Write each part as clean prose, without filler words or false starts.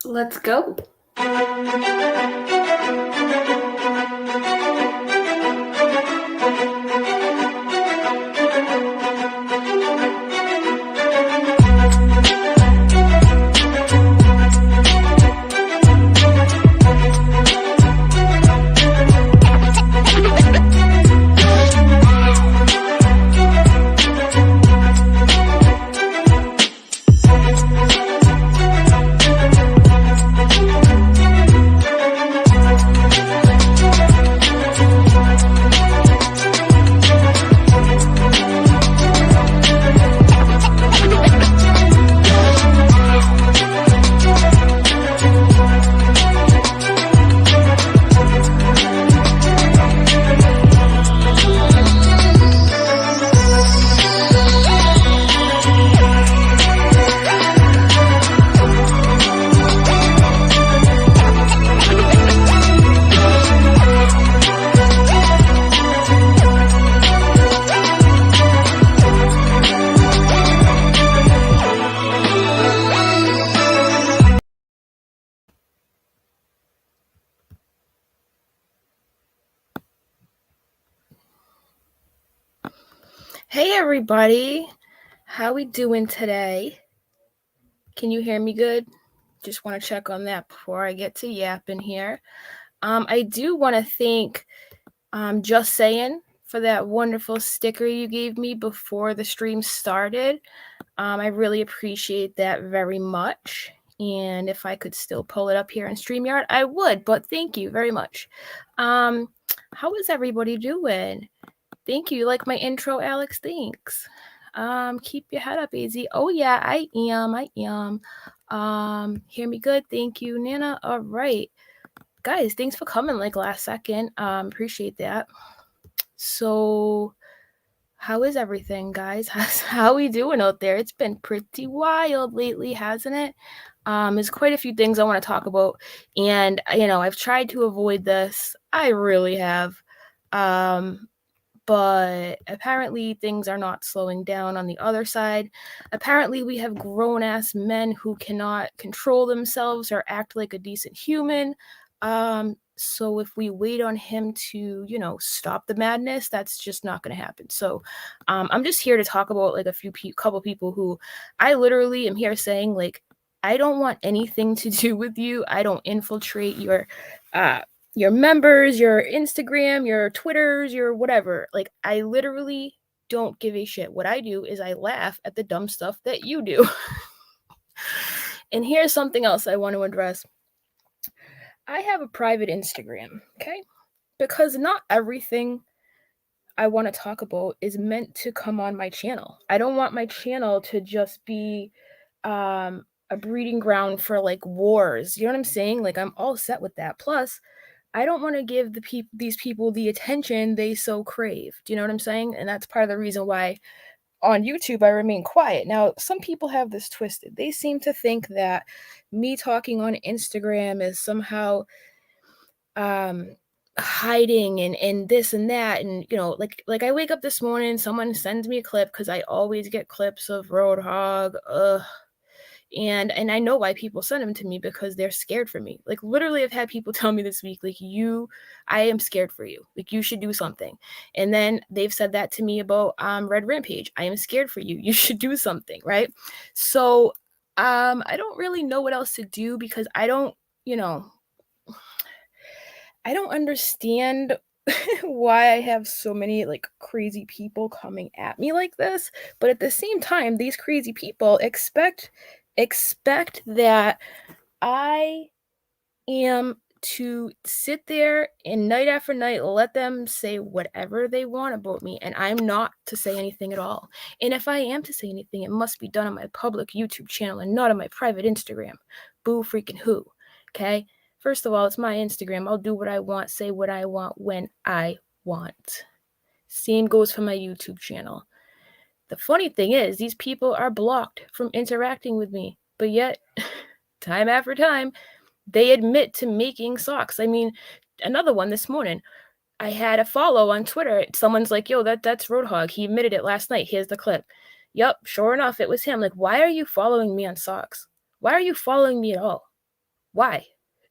Let's go. Hey everybody, how we doing today? Can you hear me good? Just want to check on that before I get to yapping here. I do want to thank Just Saying for that wonderful sticker you gave me before the stream started. I really appreciate that very much. And if I could still pull it up here in StreamYard, I would, but thank you very much. How is everybody doing? Thank you. You like my intro, Alex? Thanks. Keep your head up, AZ. Oh yeah, I am. Hear me good? Thank you, Nana. All right. Guys, thanks for coming like last second. Appreciate that. So how is everything, guys? How we doing out there? It's been pretty wild lately, hasn't it? There's quite a few things I want to talk about. And I've tried to avoid this. I really have. But apparently things are not slowing down on the other side. Apparently we have grown-ass men who cannot control themselves or act like a decent human. So if we wait on him to, stop the madness, that's just not going to happen. So I'm just here to talk about like couple people who I literally am here saying like, I don't want anything to do with you. I don't infiltrate your members, your Instagram, your Twitters, your whatever. Like, I literally don't give a shit. What I do is I laugh at the dumb stuff that you do. And here's something else I want to address. I have a private Instagram, okay? Because not everything I want to talk about is meant to come on my channel. I don't want my channel to just be a breeding ground for like wars. You know what I'm saying? Like, I'm all set with that. Plus, I don't want to give these people the attention they so crave. Do you know what I'm saying? And that's part of the reason why on YouTube I remain quiet. Now, some people have this twisted. They seem to think that me talking on Instagram is somehow hiding and this and that. And, like I wake up this morning, someone sends me a clip because I always get clips of Roadhog. And I know why people send them to me, because they're scared for me. Like, literally, I've had people tell me this week, like, I am scared for you. Like, you should do something. And then they've said that to me about Red Rampage. I am scared for you. You should do something, right? So I don't really know what else to do, because I don't understand why I have so many like crazy people coming at me like this. But at the same time, these crazy people expect that I am to sit there and night after night let them say whatever they want about me, and I'm not to say anything at all. And if I am to say anything, it must be done on my public YouTube channel and not on my private Instagram. Boo freaking who, okay? First of all, it's my Instagram. I'll do what I want, say what I want, when I want. Same goes for my YouTube channel. The funny thing is, these people are blocked from interacting with me, but yet, time after time, they admit to making socks. I mean, another one this morning, I had a follow on Twitter. Someone's like, yo, that's Roadhog. He admitted it last night. Here's the clip. Yup, sure enough, it was him. Like, why are you following me on socks? Why are you following me at all? Why?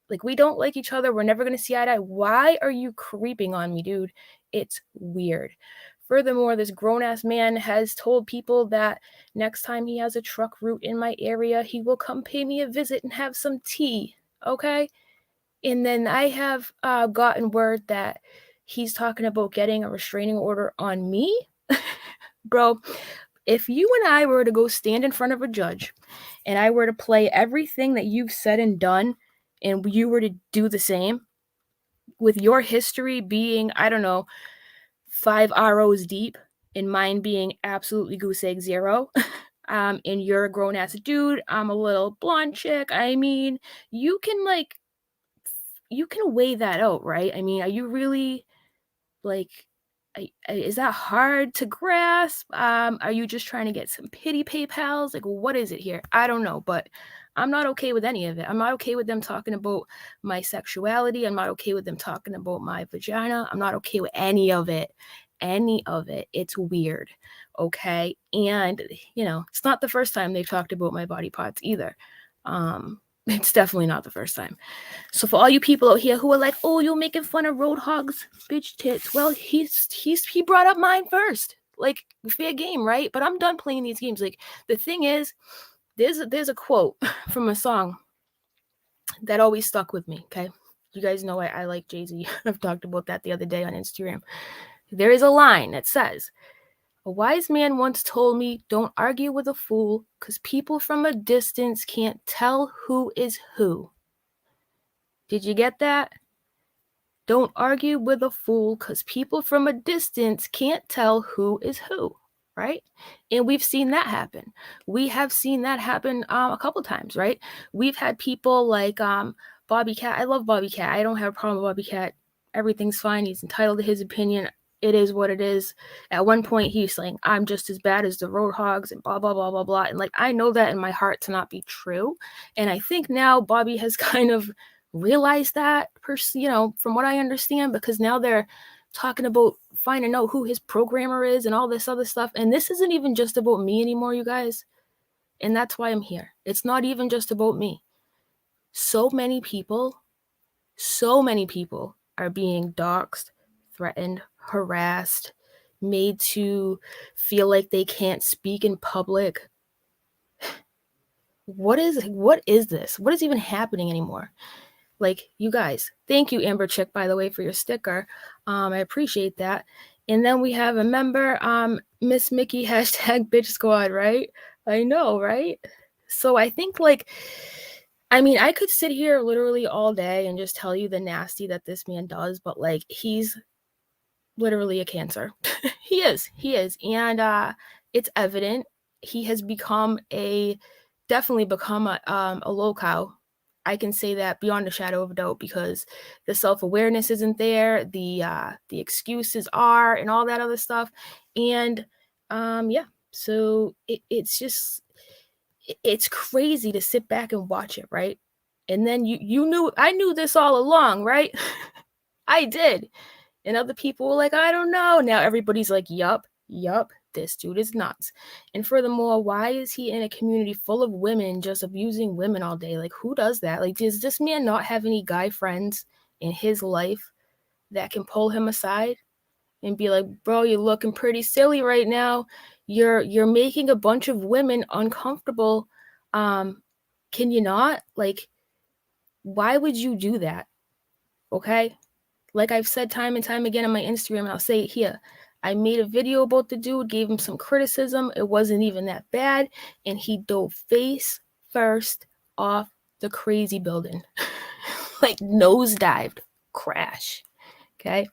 Like, we don't like each other. We're never going to see eye to eye. Why are you creeping on me, dude? It's weird. Furthermore, this grown-ass man has told people that next time he has a truck route in my area, he will come pay me a visit and have some tea, okay? And then I have gotten word that he's talking about getting a restraining order on me. Bro, if you and I were to go stand in front of a judge and I were to play everything that you've said and done, and you were to do the same, with your history being, I don't know, 5 ROs deep, and mine being absolutely goose egg zero, and you're a grown ass dude, I'm a little blonde chick, I mean, you can weigh that out, right? I mean, are you really like, is that hard to grasp? Are you just trying to get some pity PayPals? Like, what is it here? I don't know, but I'm not okay with any of it. I'm not okay with them talking about my sexuality. I'm not okay with them talking about my vagina. I'm not okay with any of it. Any of it. It's weird. Okay. And, it's not the first time they've talked about my body parts either. It's definitely not the first time. So for all you people out here who are like, oh, you're making fun of Roadhog's bitch tits, well, he brought up mine first. Like, fair game, right? But I'm done playing these games. Like, the thing is, there's a quote from a song that always stuck with me, okay? You guys know I like Jay-Z. I've talked about that the other day on Instagram. There is a line that says, a wise man once told me, don't argue with a fool, because people from a distance can't tell who is who. Did you get that? Don't argue with a fool, because people from a distance can't tell who is who, right? And we've seen that happen. We have seen that happen a couple times, right? We've had people like Bobby Cat. I love Bobby Cat. I don't have a problem with Bobby Cat. Everything's fine. He's entitled to his opinion. It is what it is. At one point, he's saying, I'm just as bad as the Roadhogs and blah, blah, blah, blah, blah. And like, I know that in my heart to not be true. And I think now Bobby has kind of realized that, from what I understand, because now they're talking about finding out who his programmer is and all this other stuff. And this isn't even just about me anymore, you guys. And that's why I'm here. It's not even just about me. So many people are being doxxed, threatened, harassed, made to feel like they can't speak in public. What is this? What is even happening anymore? Like, you guys, thank you, Amber Chick, by the way, for your sticker. I appreciate that. And then we have a member, Miss Mickey, hashtag bitch squad, right? I know, right? So I think, I could sit here literally all day and just tell you the nasty that this man does, but he's literally a cancer. He is. And it's evident. He has definitely become a low-cow. I can say that beyond a shadow of a doubt, because the self-awareness isn't there, the excuses are, and all that other stuff. And so it's crazy to sit back and watch it, right? And then I knew this all along, right? I did. And other people were like, I don't know. Now everybody's like, yup, this dude is nuts. And furthermore, why is he in a community full of women just abusing women all day? Like, who does that? Like, does this man not have any guy friends in his life that can pull him aside and be like, bro, you're looking pretty silly right now. You're making a bunch of women uncomfortable. Can you not? Like, why would you do that? Okay? Like I've said time and time again on my Instagram, and I'll say it here. I made a video about the dude, gave him some criticism. It wasn't even that bad. And he dove face first off the crazy building. Like, nosedived. Crash. Okay?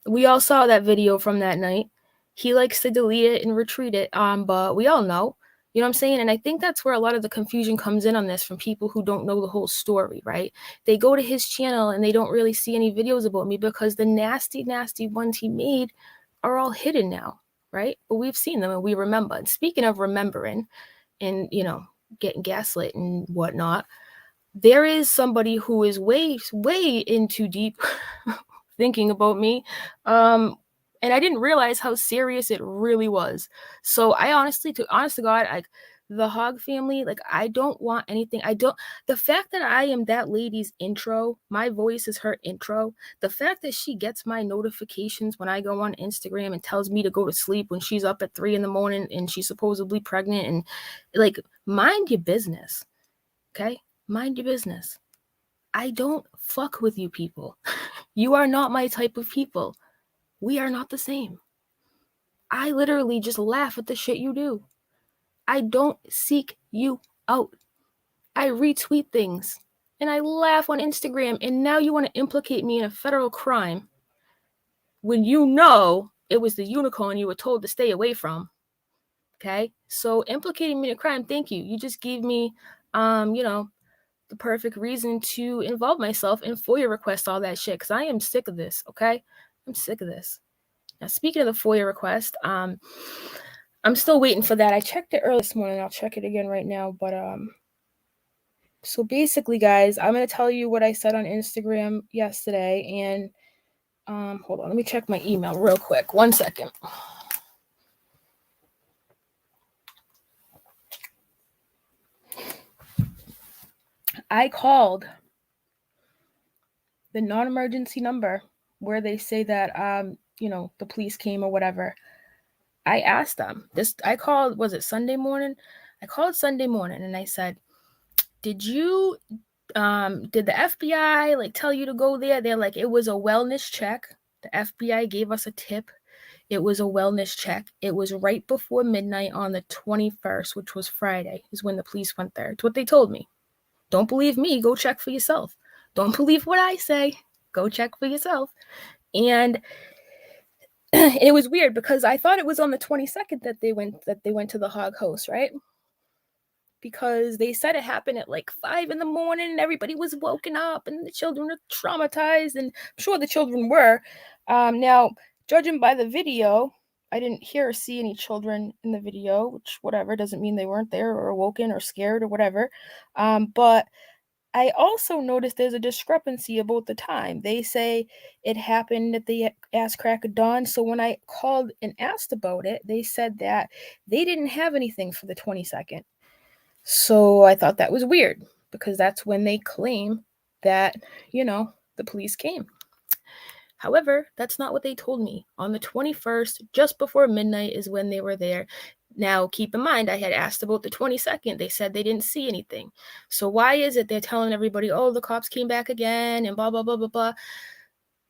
We all saw that video from that night. He likes to delete it and retweet it, but we all know. You know what I'm saying? And I think that's where a lot of the confusion comes in on this from people who don't know the whole story, right? They go to his channel and they don't really see any videos about me because the nasty, nasty ones he made are all hidden now, right? But we've seen them and we remember. And speaking of remembering and, getting gaslit and whatnot, there is somebody who is way, way in too deep thinking about me. And I didn't realize how serious it really was. So I honest to God, the Hog family, like, I don't want anything. The fact that I am that lady's intro, my voice is her intro, the fact that she gets my notifications when I go on Instagram and tells me to go to sleep when she's up at 3 in the morning and she's supposedly pregnant, and like, mind your business, okay? Mind your business. I don't fuck with you people. You are not my type of people. We are not the same. I literally just laugh at the shit you do. I don't seek you out. I retweet things and I laugh on Instagram, and now you want to implicate me in a federal crime when you know it was the unicorn you were told to stay away from. Okay? So implicating me in a crime, thank you. You just gave me the perfect reason to involve myself in FOIA request, all that shit, because I am sick of this, okay? I'm sick of this. Now, speaking of the FOIA request, I'm still waiting for that. I checked it early this morning. I'll check it again right now. But so basically, guys, I'm gonna tell you what I said on Instagram yesterday, and hold on, let me check my email real quick. 1 second. I called the non-emergency number where they say that the police came or whatever. I asked them this. I called, was it Sunday morning? I called Sunday morning and I said, did the FBI like tell you to go there? They're like, it was a wellness check. The FBI gave us a tip. It was a wellness check. It was right before midnight on the 21st, which was Friday, is when the police went there. It's what they told me. Don't believe me, go check for yourself. Don't believe what I say, go check for yourself. And it was weird because I thought it was on the 22nd that they went to the Hog House, right? Because they said it happened at like 5 in the morning and everybody was woken up and the children were traumatized, and I'm sure the children were. Now, judging by the video, I didn't hear or see any children in the video, which whatever, doesn't mean they weren't there or awoken or scared or whatever. But I also noticed there's a discrepancy about the time. They say it happened at the ass crack of dawn. So when I called and asked about it, they said that they didn't have anything for the 22nd. So I thought that was weird because that's when they claim that, the police came. However, that's not what they told me. On the 21st, just before midnight, is when they were there. Now, keep in mind, I had asked about the 22nd. They said they didn't see anything. So why is it they're telling everybody, oh, the cops came back again and blah, blah, blah, blah, blah.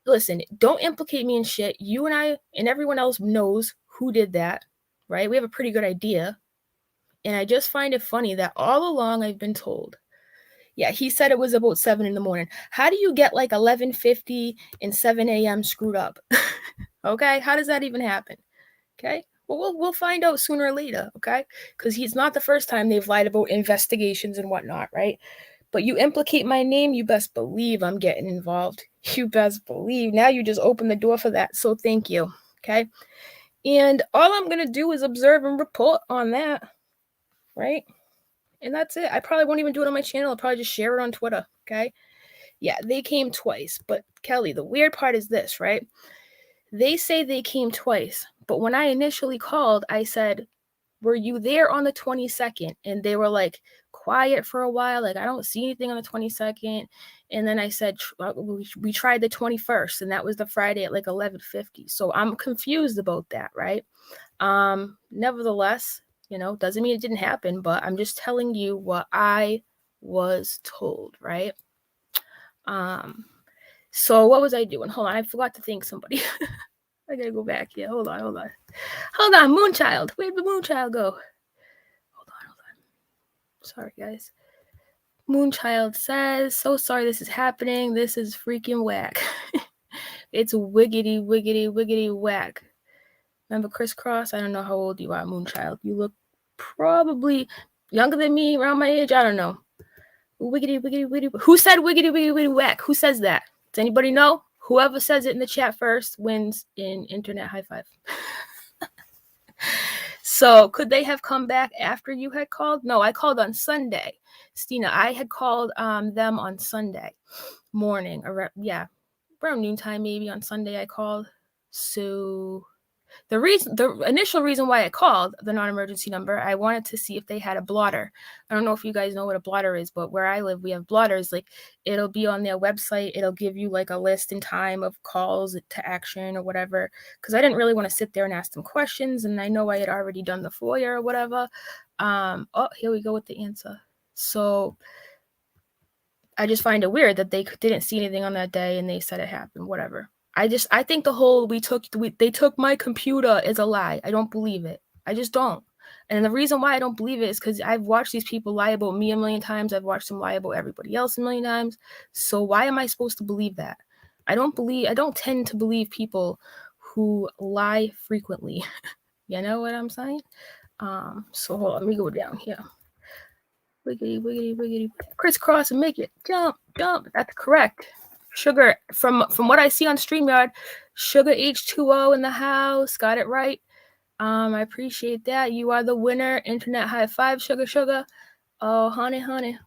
Listen, don't implicate me in shit. You and I and everyone else knows who did that, right? We have a pretty good idea. And I just find it funny that all along I've been told, yeah, he said it was about 7 in the morning. How do you get like 11:50 and 7 a.m. screwed up? Okay, how does that even happen? Okay, well, we'll find out sooner or later, okay? Because he's not the first time they've lied about investigations and whatnot, right? But you implicate my name, you best believe I'm getting involved. You best believe. Now you just open the door for that, so thank you, okay? And all I'm going to do is observe and report on that, right? And that's it. I probably won't even do it on my channel. I'll probably just share it on Twitter, okay? Yeah, they came twice. But Kelly, the weird part is this, right? They say they came twice. But when I initially called, I said, were you there on the 22nd? And they were like quiet for a while. Like, I don't see anything on the 22nd. And then I said, we tried the 21st. And that was the Friday at like 11:50. So I'm confused about that, right? Nevertheless, doesn't mean it didn't happen, but I'm just telling you what I was told, right? So what was I doing? Hold on, I forgot to thank somebody. I gotta go back here. Hold on. Moonchild. Where'd the Moonchild go? Hold on. Sorry, guys. Moonchild says, so sorry this is happening. This is freaking whack. It's wiggity, wiggity, wiggity whack. Remember crisscross? I don't know how old you are, Moonchild. You look probably younger than me, around my age. I don't know. Wiggity, wiggity, wiggity. Who said wiggity, wiggity, wiggity whack? Who says that? Does anybody know? Whoever says it in the chat first wins in internet high five. So could they have come back after you had called? No, I called on Sunday. Stina, I had called them on Sunday morning. Around noontime maybe on Sunday I called. So The initial reason why I called the non-emergency number, I wanted to see if they had a blotter. I don't know if you guys know what a blotter is, but where I live, we have blotters. Like, it'll be on their website. It'll give you like a list and time of calls to action or whatever. Because I didn't really want to sit there and ask them questions, and I know I had already done the FOIA or whatever. Oh, here we go with the answer. So I just find it weird that they didn't see anything on that day and they said it happened, whatever. I think the whole they took my computer is a lie. I don't believe it. I just don't. And the reason why I don't believe it is because I've watched these people lie about me a million times. I've watched them lie about everybody else a million times. So why am I supposed to believe that? I don't tend to believe people who lie frequently. You know what I'm saying? So hold on, let me go down here. Wiggity, wiggity, wiggity. Crisscross and make it. Jump, jump. That's correct. Sugar, from what I see on StreamYard, Sugar H2O in the house. Got it right. I appreciate that. You are the winner. Internet high five, Sugar, Sugar. Oh, honey, honey.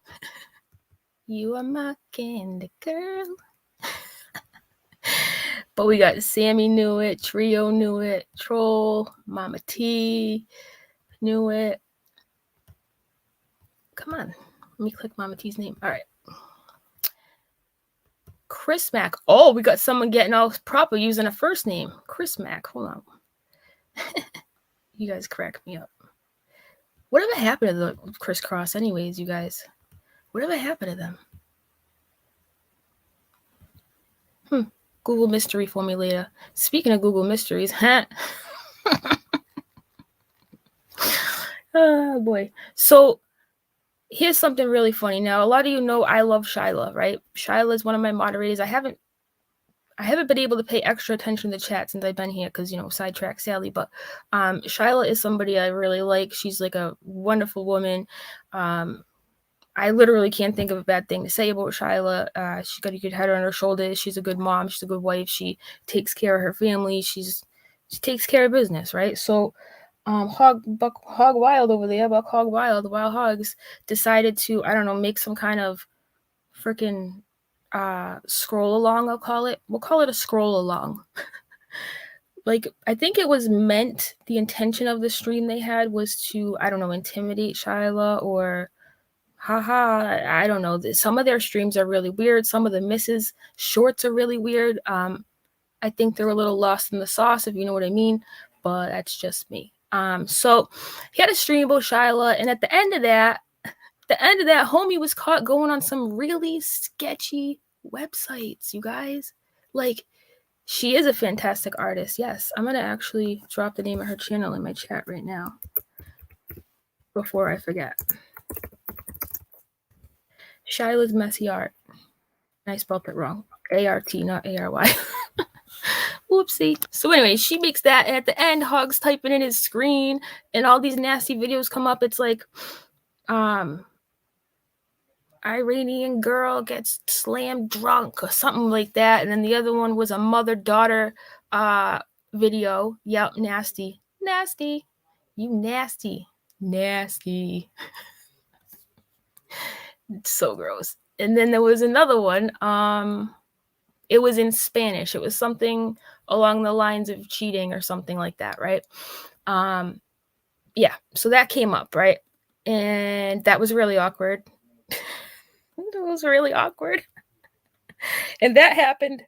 You are my candy girl. But we got Sammy knew it. Trio knew it. Troll. Mama T knew it. Come on. Let me click Mama T's name. All right. Chris Mack. Oh, we got someone getting all proper using a first name. Chris Mack. Hold on. You guys crack me up. Whatever happened to the crisscross anyways, you guys? Whatever happened to them? Google mystery formulator. Speaking of Google mysteries, huh? Oh boy. So here's something really funny. Now, a lot of you know I love Shyla, right? Shyla is one of my moderators. I haven't been able to pay extra attention to the chat since I've been here because, sidetrack Sally. But Shyla is somebody I really like. She's like a wonderful woman. I literally can't think of a bad thing to say about Shyla. She's got a good head on her shoulders. She's a good mom. She's a good wife. She takes care of her family. She takes care of business, right? So Hog Wild over there, Buck Hog Wild, the Wild Hogs, decided to, I don't know, make some kind of freaking scroll along, we'll call it a scroll along. Like, I think it was meant, the intention of the stream they had was to, I don't know, intimidate Shyla or I don't know. Some of their streams are really weird. Some of the misses shorts are really weird. I think they're a little lost in the sauce, if you know what I mean, but that's just me. So he had a stream about Shyla, and at the end of that, homie was caught going on some really sketchy websites, you guys. Like, she is a fantastic artist. Yes, I'm gonna actually drop the name of her channel in my chat right now before I forget. Shyla's Messy Art. I spelled it wrong. A-R-T, not A-R-Y. Whoopsie. So anyway, she makes that, and at the end, Hog's typing in his screen, and all these nasty videos come up. It's like, Iranian girl gets slammed drunk or something like that. And then the other one was a mother-daughter video. Yep, nasty. Nasty. You nasty. Nasty. It's so gross. And then there was another one. It was in Spanish. It was something along the lines of cheating or something like that, right? Yeah, so that came up, right? And that was really awkward. It was really awkward. And that happened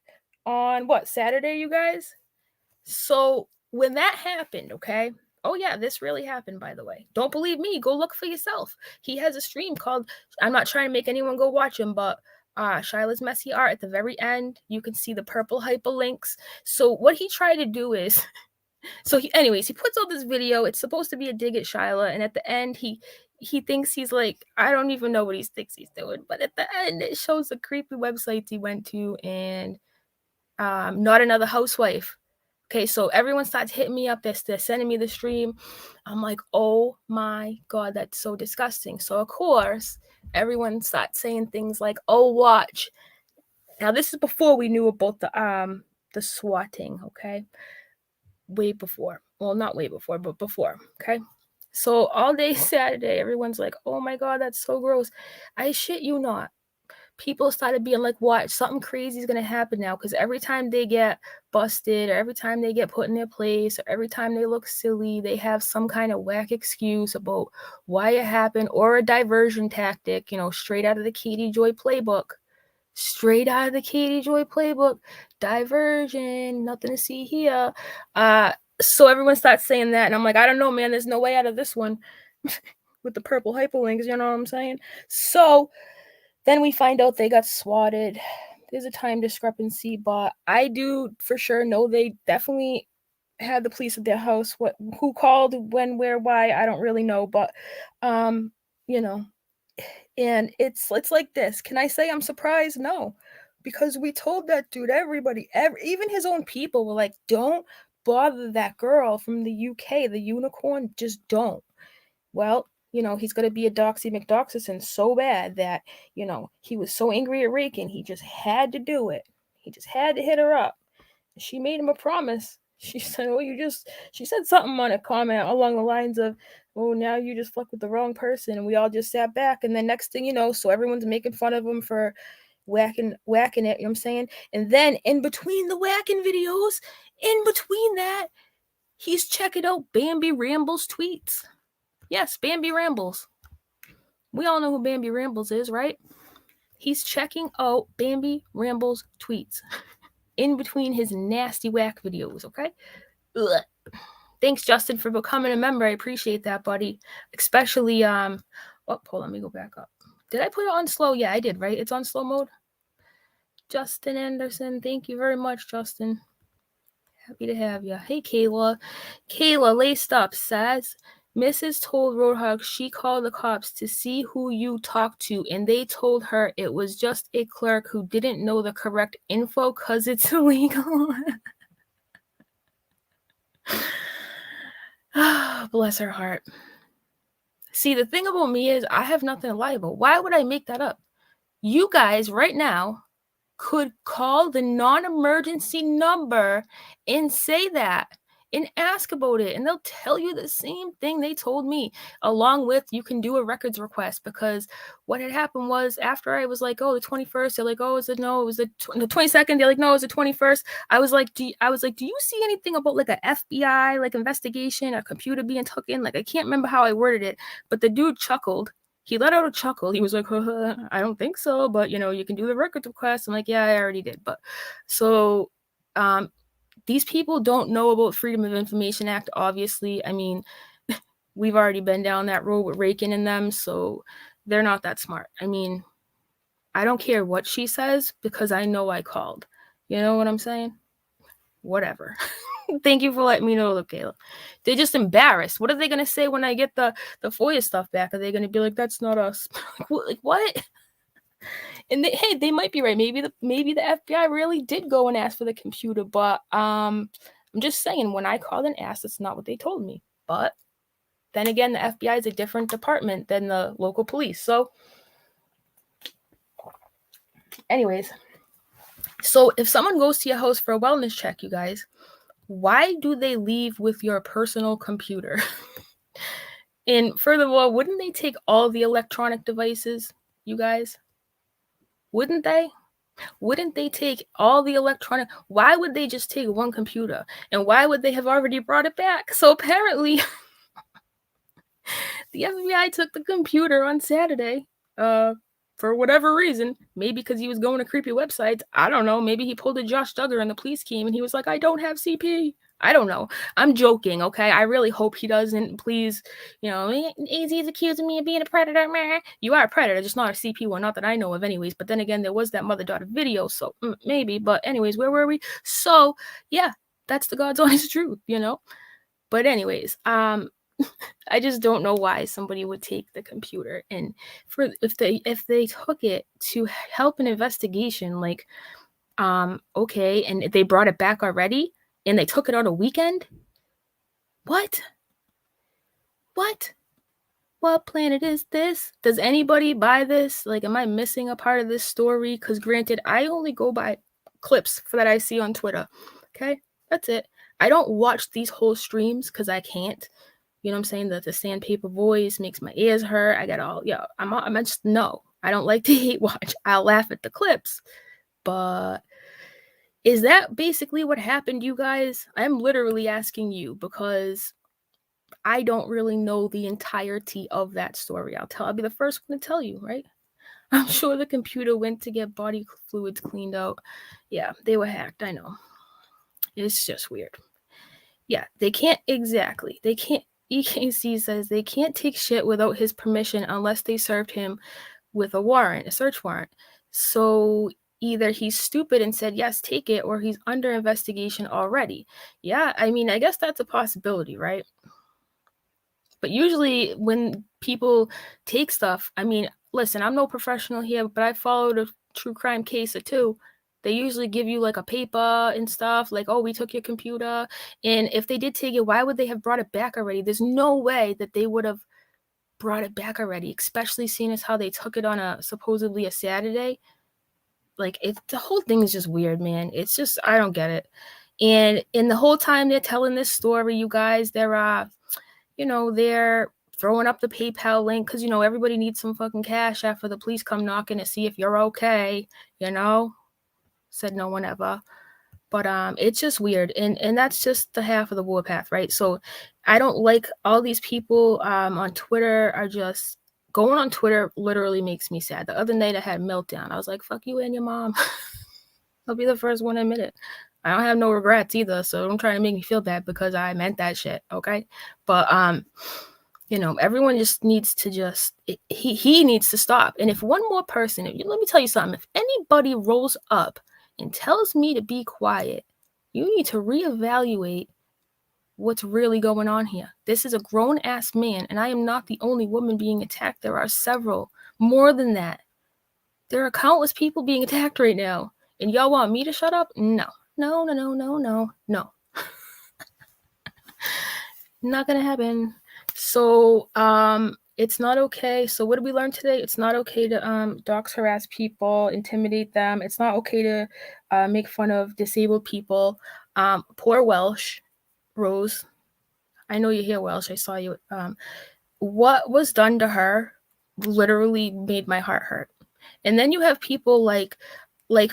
on Saturday, you guys? So when that happened, okay? Oh yeah, this really happened, by the way. Don't believe me, go look for yourself. He has a stream called, I'm not trying to make anyone go watch him, but Shyla's Messy Art. At the very end, you can see the purple hyperlinks. So what he tried to do is, anyways, he puts out this video. It's supposed to be a dig at Shyla, and at the end, he thinks he's like, I don't even know what he thinks he's doing, but at the end, it shows the creepy websites he went to, and Not Another Housewife. Okay, so everyone starts hitting me up. They're sending me the stream. I'm like, oh my God, that's so disgusting. So of course, everyone starts saying things like, oh, watch. Now this is before we knew about the swatting, okay? Way before. Well, not way before, but before, okay? So all day Saturday, everyone's like, oh my God, that's so gross. I shit you not. people started being like, what? Something crazy is going to happen now. Because every time they get busted, or every time they get put in their place, or every time they look silly, they have some kind of whack excuse about why it happened, or a diversion tactic, straight out of the Katie Joy playbook. Straight out of the Katie Joy playbook. Diversion, nothing to see here. So everyone starts saying that, and I'm like, I don't know, man. There's no way out of this one. With the purple hyperlinks, you know what I'm saying? So then we find out they got swatted. There's a time discrepancy, but I do for sure know they definitely had the police at their house. Who called, when, where, why, I don't really know, but you know, and it's like this. Can I say I'm surprised? No. Because we told that dude, everybody, even his own people were like, don't bother that girl from the UK, the unicorn, just don't. Well, he's going to be a Doxy McDoxyson so bad that, he was so angry at Rakin, he just had to do it. He just had to hit her up. She made him a promise. She said, she said something on a comment along the lines of, oh, now you just fucked with the wrong person. And we all just sat back. And then next thing you know, so everyone's making fun of him for whacking it, you know what I'm saying? And then in between the whacking videos, in between that, he's checking out Bambi Rambles tweets. Yes, Bambi Rambles. We all know who Bambi Rambles is, right? He's checking out Bambi Rambles tweets in between his nasty whack videos, okay? Ugh. Thanks, Justin, for becoming a member. I appreciate that, buddy. Especially, hold on, let me go back up. Did I put it on slow? Yeah, I did, right? It's on slow mode. Justin Anderson, thank you very much, Justin. Happy to have you. Hey, Kayla. Kayla, laced up, says, Mrs. told Roadhog she called the cops to see who you talked to, and they told her it was just a clerk who didn't know the correct info because it's illegal. Bless her heart. See, the thing about me is I have nothing to lie about. Why would I make that up? You guys right now could call the non-emergency number and say that and ask about it, and they'll tell you the same thing they told me, along with you can do a records request. Because what had happened was, after I was like, oh, the 21st, they're like, oh, it was the 22nd, they're like, no, it was the 21st. I was like, do you see anything about like a FBI like investigation, a computer being taken? Like, I can't remember how I worded it, but the dude chuckled. He let out a chuckle. He was like, I don't think so, but you can do the records request. I'm like, yeah, I already did. But so these people don't know about Freedom of Information Act, obviously. I mean, we've already been down that road with Rakin and them, so they're not that smart. I mean, I don't care what she says because I know I called. You know what I'm saying? Whatever. Thank you for letting me know, Kayla. They're just embarrassed. What are they going to say when I get the FOIA stuff back? Are they going to be like, that's not us? Like, what? And they might be right. Maybe the FBI really did go and ask for the computer, but I'm just saying, when I called and asked, that's not what they told me. But then again, the FBI is a different department than the local police. So anyways, so if someone goes to your house for a wellness check, you guys, why do they leave with your personal computer? And furthermore, wouldn't they take all the electronic devices, you guys? Wouldn't they? Wouldn't they take all the electronic? Why would they just take one computer? And why would they have already brought it back? So apparently, the FBI took the computer on Saturday, for whatever reason. Maybe because he was going to creepy websites. I don't know. Maybe he pulled a Josh Duggar and the police came and he was like, I don't have CP. I don't know. I'm joking, okay? I really hope he doesn't. Please, AZ's accusing me of being a predator. Man. You are a predator, just not a CP one. Not that I know of anyways. But then again, there was that mother-daughter video, so maybe. But anyways, where were we? So, yeah, that's the God's honest truth, But anyways, I just don't know why somebody would take the computer. And if they took it to help an investigation, like, okay, and they brought it back already, and they took it on a weekend? What? What planet is this? Does anybody buy this? Like, am I missing a part of this story? Because granted, I only go by clips that I see on Twitter. Okay? That's it. I don't watch these whole streams because I can't. You know what I'm saying? The sandpaper voice makes my ears hurt. I got all, I'm just, no. I don't like to hate watch. I'll laugh at the clips. But is that basically what happened, you guys? I'm literally asking you because I don't really know the entirety of that story. I'll be the first one to tell you, right? I'm sure the computer went to get body fluids cleaned out. Yeah, they were hacked, I know. It's just weird. Yeah, they can't exactly. They can't. EKC says they can't take shit without his permission unless they served him with a warrant, a search warrant. So either he's stupid and said, yes, take it, or he's under investigation already. Yeah, I mean, I guess that's a possibility, right? But usually when people take stuff, I mean, listen, I'm no professional here, but I followed a true crime case or two. They usually give you like a paper and stuff, like, oh, we took your computer. And if they did take it, why would they have brought it back already? There's no way that they would have brought it back already, especially seeing as how they took it on a supposedly a Saturday. Like, the whole thing is just weird, man. It's just, I don't get it. And in the whole time they're telling this story, you guys, they're throwing up the PayPal link because, everybody needs some fucking cash after the police come knocking to see if you're okay, said no one ever. But it's just weird. And that's just the half of the warpath, right? So I don't like all these people on Twitter are just going on Twitter literally makes me sad. The other night I had a meltdown. I was like, fuck you and your mom. I'll be the first one to admit it. I don't have no regrets either, so don't try to make me feel bad because I meant that shit, okay? But everyone just needs to he needs to stop. And if one more person, let me tell you something, if anybody rolls up and tells me to be quiet, you need to reevaluate what's really going on here. This is a grown-ass man, and I am not the only woman being attacked. There are several, more than that. There are countless people being attacked right now, and y'all want me to shut up? No. No. Not gonna happen. So, it's not okay. So what did we learn today? It's not okay to dox, harass people, intimidate them. It's not okay to make fun of disabled people. Poor Welsh, Rose. I know you're here, Welsh. I saw you. What was done to her literally made my heart hurt. And then you have people like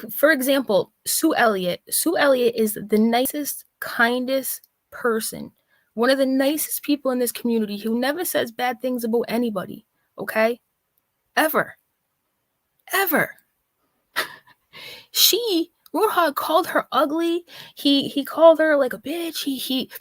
for example, Sue Elliott. Sue Elliott is the nicest, kindest person. One of the nicest people in this community who never says bad things about anybody, okay? Ever. Roadhog called her ugly. He called her like a bitch. He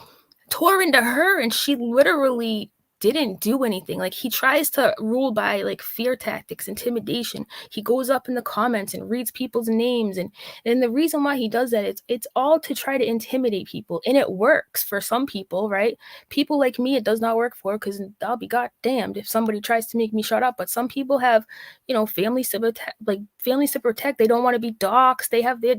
tore into her, and she literally didn't do anything. Like, he tries to rule by like fear tactics, intimidation. He goes up in the comments and reads people's names, and the reason why he does that, it's all to try to intimidate people, and it works for some people, right? People like me, it does not work for, because I'll be goddamned if somebody tries to make me shut up. But some people have, families to protect. They don't want to be doxxed. They have their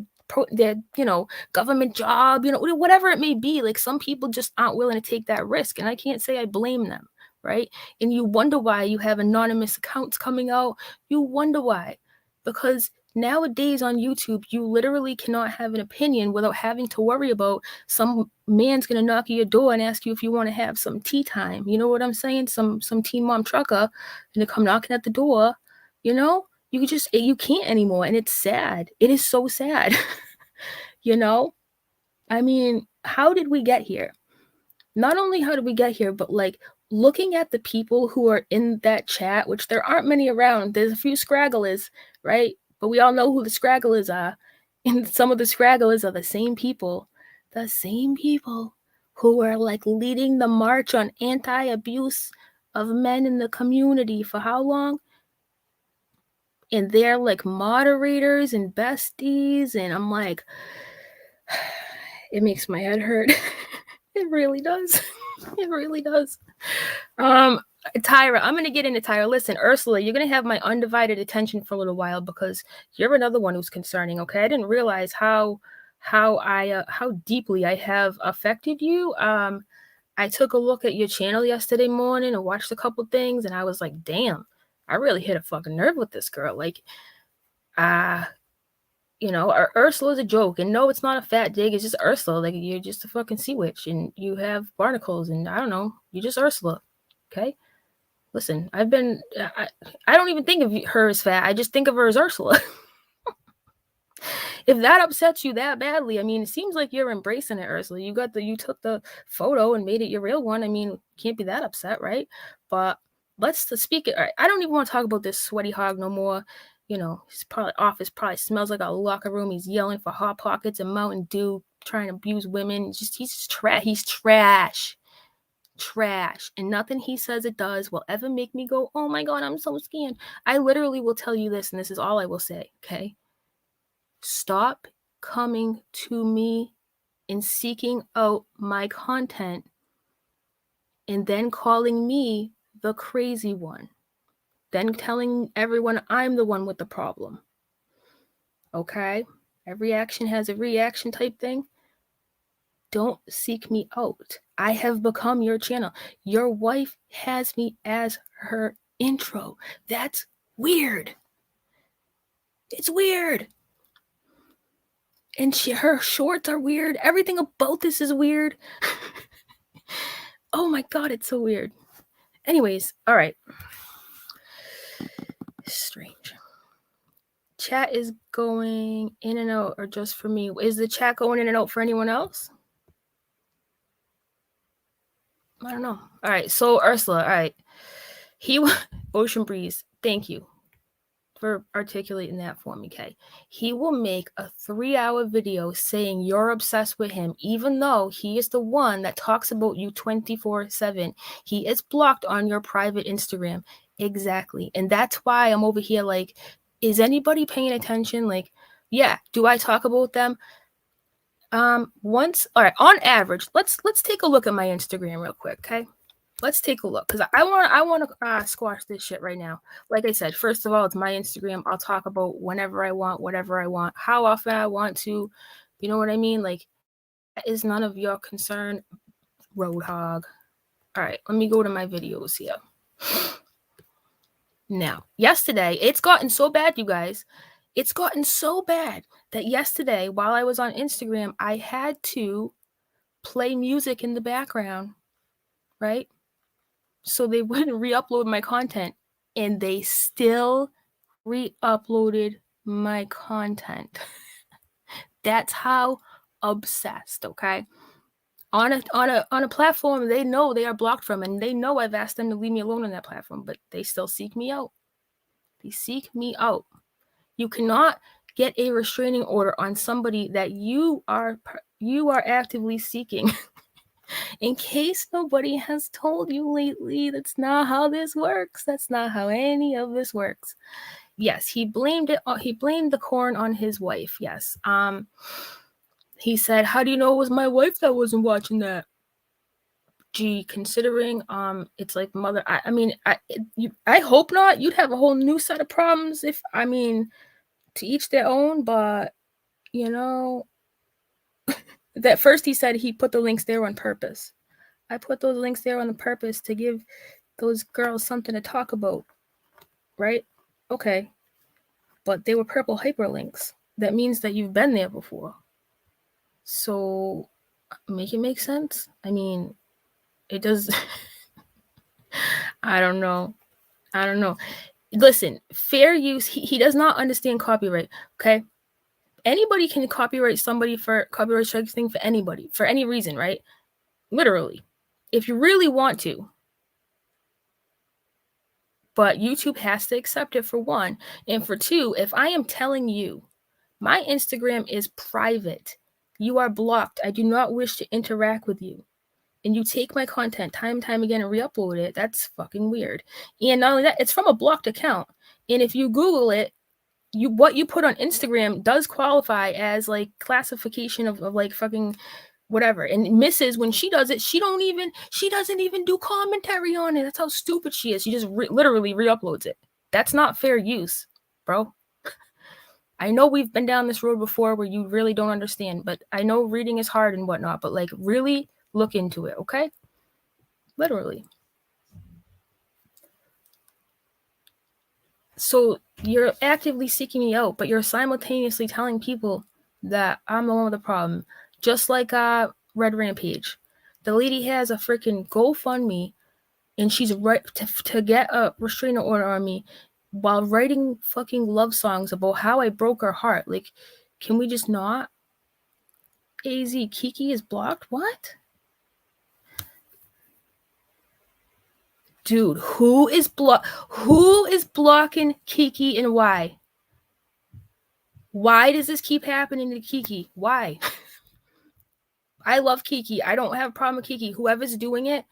government job, whatever it may be. Like, some people just aren't willing to take that risk, and I can't say I blame them, right? And you wonder why you have anonymous accounts coming out. You wonder why, because nowadays on YouTube, you literally cannot have an opinion without having to worry about some man's gonna knock at your door and ask you if you want to have some tea time. You know what I'm saying? Some teen mom trucker gonna come knocking at the door. You can't anymore, and it's sad. It is so sad. I mean, how did we get here? Not only how did we get here, but like looking at the people who are in that chat, which there aren't many around. There's a few scragglers, right? But we all know who the scragglers are. And some of the scragglers are the same people who are like leading the march on anti-abuse of men in the community for how long? And they're like moderators and besties, and I'm like, it makes my head hurt. It really does. It really does. Tyra, I'm gonna get into Tyra. Listen, Ursula, you're gonna have my undivided attention for a little while because you're another one who's concerning. Okay, I didn't realize how deeply I have affected you. I took a look at your channel yesterday morning and watched a couple things, and I was like, damn, I really hit a fucking nerve with this girl. Like, Ursula's a joke, and no, it's not a fat dig. It's just Ursula. Like, you're just a fucking sea witch, and you have barnacles, and I don't know, you're just Ursula. Okay, Listen, I don't even think of her as fat. I just think of her as Ursula. If that upsets you that badly, I mean, it seems like you're embracing it, Ursula. You took the photo and made it your real one. I mean, can't be that upset, right? But let's speak it. All right, I don't even want to talk about this sweaty hog no more. You know, his office probably smells like a locker room. He's yelling for Hot Pockets and Mountain Dew, trying to abuse women. He's just trash. He's trash. Trash. And nothing he says it does will ever make me go, oh my God, I'm so scared. I literally will tell you this, and this is all I will say, okay? Stop coming to me and seeking out my content and then calling me the crazy one. Then telling everyone I'm the one with the problem. Okay? Every action has a reaction type thing. Don't seek me out. I have become your channel. Your wife has me as her intro. That's weird. It's weird. And her shorts are weird. Everything about this is weird. Oh my God, it's so weird. Anyways, all right. Strange. Chat is going in and out, or just for me? Is the chat going in and out for anyone else? I don't know. All right, so Ursula, all right. Ocean Breeze, thank you for articulating that for me, Kay. He will make a 3-hour video saying you're obsessed with him, even though he is the one that talks about you 24/7. He is blocked on your private Instagram. Exactly. And that's why I'm over here like, is anybody paying attention? Like, yeah, do I talk about them? Once, all right, on average, let's take a look at my Instagram real quick, okay? Let's take a look, because I want to squash this shit right now. Like I said, first of all, it's my Instagram. I'll talk about whenever I want, whatever I want, how often I want to. You know what I mean? Like, that is none of your concern, Roadhog. All right, let me go to my videos here. Now, yesterday, it's gotten so bad, you guys. It's gotten so bad that yesterday, while I was on Instagram, I had to play music in the background, right? So they wouldn't re-upload my content, and they still re-uploaded my content. That's how obsessed, okay? On a platform they know they are blocked from, and they know I've asked them to leave me alone on that platform, but they still seek me out. They seek me out. You cannot get a restraining order on somebody that you are actively seeking. In case nobody has told you lately, that's not how this works. That's not how any of this works. Yes, he blamed the corn on his wife. Yes. He said, "How do you know it was my wife that wasn't watching that?" Gee, considering it's like mother. I hope not. You'd have a whole new set of problems if, I mean, to each their own. But you know, that first he said he put the links there on purpose. I put those links there on the purpose to give those girls something to talk about, right? Okay, but they were purple hyperlinks. That means that you've been there before. So make it make sense. I mean, it does. I don't know. Listen, fair use. He does not understand copyright. Okay, anybody can copyright somebody for copyright strikes thing for anybody for any reason, right? Literally, if you really want to. But YouTube has to accept it, for one. And for two, if I am telling you my Instagram is private, you are blocked, I do not wish to interact with you, and you take my content time and time again and re-upload it, that's fucking weird. And not only that, it's from a blocked account. And if you Google it, what you put on Instagram does qualify as like classification of like fucking whatever. And Mrs., when she does it, she doesn't even do commentary on it. That's how stupid she is. She just literally re-uploads it. That's not fair use, bro. I know we've been down this road before where you really don't understand, but I know reading is hard and whatnot, but like really look into it, okay? Literally. So you're actively seeking me out, but you're simultaneously telling people that I'm the one with the problem. Just like Red Rampage. The lady has a freaking GoFundMe and she's right to get a restraining order on me while writing fucking love songs about how I broke her heart. Like, can we just not? AZ, Kiki is blocked? What? Dude, who is blocking Kiki and why? Why does this keep happening to Kiki? Why? I love Kiki. I don't have a problem with Kiki. Whoever's doing it,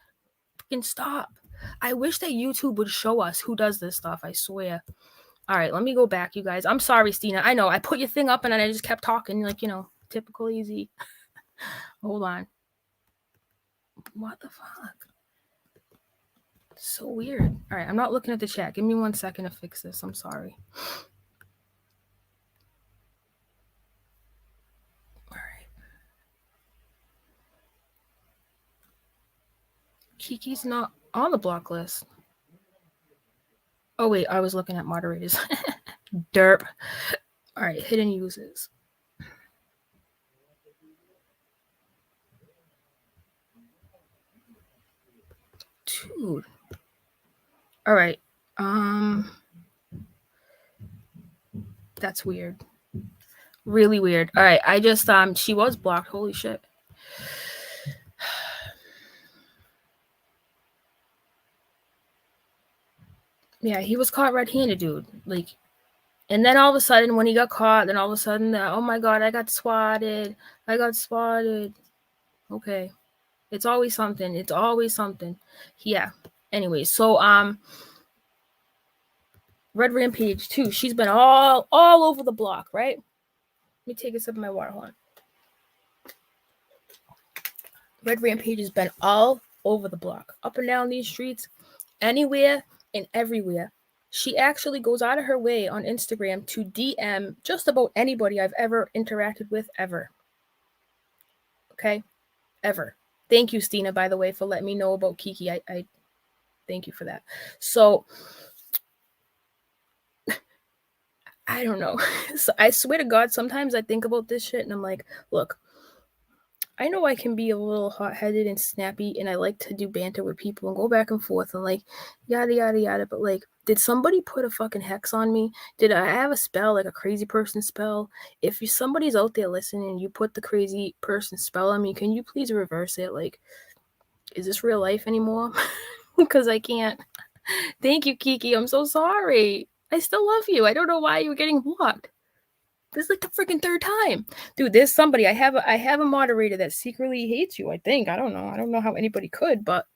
fucking stop. I wish that YouTube would show us who does this stuff, I swear. All right, let me go back, you guys. I'm sorry, Stina. I know, I put your thing up and then I just kept talking, like, typical easy. Hold on. What the fuck? So weird. All right, I'm not looking at the chat. Give me 1 second to fix this. I'm sorry. All right. Kiki's not on the block list. Oh, wait, I was looking at moderators. Derp. All right, hidden uses. Dude. All right. That's weird. Really weird. All right, I just she was blocked. Holy shit. Yeah, he was caught red-handed, dude. Like, and then all of a sudden, when he got caught, then all of a sudden, oh my god, I got swatted. Okay. It's always something. Yeah. Anyway, so Red Rampage too. She's been all over the block, right? Let me take a sip of my water. Hold on. Red Rampage has been all over the block, up and down these streets, anywhere and everywhere. She actually goes out of her way on Instagram to DM just about anybody I've ever interacted with ever. Okay? Ever. Thank you, Stina, by the way, for letting me know about Kiki. I thank you for that. So, I don't know. So I swear to God, sometimes I think about this shit and I'm like, look, I know I can be a little hot-headed and snappy and I like to do banter with people and go back and forth and like, yada, yada, yada. But like, did somebody put a fucking hex on me? Did I have a spell, like a crazy person spell? If somebody's out there listening and you put the crazy person spell on me, can you please reverse it? Like, is this real life anymore? Because I can't. Thank you, Kiki. I'm so sorry. I still love you. I don't know why you were getting blocked. This is like the freaking third time. Dude, there's somebody. I have a moderator that secretly hates you, I think. I don't know how anybody could, but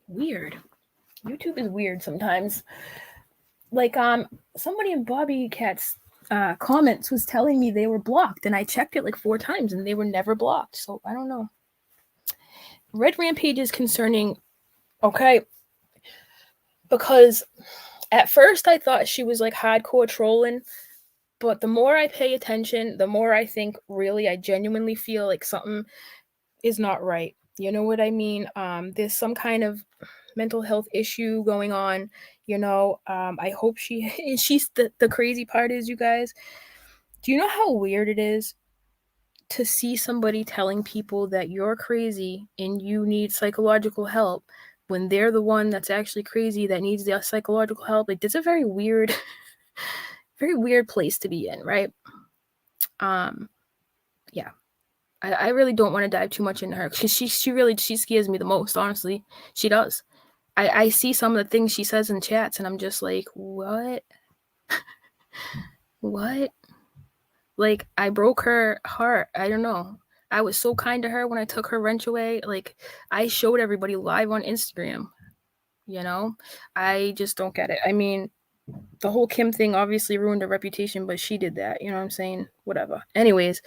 weird. YouTube is weird sometimes. Like, somebody in Bobby Cat's comments was telling me they were blocked, and I checked it like 4 times, and they were never blocked. So, I don't know. Red Rampage is concerning, okay, because at first I thought she was like hardcore trolling, but the more I pay attention, the more I think really I genuinely feel like something is not right. You know what I mean? There's some kind of mental health issue going on, I hope she's the crazy part is, you guys, do you know how weird it is to see somebody telling people that you're crazy and you need psychological help when they're the one that's actually crazy that needs the psychological help? Like, that's a very weird place to be in, right? Yeah. I really don't want to dive too much into her because she scares me the most, honestly. She does. I see some of the things she says in chats and I'm just like, what? What? Like, I broke her heart. I don't know. I was so kind to her when I took her wrench away. Like, I showed everybody live on Instagram. I just don't get it. I mean, the whole Kim thing obviously ruined her reputation, but she did that. You know what I'm saying? Whatever. Anyways,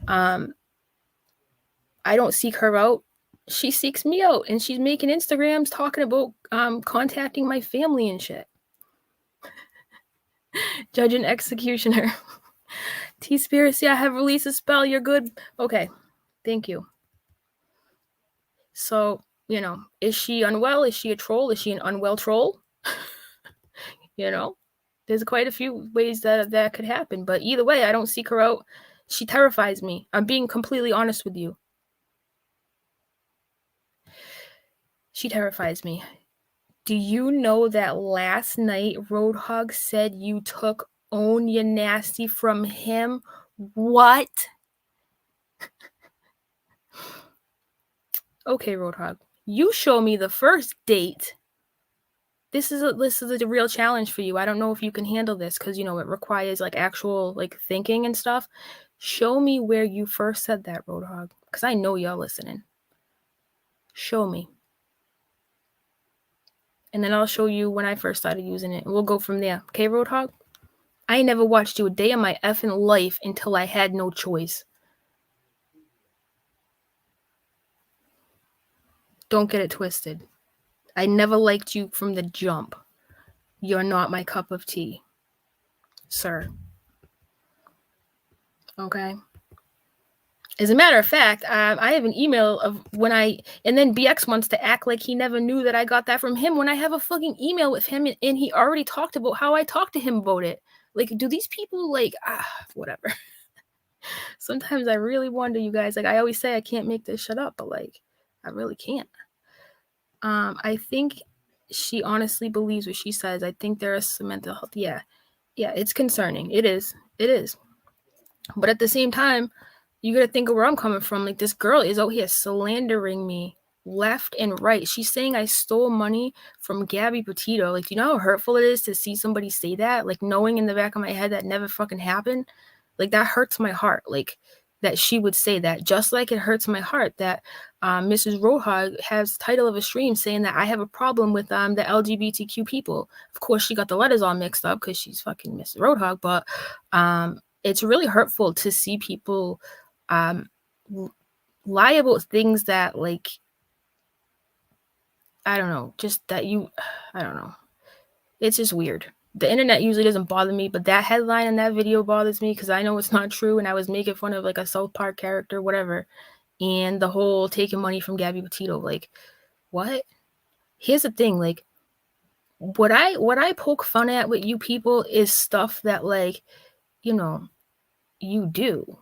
I don't seek her out. She seeks me out, and she's making Instagrams talking about contacting my family and shit. Judge and executioner. T-Spiracy, I have released a spell. You're good. Okay. Thank you. So, is she unwell? Is she a troll? Is she an unwell troll? There's quite a few ways that could happen. But either way, I don't seek her out. She terrifies me. I'm being completely honest with you. She terrifies me. Do you know that last night Roadhog said you took Own Ya Nasty from him? What? Okay, Roadhog. You show me the first date. This is a real challenge for you. I don't know if you can handle this because, you know, it requires like actual like thinking and stuff. Show me where you first said that, Roadhog, because I know y'all listening. Show me. And then I'll show you when I first started using it. And we'll go from there. Okay, Roadhog? I ain't never watched you a day of my effing life until I had no choice. Don't get it twisted. I never liked you from the jump. You're not my cup of tea, sir. Okay? As a matter of fact, I have an email of when and then BX wants to act like he never knew that I got that from him when I have a fucking email with him and he already talked about how I talked to him about it. Like, do these people like, whatever. Sometimes I really wonder, you guys, like I always say, I can't make this shit up, but like, I really can't. I think she honestly believes what she says. I think there is some mental health. Yeah, it's concerning. It is. But at the same time, you gotta think of where I'm coming from. Like, this girl is out here slandering me left and right. She's saying I stole money from Gabby Petito. Like, you know how hurtful it is to see somebody say that? Like, knowing in the back of my head that never fucking happened. Like, that hurts my heart. Like, that she would say that. Just like it hurts my heart that Mrs. Roadhog has the title of a stream saying that I have a problem with the LGBTQ people. Of course, she got the letters all mixed up because she's fucking Mrs. Roadhog, but it's really hurtful to see people lie about things that, like, I don't know, just that I don't know. It's just weird. The internet usually doesn't bother me, but that headline in that video bothers me because I know it's not true, and I was making fun of like a South Park character, whatever, and the whole taking money from Gabby Petito. Like, what? Here's the thing, like, what I poke fun at with you people is stuff that, like, you know, you do.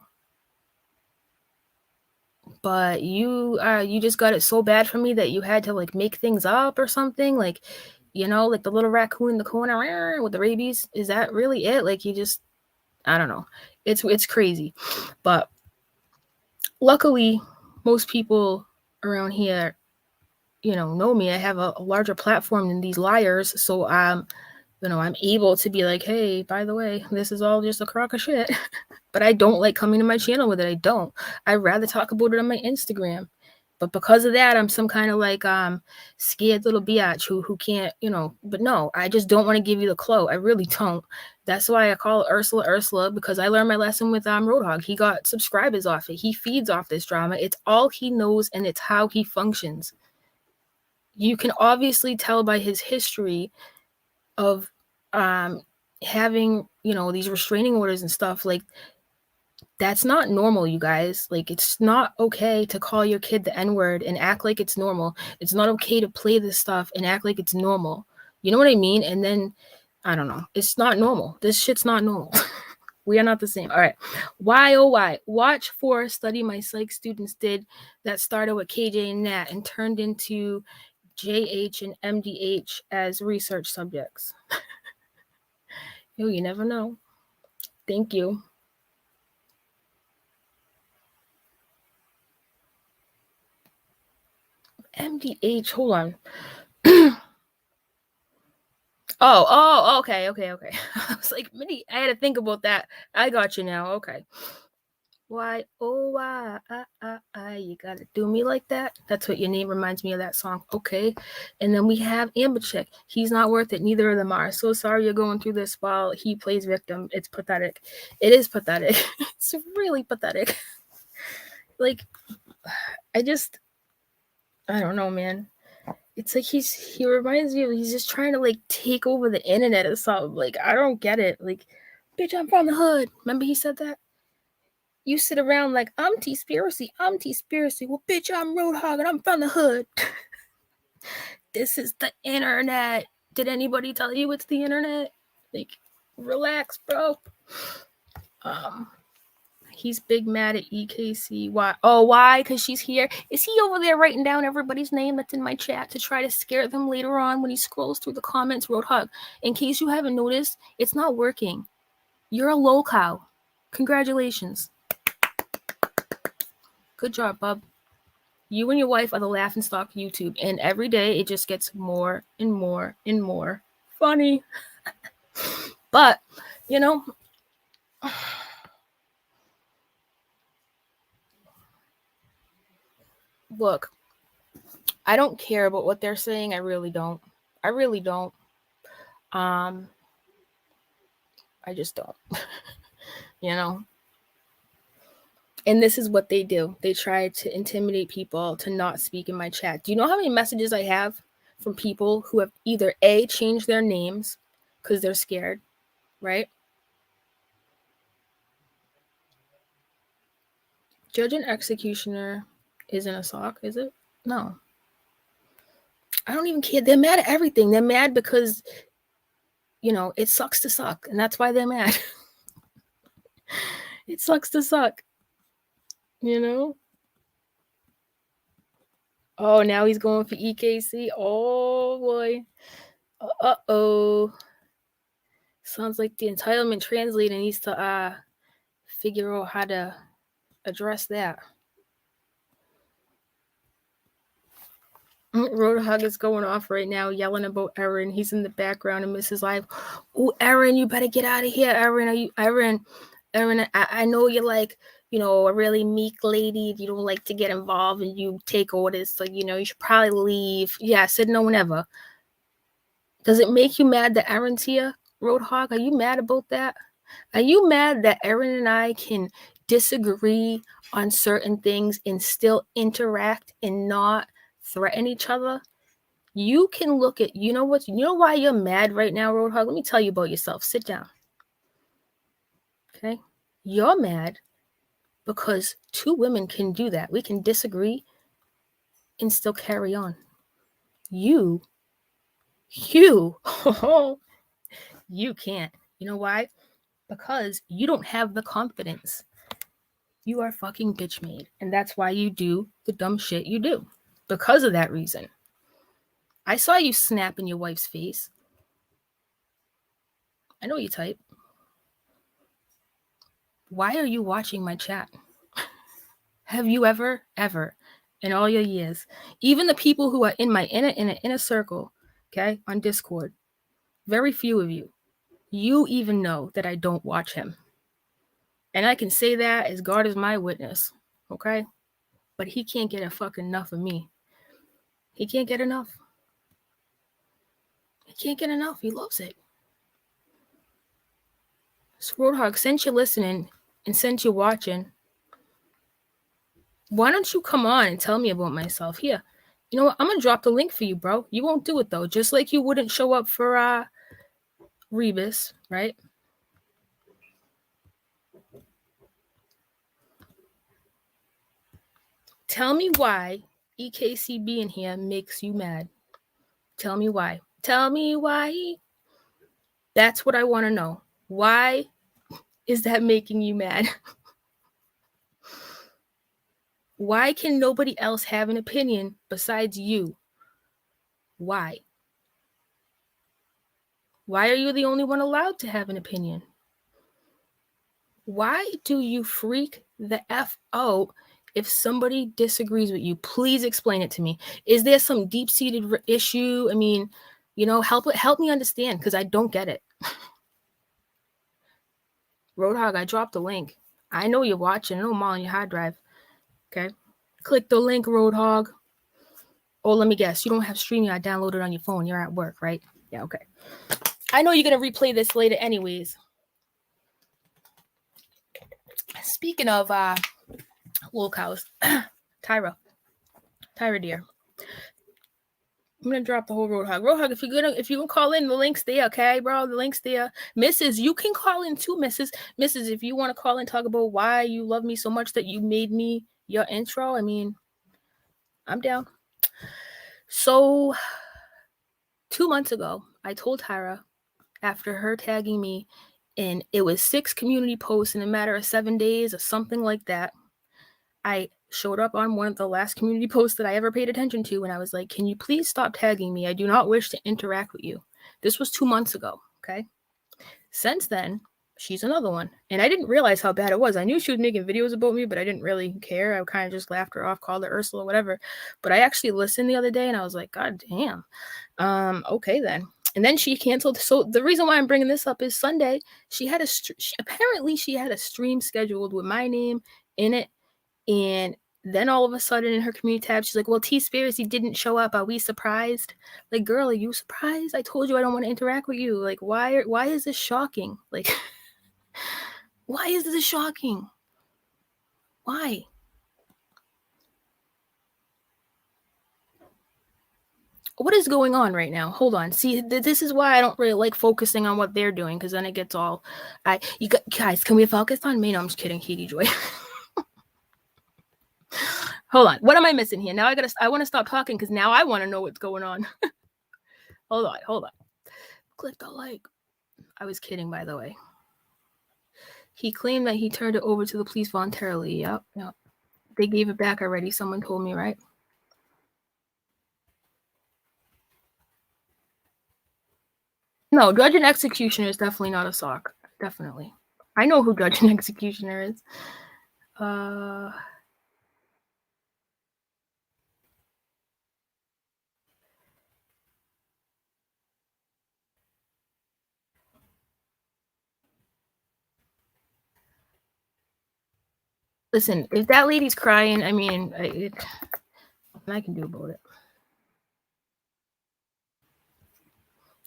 But you just got it so bad for me that you had to like make things up or something, like, you know, like the little raccoon in the corner with the rabies. Is that really it? Like, you just, I don't know. It's crazy. But luckily, most people around here, you know me. I have a larger platform than these liars, so you know, I'm able to be like, hey, by the way, this is all just a crock of shit. But I don't like coming to my channel with it. I don't. I'd rather talk about it on my Instagram. But because of that, I'm some kind of like scared little biatch who can't, you know. But no, I just don't want to give you the clout. I really don't. That's why I call Ursula, because I learned my lesson with Roadhog. He got subscribers off it. He feeds off this drama. It's all he knows, and it's how he functions. You can obviously tell by his history of having, you know, these restraining orders and stuff. Like, that's not normal, you guys. Like, it's not okay to call your kid the N-word and act like it's normal. It's not okay to play this stuff and act like it's normal. You know what I mean? And then, I don't know. It's not normal. This shit's not normal. We are not the same. All right. Why, oh, why? Watch for a study my psych students did that started with KJ and Nat and turned into JH and MDH as research subjects. Yo, you never know. Thank you. MDH, hold on. Okay. I was like, Minnie, I had to think about that. I got you now. Okay. Why, oh, why, you gotta do me like that? That's what your name reminds me of, that song. Okay. And then we have Amber Chick. He's not worth it. Neither of them are. So sorry you're going through this while he plays victim. It's pathetic. It is pathetic. It's really pathetic. Like, I don't know, man. It's like he reminds me of, he's just trying to like take over the internet or something. Like, I don't get it. Like, bitch, I'm from the hood. Remember he said that? You sit around like, I'm T-spiracy. Well, bitch, I'm Roadhog and I'm from the hood. This is the internet. Did anybody tell you it's the internet? Like, relax, bro. He's big mad at EKC. Why? Oh, why? Because she's here. Is he over there writing down everybody's name that's in my chat to try to scare them later on when he scrolls through the comments? Roadhog, in case you haven't noticed, it's not working. You're a low cow. Congratulations. Good job, bub. You and your wife are the laughingstock of YouTube, and every day it just gets more and more and more funny. But, you know, look, I don't care about what they're saying. I really don't. I really don't. I just don't. You know? And this is what they do. They try to intimidate people to not speak in my chat. Do you know how many messages I have from people who have either A, changed their names because they're scared, right? Judge and executioner isn't a sock, is it? No. I don't even care. They're mad at everything. They're mad because, you know, it sucks to suck. And that's why they're mad. It sucks to suck. You know? Oh, now he's going for EKC. Oh, boy. Uh-oh. Sounds like the entitlement translator needs to figure out how to address that. Roadhog is going off right now, yelling about Erin. He's in the background and Mrs. Live. Oh, Erin, you better get out of here, Erin. Erin, I know you're like, you know, a really meek lady. You don't like to get involved and you take orders. So, you know, you should probably leave. Yeah, I said no one ever. Does it make you mad that Erin's here, Roadhog? Are you mad about that? Are you mad that Erin and I can disagree on certain things and still interact and not threaten each other? You can look at, you know why you're mad right now, Roadhog? Let me tell you about yourself. Sit down. Okay? You're mad because two women can do that. We can disagree and still carry on. You can't. You know why? Because you don't have the confidence. You are fucking bitch made. And that's why you do the dumb shit you do. Because of that reason. I saw you snap in your wife's face. I know you type. Why are you watching my chat? Have you ever, in all your years, even the people who are in my inner circle, okay, on Discord, very few of you even know that I don't watch him. And I can say that as God is my witness, okay? But he can't get a fucking enough of me. He can't get enough. He can't get enough. He loves it. So Roadhog, since you're listening and since you're watching, why don't you come on and tell me about myself? Here, you know what? I'm going to drop the link for you, bro. You won't do it, though. Just like you wouldn't show up for Rebus, right? Tell me why EKC being here makes you mad. Tell me why. Tell me why. That's what I want to know. Why is that making you mad? Why can nobody else have an opinion besides you? Why? Why are you the only one allowed to have an opinion? Why do you freak the F out if somebody disagrees with you? Please explain it to me. Is there some deep-seated issue? I mean, you know, help me understand because I don't get it. Roadhog, I dropped the link. I know you're watching. I know I'm on your hard drive. Okay? Click the link, Roadhog. Oh, let me guess. You don't have StreamYard downloaded on your phone. You're at work, right? Yeah, okay. I know you're going to replay this later anyways. Speaking of little cows, Tyra dear. I'm gonna drop the whole Roadhog. Roadhog, if you can call in, the link's there, okay, bro? The link's there. Mrs., you can call in too, Mrs. If you want to call in, talk about why you love me so much that you made me your intro. I mean, I'm down. So 2 months ago, I told Tyra, after her tagging me And it was 6 community posts in a matter of 7 days or something like that. I showed up on one of the last community posts that I ever paid attention to, and I was like, can you please stop tagging me? I do not wish to interact with you. This was 2 months ago, okay? Since then, she's another one. And I didn't realize how bad it was. I knew she was making videos about me, but I didn't really care. I kind of just laughed her off, called her Ursula, whatever. But I actually listened the other day, and I was like, God damn. Okay then. And then she canceled. So the reason why I'm bringing this up is Sunday. She had apparently she had a stream scheduled with my name in it, and then all of a sudden in her community tab, she's like, well, T-Spiracy didn't show up. Are we surprised? Like, girl, are you surprised? I told you I don't want to interact with you. Like, why is this shocking? Like, why is this shocking? Why? What is going on right now? Hold on. See, this is why I don't really like focusing on what they're doing, because then it gets all... guys, can we focus on me? No, I'm just kidding. Kiki Joy. Hold on. What am I missing here? Now I want to stop talking because now I want to know what's going on. Hold on. Click the like. I was kidding, by the way. He claimed that he turned it over to the police voluntarily. Yep. They gave it back already. Someone told me, right? No, judge and executioner is definitely not a sock. Definitely. I know who judge and executioner is. Listen, if that lady's crying, I mean, I can do about it.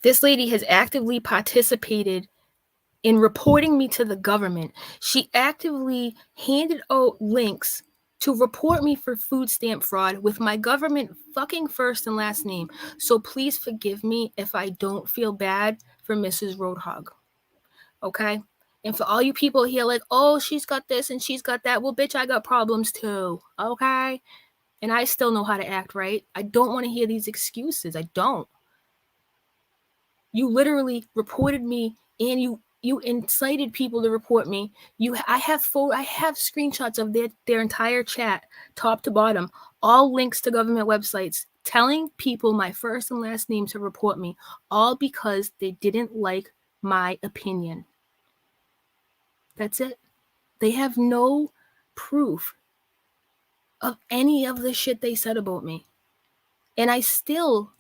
This lady has actively participated in reporting me to the government. She actively handed out links to report me for food stamp fraud with my government fucking first and last name. So please forgive me if I don't feel bad for Mrs. Roadhog. Okay? And for all you people here like, oh, she's got this and she's got that. Well, bitch, I got problems too. Okay? And I still know how to act right. I don't want to hear these excuses. I don't. You literally reported me, and you incited people to report me. I have screenshots of their entire chat, top to bottom, all links to government websites, telling people my first and last name to report me, all because they didn't like my opinion. That's it. They have no proof of any of the shit they said about me. And I still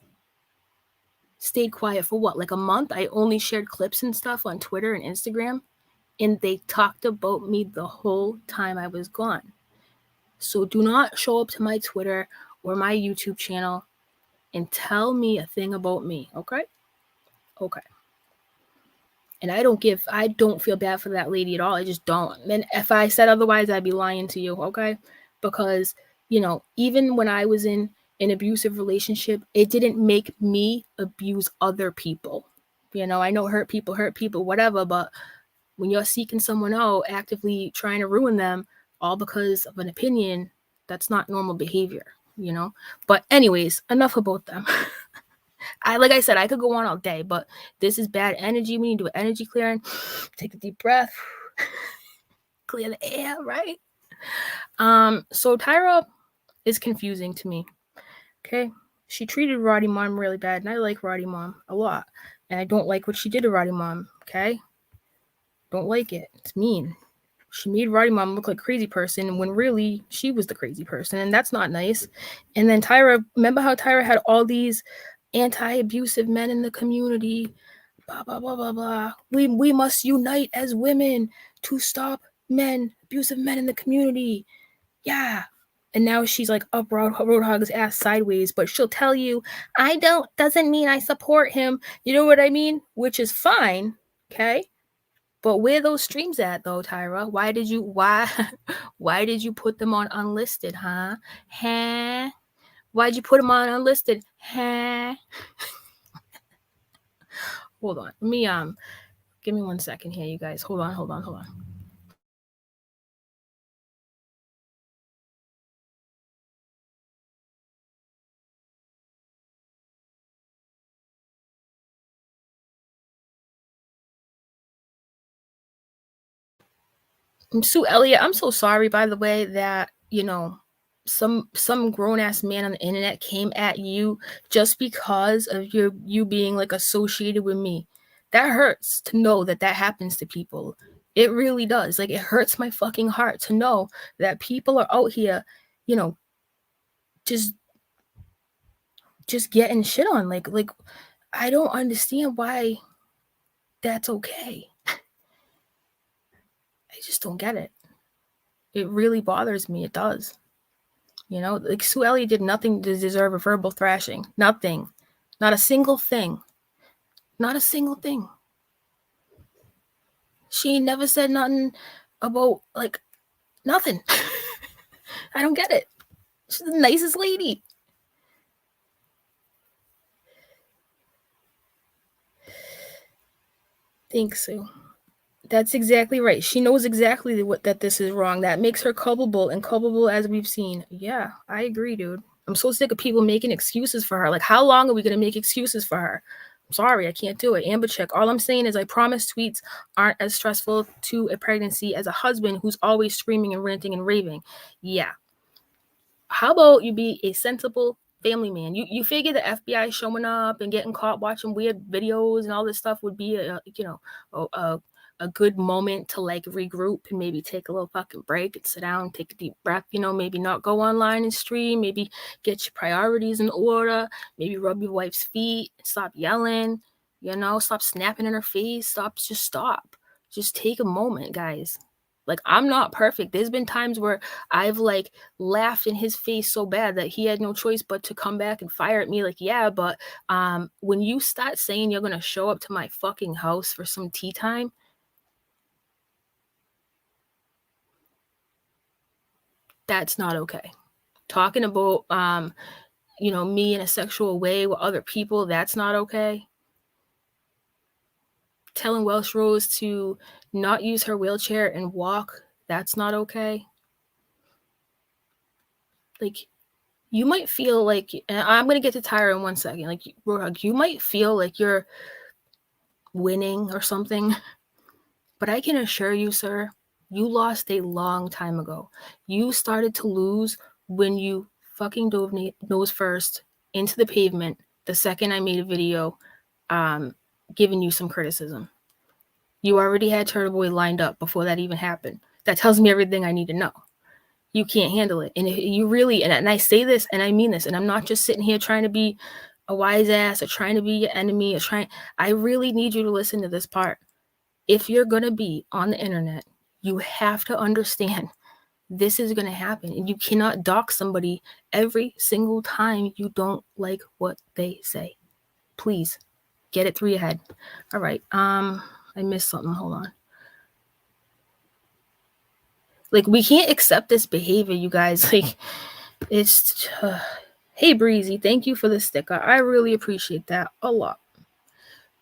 stayed quiet for what, like a month? I only shared clips and stuff on Twitter and Instagram, and they talked about me the whole time I was gone. So do not show up to my Twitter or my YouTube channel and tell me a thing about me, okay? Okay. And I don't feel bad for that lady at all. I just don't. And if I said otherwise, I'd be lying to you, okay? Because, even when I was in an abusive relationship, it didn't make me abuse other people. I know hurt people, whatever, but when you're seeking someone out, actively trying to ruin them, all because of an opinion, that's not normal behavior, But anyways, enough about them. Like I said, I could go on all day, but this is bad energy. We need to do an energy clearing. Take a deep breath. Clear the air, right? So Tyra is confusing to me. Okay. She treated Roddy Mom really bad, and I like Roddy Mom a lot. And I don't like what she did to Roddy Mom, okay? Don't like it. It's mean. She made Roddy Mom look like a crazy person when really she was the crazy person, and that's not nice. And then remember how Tyra had all these anti-abusive men in the community, blah, blah, blah, blah, blah. We must unite as women to stop abusive men in the community. Yeah. And now she's like up Roadhog's ass sideways, but she'll tell you, doesn't mean I support him. You know what I mean? Which is fine, okay? But where those streams at though, Tyra? Why did you put them on unlisted, huh? Huh? Why'd you put them on unlisted? Huh? Hold on. Let me give me 1 second here, you guys. Hold on. Sue Elliott, I'm so sorry, by the way, that, some grown-ass man on the internet came at you just because of you being, like, associated with me. That hurts to know that that happens to people. It really does. Like, it hurts my fucking heart to know that people are out here, just getting shit on. Like, I don't understand why that's okay. I just don't get it. It really bothers me. It does. Like, Sue Elliott did nothing to deserve a verbal thrashing. Nothing. Not a single thing. Not a single thing. She never said nothing about, like, nothing. I don't get it. She's the nicest lady. Thanks, Sue. That's exactly right. She knows exactly that this is wrong. That makes her culpable, and culpable as we've seen. Yeah, I agree, dude. I'm so sick of people making excuses for her. Like, how long are we going to make excuses for her? I'm sorry, I can't do it. Amber Chick. All I'm saying is I promise tweets aren't as stressful to a pregnancy as a husband who's always screaming and ranting and raving. Yeah. How about you be a sensible family man? You figure the FBI showing up and getting caught watching weird videos and all this stuff would be a good moment to, like, regroup and maybe take a little fucking break and sit down, take a deep breath, maybe not go online and stream, maybe get your priorities in order, maybe rub your wife's feet, stop yelling, stop snapping in her face, stop. Just take a moment, guys. Like, I'm not perfect. There's been times where I've, like, laughed in his face so bad that he had no choice but to come back and fire at me. Like, yeah, but when you start saying you're going to show up to my fucking house for some tea time, that's not okay. Talking about, me in a sexual way with other people, that's not okay. Telling Welsh Rose to not use her wheelchair and walk, that's not okay. Like, you might feel like, and I'm going to get to Tyra in 1 second, like, you might feel like you're winning or something, but I can assure you, sir, you lost a long time ago. You started to lose when you fucking dove nose first into the pavement the second I made a video giving you some criticism. You already had Turtle Boy lined up before that even happened. That tells me everything I need to know. You can't handle it. And if you really, and I say this and I mean this, and I'm not just sitting here trying to be a wise ass or trying to be your enemy I really need you to listen to this part. If you're going to be on the internet, you have to understand this is going to happen, and you cannot dock somebody every single time you don't like what they say. Please get it through your head. All right. I missed something. Hold on. Like, we can't accept this behavior, you guys. Like, it's hey, Breezy, thank you for the sticker. I really appreciate that a lot.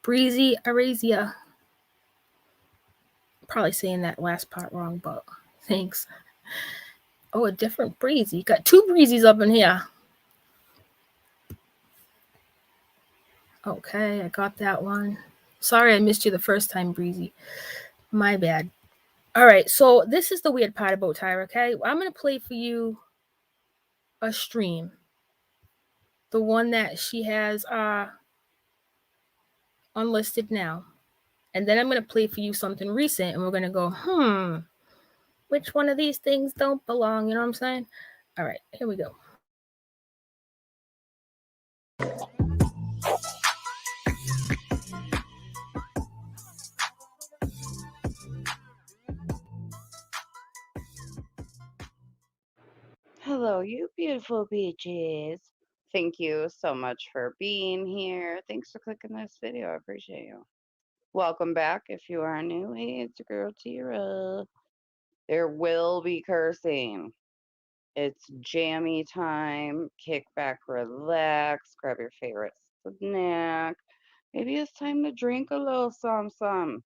Breezy Arazia. Probably saying that last part wrong, but thanks. Oh, a different Breezy. Got two Breezys up in here. Okay, I got that one. Sorry I missed you the first time, Breezy. My bad. All right, so this is the weird part about Tyra, okay? I'm going to play for you a stream. The one that she has unlisted now. And then I'm going to play for you something recent, and we're going to go, which one of these things don't belong? You know what I'm saying? All right, here we go. Hello, you beautiful bitches. Thank you so much for being here. Thanks for clicking this video. I appreciate you. Welcome back if you are new. Hey, it's your girl Tyra. There will be cursing. It's jammy time. Kick back, relax, grab your favorite snack. Maybe it's time to drink a little some.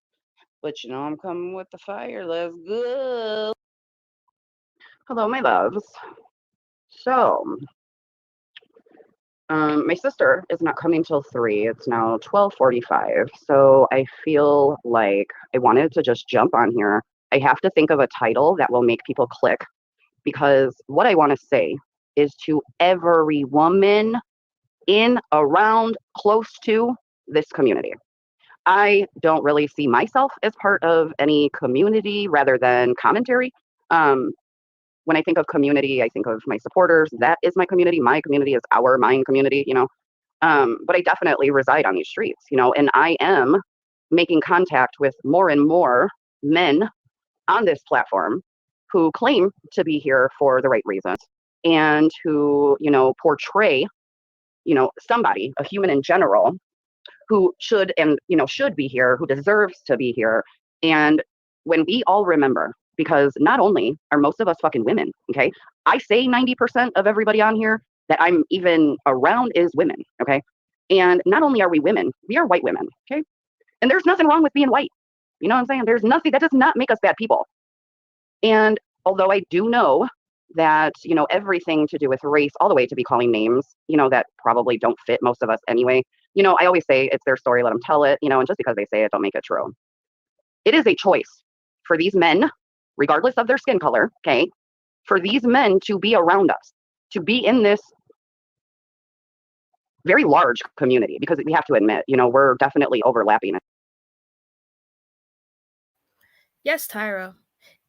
But you know I'm coming with the fire. Let's go. Hello, my loves. So, my sister is not coming till 3. It's now 12:45. So I feel like I wanted to just jump on here I have to think of a title that will make people click, because what I want to say is to every woman in, around, close to this community. I don't really see myself as part of any community rather than commentary. When I think of community, I think of my supporters. That is my community. My community is our mine community, you know. But I definitely reside on these streets, you know, and I am making contact with more and more men on this platform who claim to be here for the right reasons and who, you know, portray, you know, somebody, a human in general, who should and, you know, should be here, who deserves to be here. And when we all remember, because not only are most of us fucking women, okay? I say 90% of everybody on here that I'm even around is women, okay? And not only are we women, we are white women, okay? And there's nothing wrong with being white. You know what I'm saying? There's nothing, that does not make us bad people. And although I do know that, you know, everything to do with race, all the way to be calling names, you know, that probably don't fit most of us anyway. You know, I always say it's their story, let them tell it, you know, and just because they say it, don't make it true. It is a choice for these men, regardless of their skin color, okay, for these men to be around us, to be in this very large community, because we have to admit, you know, we're definitely overlapping. Yes, Tyra.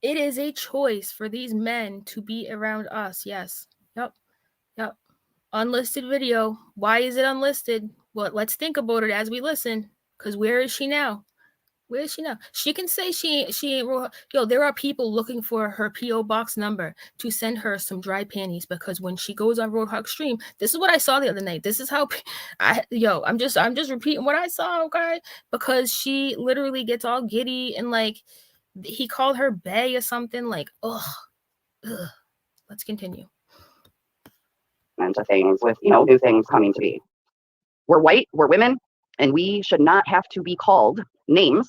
It is a choice for these men to be around us. Yes. Yep. Yep. Unlisted video. Why is it unlisted? Well, let's think about it as we listen. Because where is she now? Where is she now? She can say she ain't. Yo, there are people looking for her P.O. box number to send her some dry panties, because when she goes on Roadhog stream, this is what I saw the other night. This is how I'm just repeating what I saw, okay? Because she literally gets all giddy and like he called her bae or something, like ugh. Let's continue. Into things with, you know, new things coming to be. We're white, we're women, and we should not have to be called names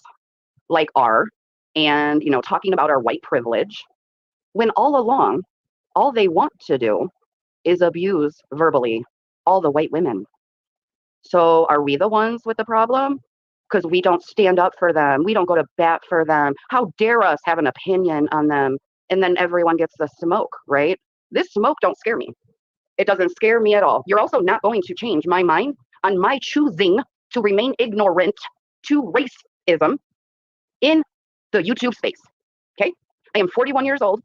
like R and, you know, talking about our white privilege, when all along, all they want to do is abuse verbally all the white women. So are we the ones with the problem? Because we don't stand up for them. We don't go to bat for them. How dare us have an opinion on them? And then everyone gets the smoke, right? This smoke don't scare me. It doesn't scare me at all. You're also not going to change my mind on my choosing to remain ignorant to racism in the YouTube space, okay? I am 41 years old.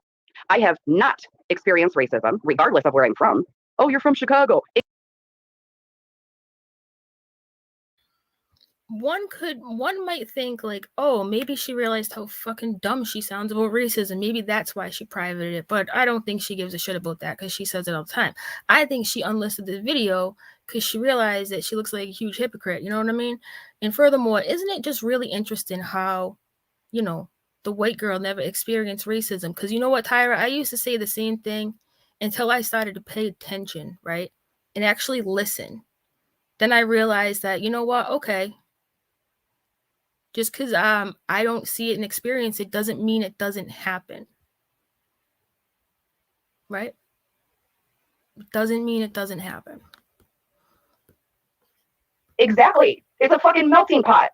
I have not experienced racism, regardless of where I'm from. Oh, you're from Chicago. One might think like, oh, maybe she realized how fucking dumb she sounds about racism. Maybe that's why she privated it. But I don't think she gives a shit about that, because she says it all the time. I think she unlisted the video because she realized that she looks like a huge hypocrite. You know what I mean? And furthermore, isn't it just really interesting how, you know, the white girl never experienced racism? Because you know what, Tyra? I used to say the same thing until I started to pay attention, right? And actually listen. Then I realized that, you know what? Okay. Just because I don't see it and experience it doesn't mean it doesn't happen. Right? It doesn't mean it doesn't happen. Exactly. It's a fucking melting pot.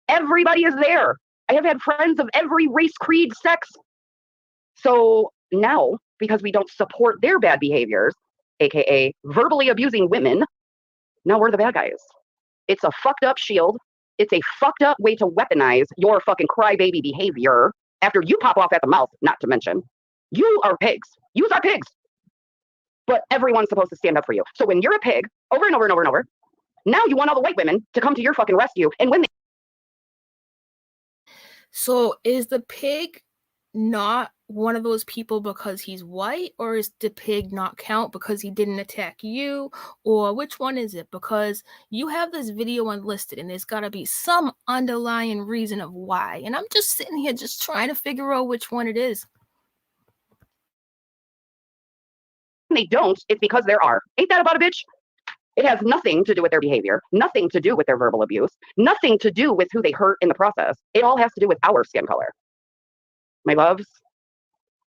Everybody is there. I have had friends of every race, creed, sex. So now, because we don't support their bad behaviors, aka verbally abusing women, now we're the bad guys. It's a fucked up shield. It's a fucked up way to weaponize your fucking crybaby behavior after you pop off at the mouth, not to mention. You are pigs. Yous are pigs. But everyone's supposed to stand up for you. So when you're a pig, over and over and over and over, now you want all the white women to come to your fucking rescue. And when they... So is the pig not one of those people because he's white, or is the pig not count because he didn't attack you, or which one is it? Because you have this video unlisted and there's got to be some underlying reason of why, and I'm just sitting here just trying to figure out which one it is. They don't, it's because there are. Ain't that about a bitch? It has nothing to do with their behavior, nothing to do with their verbal abuse, nothing to do with who they hurt in the process. It all has to do with our skin color. My loves,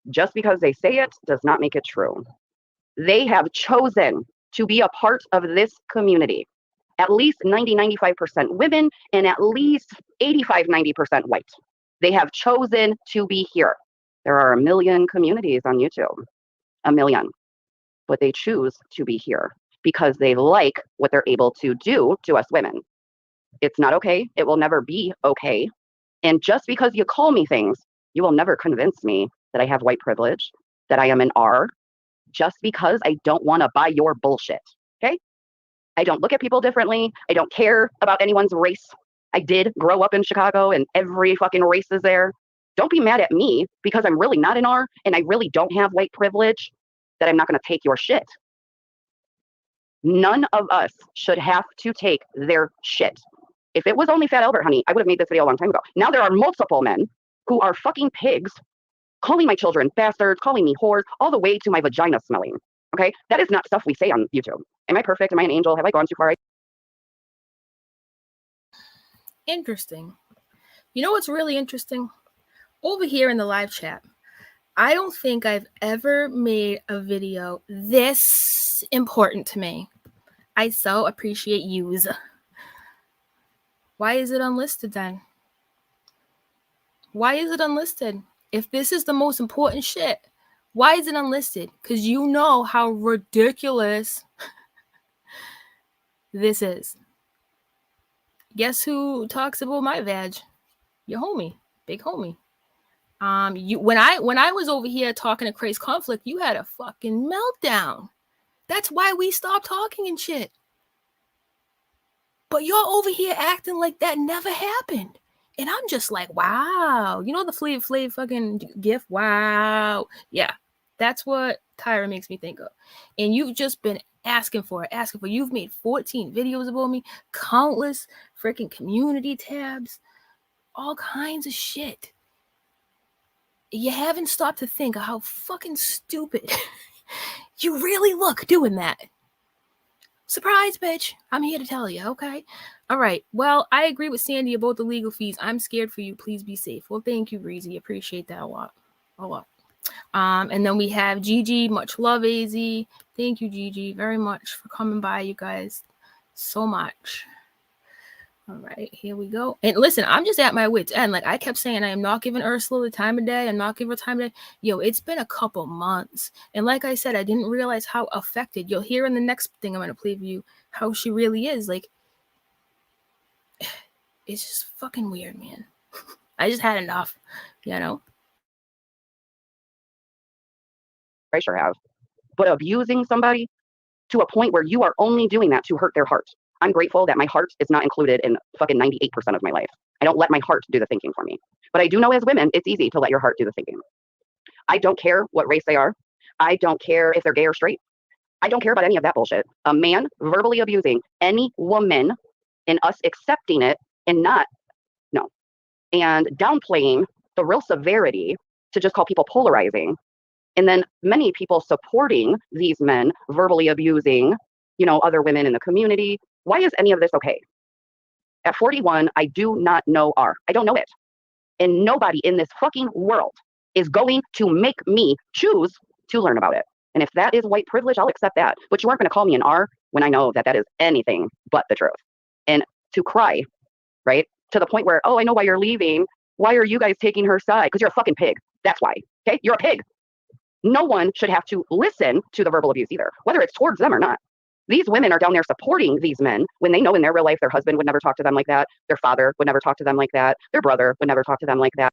just because they say it does not make it true. They have chosen to be a part of this community. At least 90, 95% women and at least 85, 90% white. They have chosen to be here. There are a million communities on YouTube, a million, but they choose to be here because they like what they're able to do to us women. It's not okay. It will never be okay. And just because you call me things, you will never convince me that I have white privilege, that I am an R, just because I don't want to buy your bullshit. Okay? I don't look at people differently. I don't care about anyone's race. I did grow up in Chicago and every fucking race is there. Don't be mad at me because I'm really not an R and I really don't have white privilege that I'm not going to take your shit. None of us should have to take their shit. If it was only Fat Albert, honey, I would have made this video a long time ago. Now there are multiple men who are fucking pigs, calling my children bastards, calling me whores, all the way to my vagina smelling. Okay? That is not stuff we say on YouTube. Am I perfect? Am I an angel? Have I gone too far? Interesting. You know what's really interesting? Over here in the live chat, I don't think I've ever made a video this important to me. I so appreciate yous. Why is it unlisted then? Why is it unlisted? If this is the most important shit, why is it unlisted? Because you know how ridiculous this is. Guess who talks about my vag? Your homie, big homie. When I was over here talking to Cris Conflict, you had a fucking meltdown. That's why we stopped talking and shit. But you're over here acting like that never happened. And I'm just like, wow. You know the Flav Flav fucking gif? Wow. Yeah. That's what Tyra makes me think of. And you've just been asking for it. You've made 14 videos about me, countless freaking community tabs, all kinds of shit. You haven't stopped to think of how fucking stupid you really look doing that. Surprise, bitch. I'm here to tell you, okay? All right. Well, I agree with Sandy about the legal fees. I'm scared for you. Please be safe. Well, thank you, Breezy. Appreciate that a lot. A lot. And then we have GG. Much love, AZ. Thank you, GG, very much for coming by, you guys. So much. All right, here we go. And listen, I'm just at my wit's end. Like I kept saying, I am not giving Ursula the time of day. I'm not giving her time of day. Yo, it's been a couple months. And like I said, I didn't realize how affected. You'll hear in the next thing I'm going to play for you how she really is. Like, it's just fucking weird, man. I just had enough, you know? I sure have. But abusing somebody to a point where you are only doing that to hurt their heart. I'm grateful that my heart is not included in fucking 98% of my life. I don't let my heart do the thinking for me. But I do know as women, it's easy to let your heart do the thinking. I don't care what race they are. I don't care if they're gay or straight. I don't care about any of that bullshit. A man verbally abusing any woman and us accepting it and not, no. And downplaying the real severity to just call people polarizing. And then many people supporting these men verbally abusing, other women in the community. Why is any of this okay? At 41, I do not know R. I don't know it. And nobody in this fucking world is going to make me choose to learn about it. And if that is white privilege, I'll accept that. But you aren't going to call me an R when I know that that is anything but the truth. And to cry, right? To the point where, oh, I know why you're leaving. Why are you guys taking her side? Because you're a fucking pig. That's why. Okay? You're a pig. No one should have to listen to the verbal abuse either, whether it's towards them or not. These women are down there supporting these men when they know in their real life their husband would never talk to them like that. Their father would never talk to them like that. Their brother would never talk to them like that.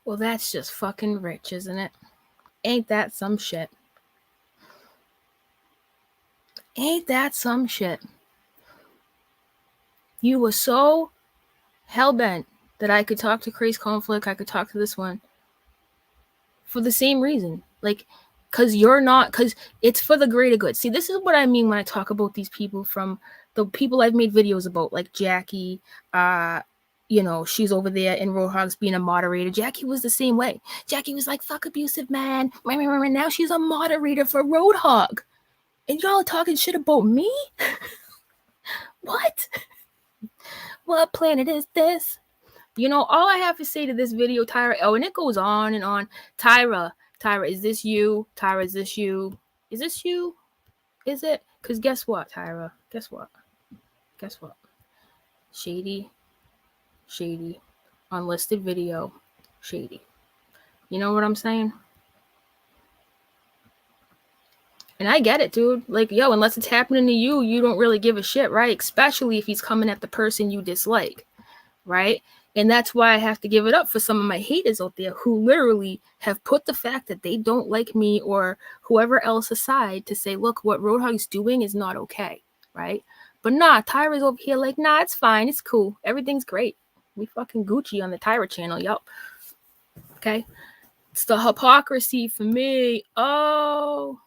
Well, that's just fucking rich, isn't it? Ain't that some shit? Ain't that some shit? You were so hell-bent that I could talk to Cris Conflict, I could talk to this one for the same reason. Like, because it's for the greater good. See, this is what I mean when I talk about these people, from the people I've made videos about, like Jackie. She's over there in Roadhogs being a moderator. Jackie was the same way. Jackie was like, fuck abusive man. Now she's a moderator for Roadhog. And y'all are talking shit about me? What? What planet is this? All I have to say to this video, Tyra, and it goes on and on. Tyra, is this you? Tyra, is this you? Is this you? Is it? Because guess what, Tyra? Guess what? Shady. shady. Unlisted video, shady. You know what I'm saying? And I get it, dude. Like, yo, unless it's happening to you, you don't really give a shit, right? Especially if he's coming at the person you dislike, right? And that's why I have to give it up for some of my haters out there who literally have put the fact that they don't like me or whoever else aside to say, look, what Roadhog's doing is not okay, right? But nah, Tyra's over here like, nah, it's fine, it's cool, everything's great. We fucking Gucci on the Tyra channel, yup. Okay? It's the hypocrisy for me. Oh,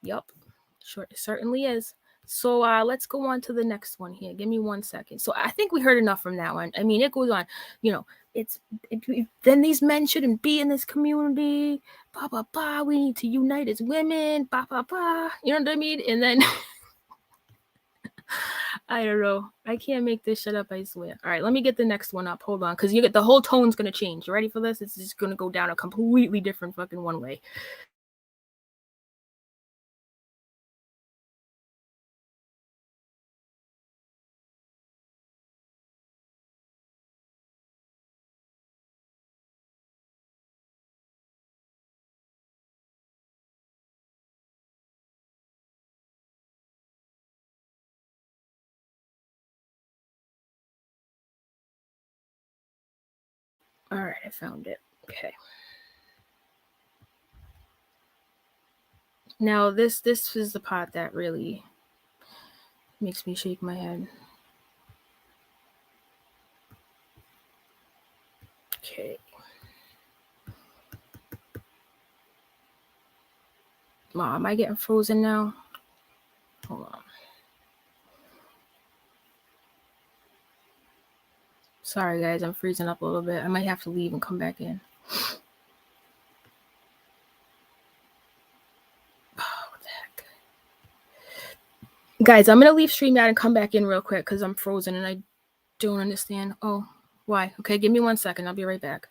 yup. Sure, it certainly is. So let's go on to the next one here. Give me 1 second. So I think we heard enough from that one. I mean, it goes on. You know, then these men shouldn't be in this community. Blah blah blah. We need to unite as women. Blah blah blah. You know what I mean? And then I don't know. I can't make this shit up. I swear. All right, let me get the next one up. Hold on, because you get the whole tone's gonna change. You ready for this? It's just gonna go down a completely different fucking one way. All right, I found it. Okay. Now this is the part that really makes me shake my head. Okay. Wow, am I getting frozen now? Hold on. Sorry guys, I'm freezing up a little bit. I might have to leave and come back in. What the heck? Guys, I'm gonna leave StreamYard and come back in real quick because I'm frozen and I don't understand. Oh, why? Okay, give me 1 second. I'll be right back.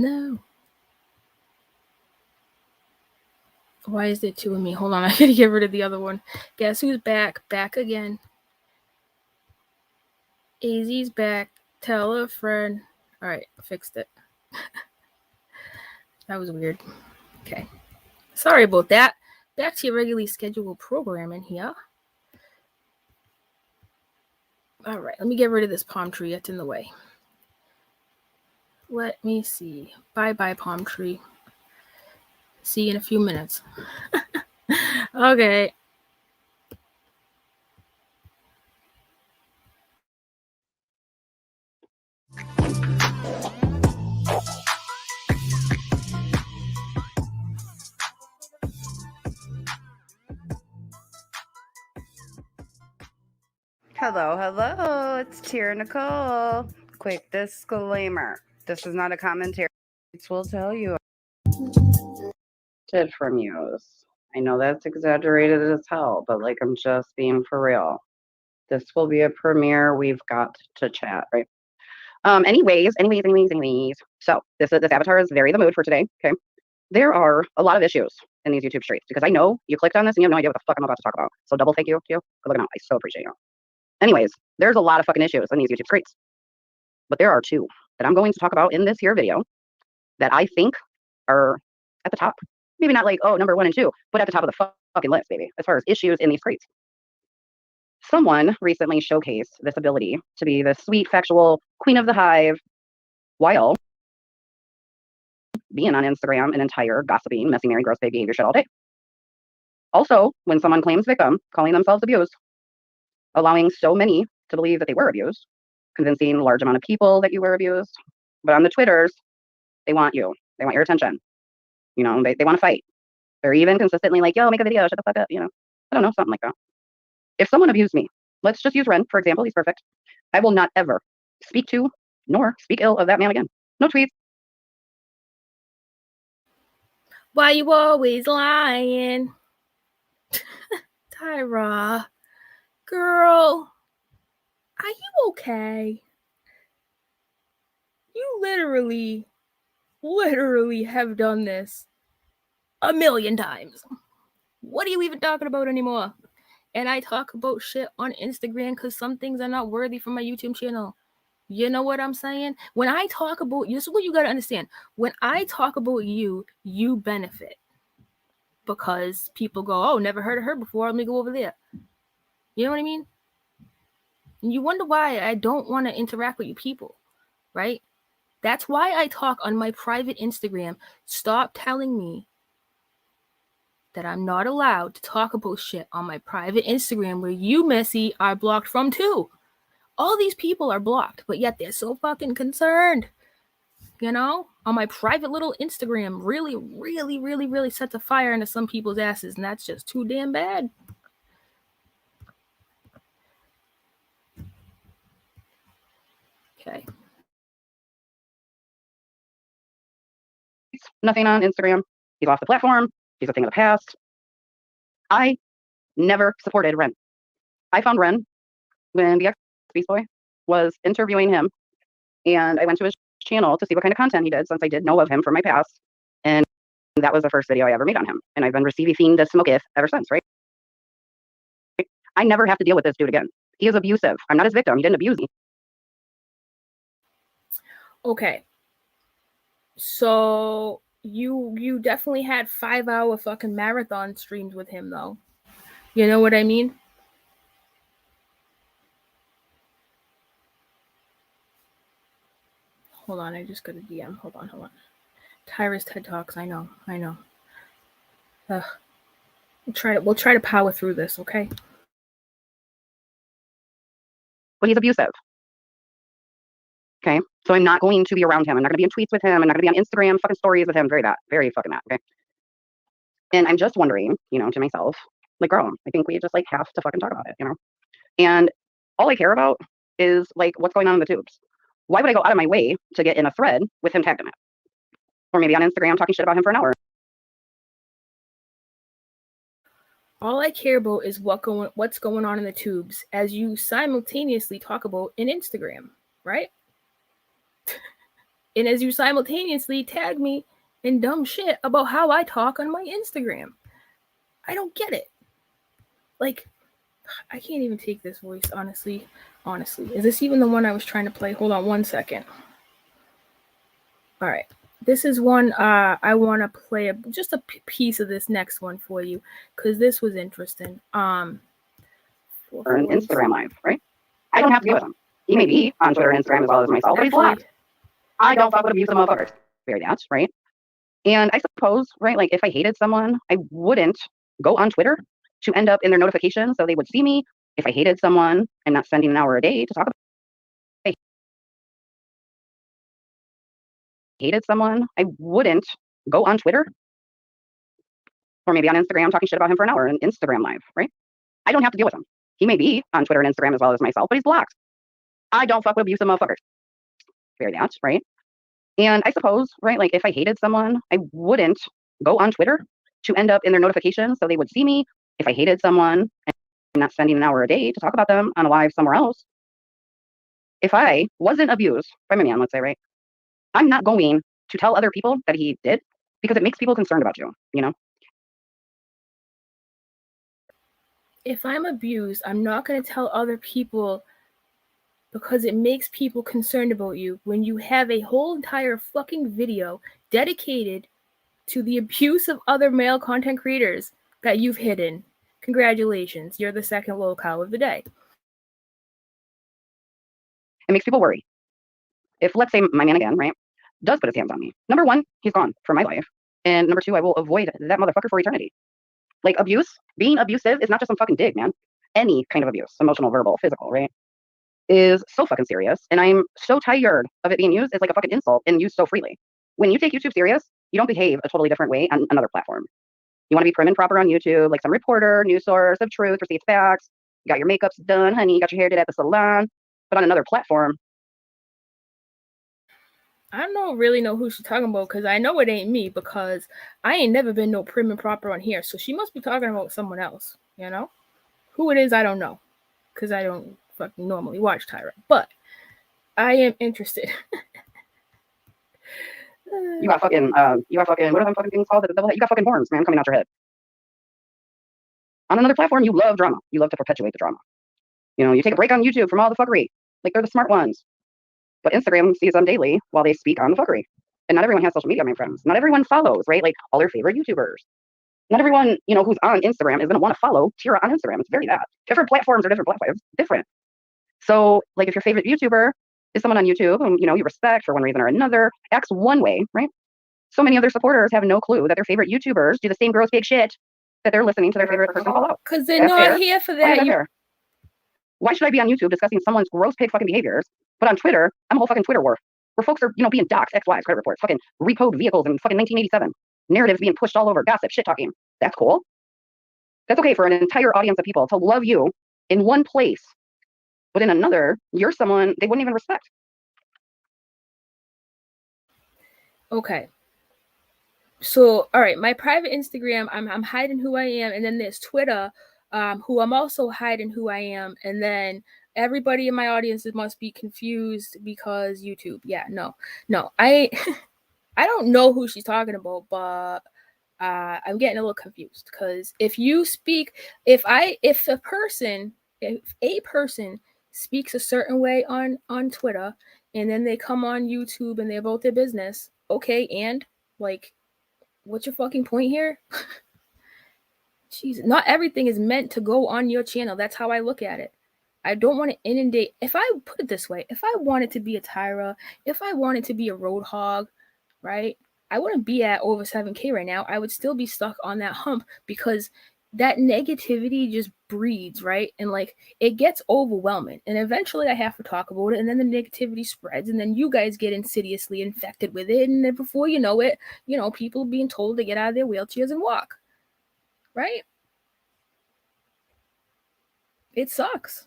No. Why is there two of me? Hold on, I gotta get rid of the other one. Guess who's back? Back again. AZ's back. Tell a friend. All right, fixed it. That was weird. Okay. Sorry about that. Back to your regularly scheduled programming here. All right, let me get rid of this palm tree. It's in the way. Let me see. Bye-bye, palm tree. See you in a few minutes. Okay. Hello. It's Tyra Nicholee. Quick disclaimer. This is not a commentary. We'll tell you from use. I know that's exaggerated as hell, but like I'm just being for real. This will be a premiere. We've got to chat, right? Anyways. So this avatar is very the mood for today. Okay. There are a lot of issues in these YouTube streets because I know you clicked on this and you have no idea what the fuck I'm about to talk about. So double thank you to you for looking out. I so appreciate you. Anyways, there's a lot of fucking issues in these YouTube streets. But there are two that I'm going to talk about in this here video that I think are at the top. Maybe not like, oh, number 1 and 2, but at the top of the fucking list, baby, as far as issues in these streets. Someone recently showcased this ability to be the sweet, factual queen of the hive while being on Instagram an entire gossiping, messy, Mary, gross, big behavior shit all day. Also, when someone claims victim, calling themselves abused, allowing so many to believe that they were abused, convincing a large amount of people that you were abused. But on the Twitters, they want you. They want your attention. You know, they want to fight. They're even consistently like, yo, make a video, shut the fuck up, you know. I don't know, something like that. If someone abused me, let's just use Ren, for example, he's perfect. I will not ever speak to nor speak ill of that man again. No tweets. Why you always lying? Tyra, girl, are you okay? You literally have done this a million times. What are you even talking about anymore? And I talk about shit on Instagram because some things are not worthy for my YouTube channel. You know what I'm saying? When I talk about you, this is what you got to understand. When I talk about you, you benefit. Because people go, oh, never heard of her before. Let me go over there. You know what I mean? And you wonder why I don't want to interact with you people, right? That's why I talk on my private Instagram. Stop telling me that I'm not allowed to talk about shit on my private Instagram where you, Missy, are blocked from too. All these people are blocked, but yet they're so fucking concerned. You know, on my private little Instagram really sets a fire into some people's asses, and that's just too damn bad. Okay. Nothing on Instagram. He's off the platform. He's a thing of the past. I never supported Ren. I found Ren when the ex-Beast Boy was interviewing him, and I went to his channel to see what kind of content he did, since I did know of him from my past, and that was the first video I ever made on him, and I've been receiving the smoke if ever since, right? I never have to deal with this dude again. He is abusive. I'm not his victim. He didn't abuse me. Okay. So you definitely had 5-hour fucking marathon streams with him though. You know what I mean? Hold on, I just got a DM. Hold on. Tyra's TED Talks. I know. We'll try to power through this, okay? But he's abusive. Okay, so I'm not going to be around him. I'm not going to be in tweets with him. I'm not going to be on Instagram fucking stories with him. Very fucking that. Okay. And I'm just wondering, you know, to myself, like, girl, I think we just like have to fucking talk about it, you know? And all I care about is like what's going on in the tubes. Why would I go out of my way to get in a thread with him tagged in it? Or maybe on Instagram talking shit about him for an hour. All I care about is what's going on in the tubes as you simultaneously talk about in Instagram, right? And as you simultaneously tag me in dumb shit about how I talk on my Instagram. I don't get it. Like, I can't even take this voice, honestly. Is this even the one I was trying to play? Hold on 1 second. All right. This is one I want to play just a piece of this next one for you because this was interesting. Or an Instagram live, right? I don't have to deal with him. He may be on Twitter and Instagram as well as myself, but he's blocked. I don't fuck with abusive motherfuckers. Very that, right? And I suppose, right, like if I hated someone, I wouldn't go on Twitter to end up in their notifications so they would see me. If I hated someone, I'm not spending an hour a day to talk about. If I hated someone, I wouldn't go on Twitter or maybe on Instagram talking shit about him for an hour, an Instagram live, right? I don't have to deal with him. He may be on Twitter and Instagram as well as myself, but he's blocked. I don't fuck with abusive motherfuckers. Very that, right? And I suppose, right, like if I hated someone, I wouldn't go on Twitter to end up in their notifications so they would see me. If I hated someone, I'm not spending an hour a day to talk about them on a live somewhere else. If I wasn't abused by my man, let's say, right, I'm not going to tell other people that he did because it makes people concerned about you, you know? If I'm abused, I'm not going to tell other people because it makes people concerned about you when you have a whole entire fucking video dedicated to the abuse of other male content creators that you've hidden. Congratulations, you're the second lolcow of the day. It makes people worry. If, let's say, my man again, right, does put his hands on me, number one, he's gone from my life. And number two, I will avoid that motherfucker for eternity. Like abuse, being abusive is not just some fucking dig, man. Any kind of abuse, emotional, verbal, physical, right? is so fucking serious, and I'm so tired of it being used as like a fucking insult and used so freely. When you take YouTube serious, you don't behave a totally different way on another platform. You want to be prim and proper on YouTube, like some reporter, news source of truth, receipts, facts. You got your makeups done, honey. You got your hair did at the salon. But on another platform, I don't really know who she's talking about, because I know it ain't me, because I ain't never been no prim and proper on here. So she must be talking about someone else, you know? Who it is, I don't know, because I don't fucking normally watch Tyra. But I am interested. you got fucking, what are them fucking things called? You got fucking horns, man, coming out your head. On another platform, you love drama. You love to perpetuate the drama. You know, you take a break on YouTube from all the fuckery. Like, they're the smart ones. But Instagram sees them daily while they speak on the fuckery. And not everyone has social media, my friends. Not everyone follows, right? Like, all their favorite YouTubers. Not everyone, you know, who's on Instagram is going to want to follow Tyra on Instagram. It's very that. Different platforms are different platforms. Different. So, like, if your favorite YouTuber is someone on YouTube whom, you know, you respect for one reason or another, acts one way, right? So many other supporters have no clue that their favorite YouTubers do the same gross, big shit that they're listening to their favorite person call out. Because they're not here for that. Why should I be on YouTube discussing someone's gross pig fucking behaviors? But on Twitter, I'm a whole fucking Twitter war where folks are, you know, being doxxed, ex-wives, credit reports, fucking repoed vehicles in fucking 1987, narratives being pushed all over, gossip, shit talking. That's cool. That's okay for an entire audience of people to love you in one place, but in another, you're someone they wouldn't even respect. Okay. So, all right, my private Instagram, I'm hiding who I am, and then there's Twitter, who I'm also hiding who I am, and then everybody in my audience must be confused because YouTube. Yeah, no, I I don't know who she's talking about, but I'm getting a little confused, because if a person speaks a certain way on Twitter, and then they come on YouTube and they're about their business, okay, and like, what's your fucking point here? Jeez, not everything is meant to go on your channel. That's how I look at it. I don't want to inundate. If I put it this way, if I wanted to be a Tyra, if I wanted to be a Roadhog, right, I wouldn't be at over 7K right now. I would still be stuck on that hump, because that negativity just breeds, right? And like, it gets overwhelming. And eventually I have to talk about it. And then the negativity spreads. And then you guys get insidiously infected with it. And then before you know it, you know, people being told to get out of their wheelchairs and walk. Right? It sucks.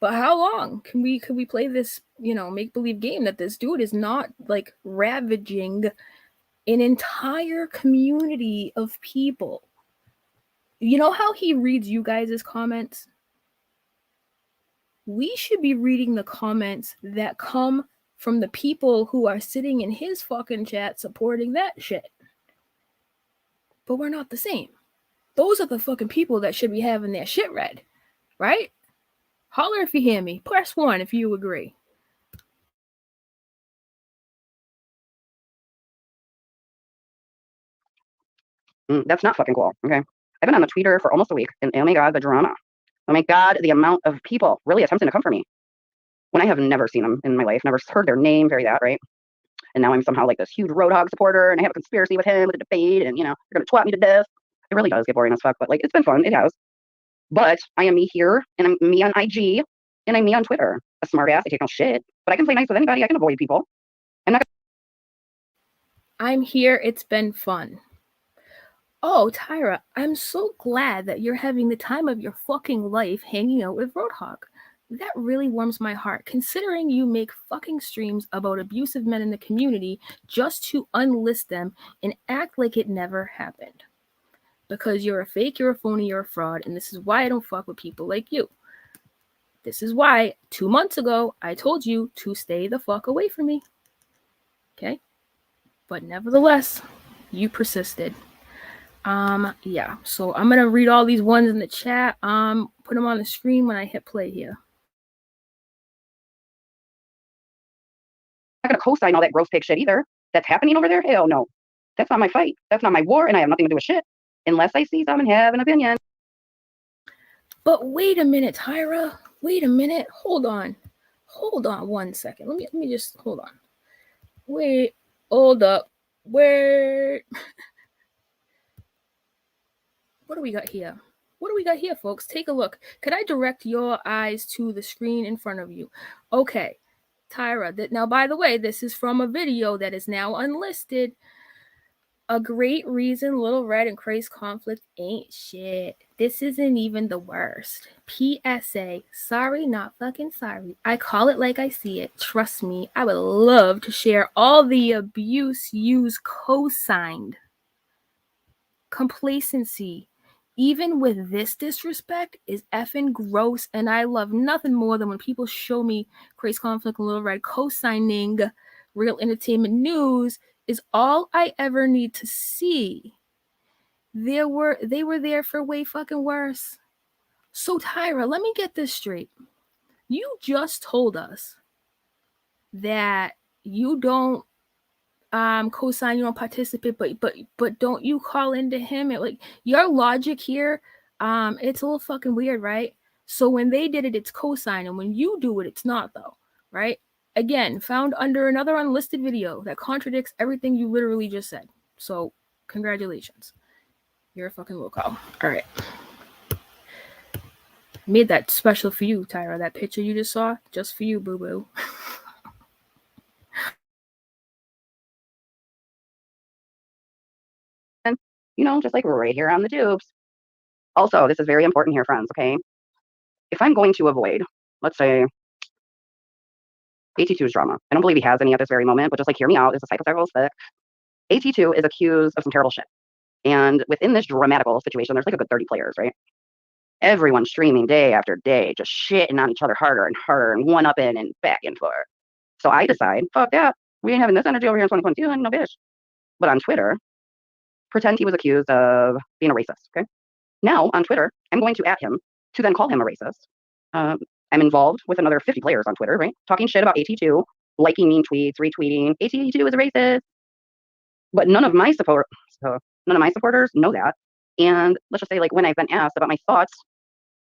But how long can we play this, you know, make-believe game that this dude is not like ravaging an entire community of people? You know how he reads you guys' comments? We should be reading the comments that come from the people who are sitting in his fucking chat supporting that shit. But we're not the same. Those are the fucking people that should be having their shit read, right? Holler if you hear me. Press 1 if you agree. That's not fucking cool, okay? I've been on the Twitter for almost a week, and oh my God, the drama. Oh my God, the amount of people really attempting to come for me when I have never seen them in my life, never heard their name, very that, right? And now I'm somehow like this huge Roadhog supporter, and I have a conspiracy with him with a debate, and, you know, they're going to twat me to death. It really does get boring as fuck, but like, it's been fun. It has. But I am me here, and I'm me on IG, and I'm me on Twitter. A smart ass. I take no shit, but I can play nice with anybody. I can avoid people. I'm here. It's been fun. Oh, Tyra, I'm so glad that you're having the time of your fucking life hanging out with Roadhog. That really warms my heart, considering you make fucking streams about abusive men in the community just to unlist them and act like it never happened. Because you're a fake, you're a phony, you're a fraud, and this is why I don't fuck with people like you. This is why 2 months ago I told you to stay the fuck away from me. Okay? But nevertheless, you persisted. Yeah, so I'm gonna read all these ones in the chat. Put them on the screen when I hit play here. I'm not gonna co-sign all that gross pig shit either. That's happening over there? Hell no. That's not my fight. That's not my war, and I have nothing to do with shit unless I see some and have an opinion. But wait a minute, Tyra. Wait a minute. Hold on. Hold on 1 second. Let me just hold on. Wait. Hold up. Where? What do we got here? What do we got here, folks? Take a look. Could I direct your eyes to the screen in front of you? Okay, Tyra. Now, by the way, this is from a video that is now unlisted. A great reason Little Red and Cris conflict ain't shit. This isn't even the worst. PSA, sorry, not fucking sorry. I call it like I see it. Trust me, I would love to share all the abuse yous co-signed. Complacency, even with this disrespect, is effing gross, and I love nothing more than when people show me Cris conflict and Little Red co-signing Real Entertainment News is all I ever need to see. They were there for way fucking worse. So Tyra, let me get this straight. You just told us that you don't co-sign, you don't participate, but don't you call into him? Like your logic here, it's a little fucking weird, right? So when they did it, it's co-sign, and when you do it, it's not though, right? Again, found under another unlisted video that contradicts everything you literally just said. So congratulations. You're a fucking loco. All right. Made that special for you, Tyra. That picture you just saw, just for you, boo-boo. You know, just like right here on the tubes. Also, this is very important here, friends, okay? If I'm going to avoid, let's say, AT2's drama, I don't believe he has any at this very moment, but just like hear me out, it's a psychosexual stick. AT2 is accused of some terrible shit. And within this dramatical situation, there's like a good 30 players, right? Everyone streaming day after day, just shitting on each other harder and harder and one-upping and back and forth. So I decide, fuck that. We ain't having this energy over here in 2022, and no bitch. But on Twitter, pretend he was accused of being a racist, okay? Now, on Twitter, I'm going to at him to then call him a racist. I'm involved with another 50 players on Twitter, right? Talking shit about AT2, liking mean tweets, retweeting, AT2 is a racist. But none of my supporters know that. And let's just say, like, when I've been asked about my thoughts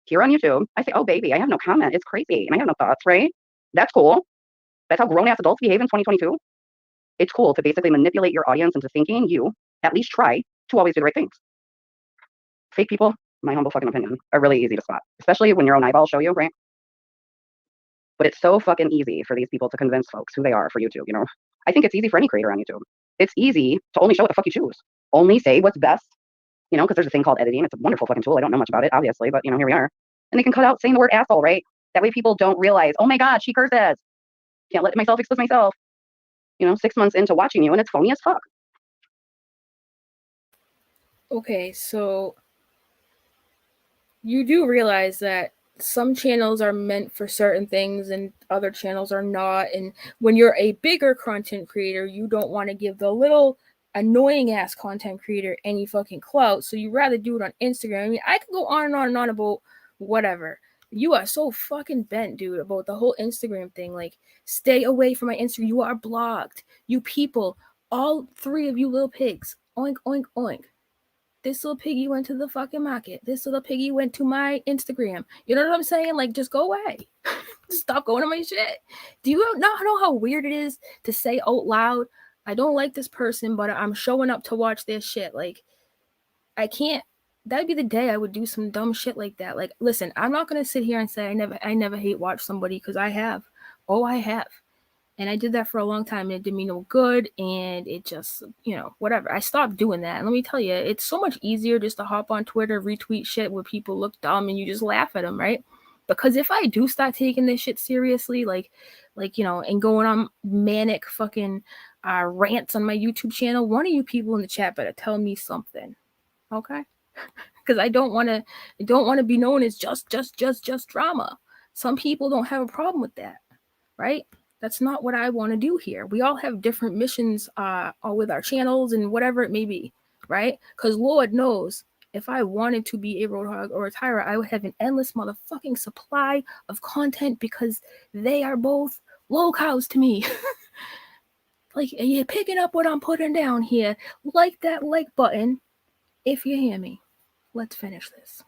here on YouTube, I say, oh, baby, I have no comment. It's crazy. And I have no thoughts, right? That's cool. That's how grown-ass adults behave in 2022. It's cool to basically manipulate your audience into thinking you at least try to always do the right things. Fake people, my humble fucking opinion, are really easy to spot, especially when your own eyeballs show you, right? But it's so fucking easy for these people to convince folks who they are for YouTube, you know? I think it's easy for any creator on YouTube. It's easy to only show what the fuck you choose. Only say what's best, you know, because there's a thing called editing. It's a wonderful fucking tool. I don't know much about it, obviously, but, you know, here we are. And they can cut out saying the word asshole, right? That way people don't realize, oh my God, she curses. Can't let myself expose myself. You know, 6 months into watching you, and it's phony as fuck. Okay, so you do realize that some channels are meant for certain things and other channels are not. And when you're a bigger content creator, you don't want to give the little annoying ass content creator any fucking clout. So you rather do it on Instagram. I mean, I could go on and on and on about whatever. You are so fucking bent, dude, about the whole Instagram thing. Like, stay away from my Instagram. You are blocked. You people, all three of you little pigs. Oink, oink, oink. This little piggy went to the fucking market. This little piggy went to my Instagram. You know what I'm saying? Like, just go away. Stop going to my shit. Do you not know how weird it is to say out loud, I don't like this person, but I'm showing up to watch their shit? Like, I can't. That'd be the day I would do some dumb shit like that. Like, listen, I'm not gonna sit here and say I never hate watch somebody, because I have. Oh, I have. And I did that for a long time, and it did me no good, and it just, you know, whatever. I stopped doing that. And let me tell you, it's so much easier just to hop on Twitter, retweet shit where people look dumb and you just laugh at them, right? Because if I do start taking this shit seriously, like you know, and going on manic fucking rants on my YouTube channel, one of you people in the chat better tell me something, okay? Because I don't want to be known as just drama. Some people don't have a problem with that, right? That's not what I want to do here. We all have different missions with our channels and whatever it may be, right? Because Lord knows, if I wanted to be a Roadhog or a Tyra, I would have an endless motherfucking supply of content, because they are both locals to me. Like, you're picking up what I'm putting down here. Like that like button if you hear me. Let's finish this.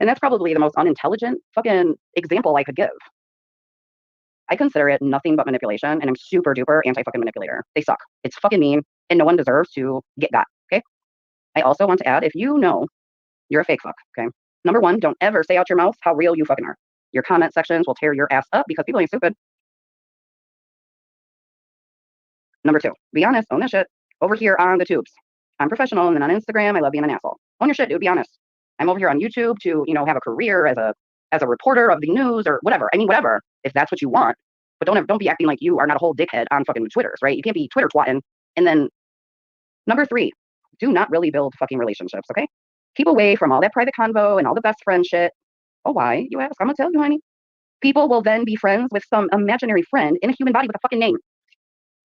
And that's probably the most unintelligent fucking example I could give. I consider it nothing but manipulation, and I'm super duper anti-fucking manipulator. They suck. It's fucking mean. and no one deserves to get got, okay? I also want to add, if you know you're a fake fuck, okay? Number one, don't ever say out your mouth how real you fucking are. Your comment sections will tear your ass up because people ain't stupid. Number two, be honest, own that shit. Over here on the tubes, I'm professional, and then on Instagram, I love being an asshole. Own your shit, dude, be honest. I'm over here on YouTube to, have a career as a reporter of the news or whatever. I mean, whatever, if that's what you want. But don't be acting like you are not a whole dickhead on fucking Twitters, right? You can't be Twitter twatting. And then number three, do not really build fucking relationships, okay? Keep away from all that private convo and all the best friend shit. Oh, why? You ask. I'm gonna tell you, honey. People will then be friends with some imaginary friend in a human body with a fucking name.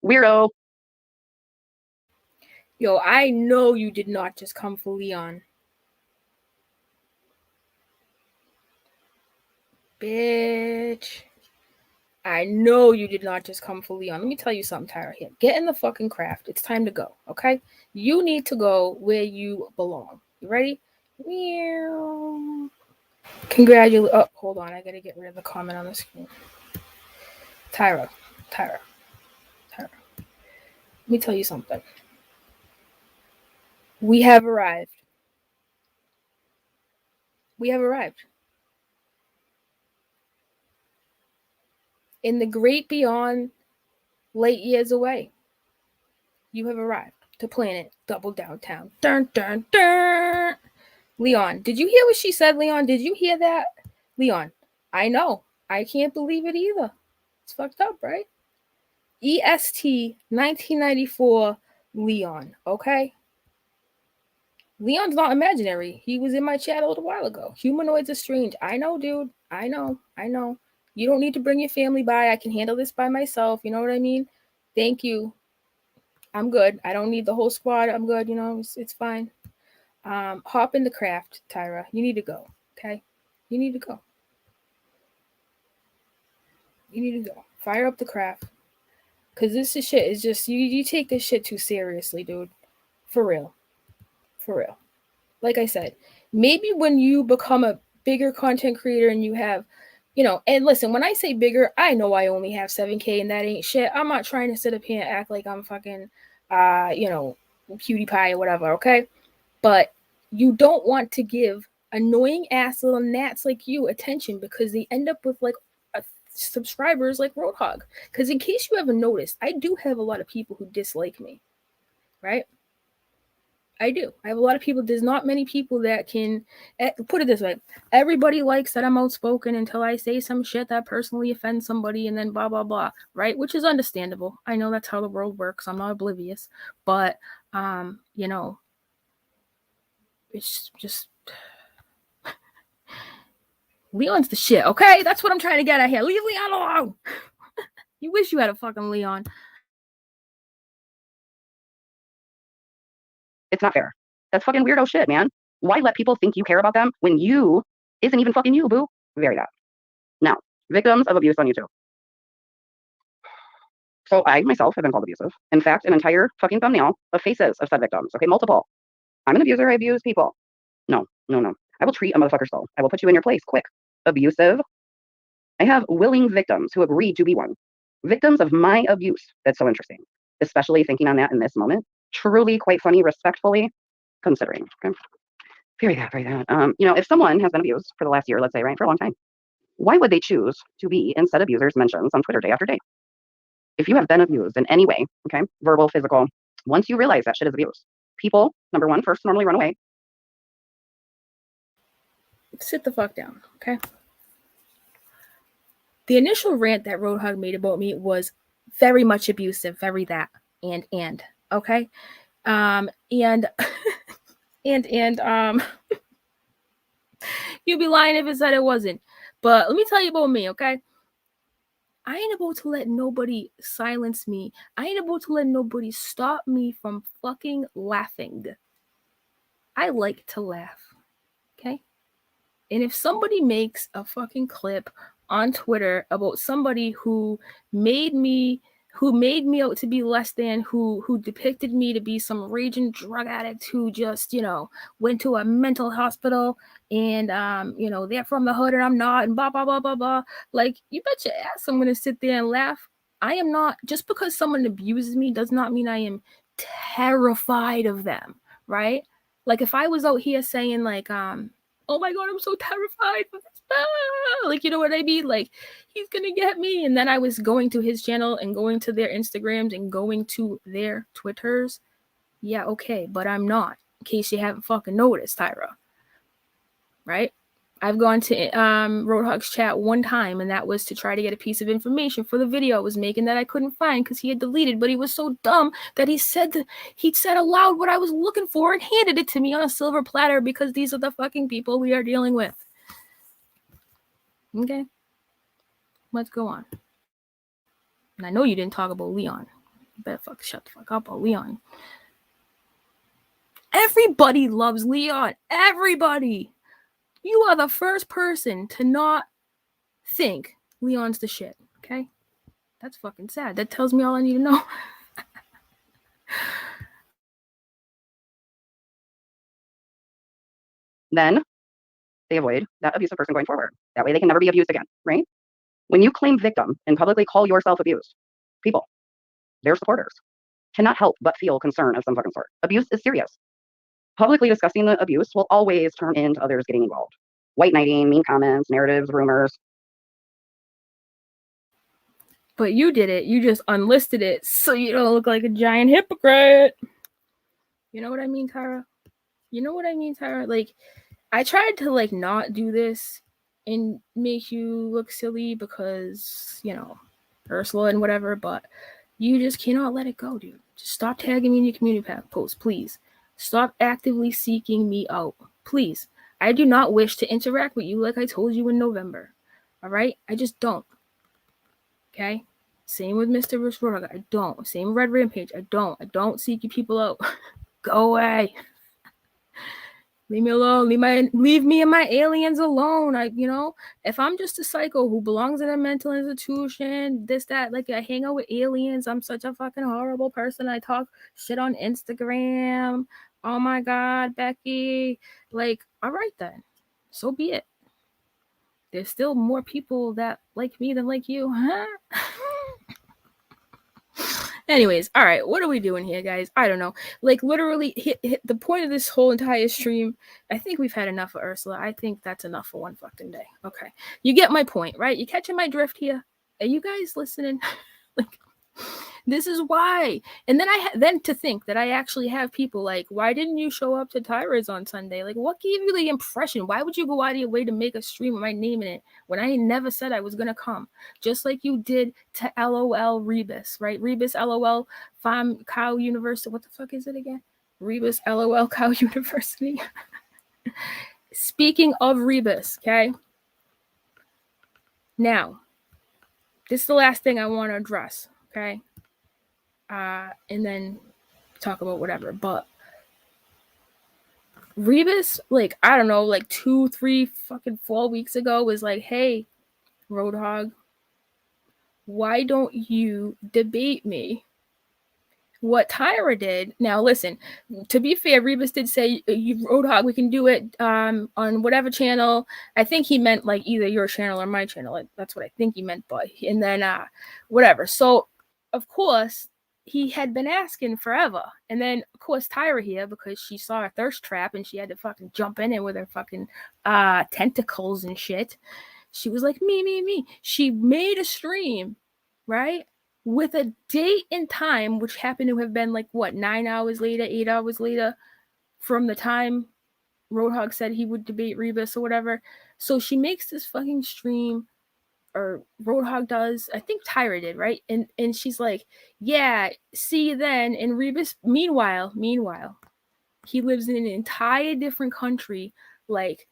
Weirdo. Yo, I know you did not just come for Leon. Bitch. I know you did not just come for Leon. Let me tell you something, Tyra. Here, get in the fucking craft. It's time to go, okay? You need to go where you belong. You ready? Meow. Congratulations. Oh, hold on. I gotta get rid of the comment on the screen. Tyra. Let me tell you something. We have arrived. In the great beyond, light years away. You have arrived to planet Double Downtown. Dun, dun, dun. Leon, did you hear what she said, Leon? Did you hear that? Leon, I know. I can't believe it either. It's fucked up, right? EST 1994 Leon, okay? Leon's not imaginary. He was in my chat a little while ago. Humanoids are strange. I know, dude. I know. You don't need to bring your family by. I can handle this by myself. You know what I mean? Thank you. I'm good. I don't need the whole squad. I'm good. It's fine. Hop in the craft, Tyra. You need to go. Okay? You need to go. Fire up the craft. Because this is shit. Is just, you take this shit too seriously, dude. For real. Like I said, maybe when you become a bigger content creator and you have, and listen, when I say bigger, I know I only have 7K and that ain't shit. I'm not trying to sit up here and act like I'm fucking, PewDiePie or whatever, okay? But you don't want to give annoying ass little gnats like you attention because they end up with like subscribers like Roadhog. Because in case you haven't noticed, I do have a lot of people who dislike me, right? I do. I have a lot of people. There's not many people that can put it this way. Everybody likes that I'm outspoken until I say some shit that personally offends somebody and then blah, blah, blah. Right? Which is understandable. I know that's how the world works. I'm not oblivious. But, it's just Leon's the shit. Okay. That's what I'm trying to get at here. Leave Leon alone. You wish you had a fucking Leon. It's not fair. That's fucking weirdo shit, man. Why let people think you care about them when you isn't even fucking you, boo? Very that. Now, victims of abuse on YouTube. So I myself have been called abusive. In fact, an entire fucking thumbnail of faces of said victims. Okay, multiple. I'm an abuser. I abuse people. No. I will treat a motherfucker so. I will put you in your place quick. Abusive. I have willing victims who agreed to be one. Victims of my abuse. That's so interesting. Especially thinking on that in this moment. Truly quite funny, respectfully considering. Okay. Very that. If someone has been abused for the last year, let's say, right, for a long time, why would they choose to be in said abusers' mentions on Twitter day after day? If you have been abused in any way, okay, verbal, physical, once you realize that shit is abuse, people, number one, first normally run away. Sit the fuck down, okay? The initial rant that Roadhog made about me was very much abusive, very that, and okay? And you'd be lying if it said it wasn't. But let me tell you about me, okay? I ain't about to let nobody silence me. I ain't about to let nobody stop me from fucking laughing. I like to laugh, okay? And if somebody makes a fucking clip on Twitter about somebody who made me out to be less than, who depicted me to be some raging drug addict who just, went to a mental hospital and, they're from the hood and I'm not, and blah, blah, blah, blah, blah. Like, you bet your ass I'm going to sit there and laugh. I am not, just because someone abuses me does not mean I am terrified of them, right? Like if I was out here saying like, oh my God, I'm so terrified of this, like, you know what I mean? Like, he's gonna get me. And then I was going to his channel and going to their Instagrams and going to their Twitters. Yeah, okay, but I'm not, in case you haven't fucking noticed, Tyra. Right? I've gone to Roadhog's chat one time, and that was to try to get a piece of information for the video I was making that I couldn't find because he had deleted, but he was so dumb that he said aloud what I was looking for and handed it to me on a silver platter because these are the fucking people we are dealing with. Okay? Let's go on. And I know you didn't talk about Leon. You better shut the fuck up about Leon. Everybody loves Leon. Everybody. You are the first person to not think Leon's the shit, okay? That's fucking sad. That tells me all I need to know. Then they avoid that abusive person going forward. That way they can never be abused again, right? When you claim victim and publicly call yourself abused, people, their supporters, cannot help but feel concern of some fucking sort. Abuse is serious. Publicly discussing the abuse will always turn into others getting involved. White knighting, mean comments, narratives, rumors. But you did it. You just unlisted it so you don't look like a giant hypocrite. You know what I mean, Tyra? You know what I mean, Tyra? Like, I tried to, like, not do this and make you look silly because, you know, Ursula and whatever, but you just cannot let it go, dude. Just stop tagging me in your community posts, please. Stop actively seeking me out, please. I do not wish to interact with you like I told you in November. All right? I just don't. Okay? Same with Mr. Roadhog. I don't. Same Red Rampage. I don't. I don't seek you people out. Go away. Leave me alone. Leave me and my aliens alone. If I'm just a psycho who belongs in a mental institution, this, that, like I hang out with aliens, I'm such a fucking horrible person. I talk shit on Instagram. Oh my God, Becky. Like, all right then. So be it. There's still more people that like me than like you, huh? Anyways, all right, what are we doing here, guys? I don't know. Like, literally, hit the point of this whole entire stream. I think we've had enough of Ursula. I think that's enough for one fucking day. Okay, you get my point, right? You catching my drift here? Are you guys listening? Like, this is why. And then to think that I actually have people like, why didn't you show up to Tyra's on Sunday? Like, what gave you the impression? Why would you go out of your way to make a stream with my name in it when I never said I was gonna come? Just like you did to LOL Rebus, right? Rebus LOL Farm Cow University. What the fuck is it again? Rebus LOL Cow University. Speaking of Rebus, okay? Now, this is the last thing I want to address, okay? And then talk about whatever. But Rebus, like, I don't know, like 2, 3, fucking 4 weeks ago was like, hey, Roadhog, why don't you debate me? What Tyra did, now listen, to be fair, Rebus did say, Roadhog, we can do it on whatever channel. I think he meant like either your channel or my channel. That's what I think he meant, but, and then whatever. So, of course, he had been asking forever. And then, of course, Tyra here, because she saw a thirst trap and she had to fucking jump in it with her fucking tentacles and shit. She was like, me. She made a stream, right? With a date and time, which happened to have been like, what, 9 hours later, 8 hours later from the time Roadhog said he would debate Rebus or whatever. So she makes this fucking stream, or Roadhog does. I think Tyra did, right? And she's like, yeah, see you then. And Rebus, meanwhile, he lives in an entire different country, like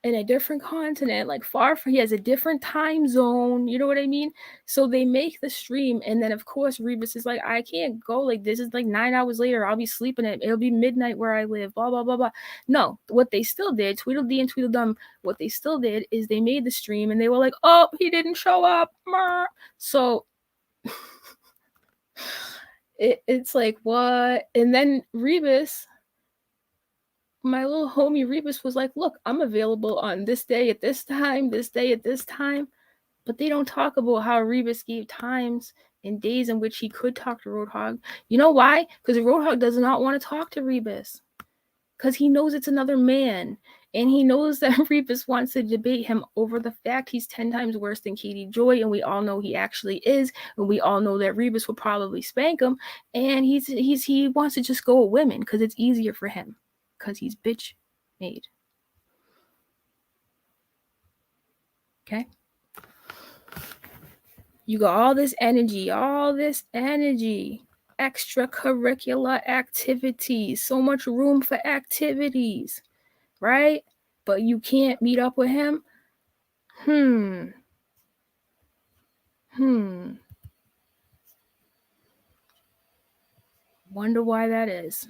in a different continent, like far from, he has a different time zone, you know what I mean? So they make the stream, and then of course Rebus is like, I can't go, like this is like 9 hours later, I'll be sleeping, it'll be midnight where I live, blah blah blah blah. No, what they still did, Tweedledee and Tweedledum, what they still did is they made the stream and they were like, oh, he didn't show up. So it's like, what? And then Rebus, my little homie Rebus, was like, look, I'm available on this day at this time, this day at this time. But they don't talk about how Rebus gave times and days in which he could talk to Roadhog. You know why? Because Roadhog does not want to talk to Rebus. Because he knows it's another man. And he knows that Rebus wants to debate him over the fact he's 10 times worse than Katie Joy. And we all know he actually is. And we all know that Rebus will probably spank him. And he wants to just go with women because it's easier for him. Because he's bitch made. Okay? You got all this energy, extracurricular activities, so much room for activities, right? But you can't meet up with him? Wonder why that is.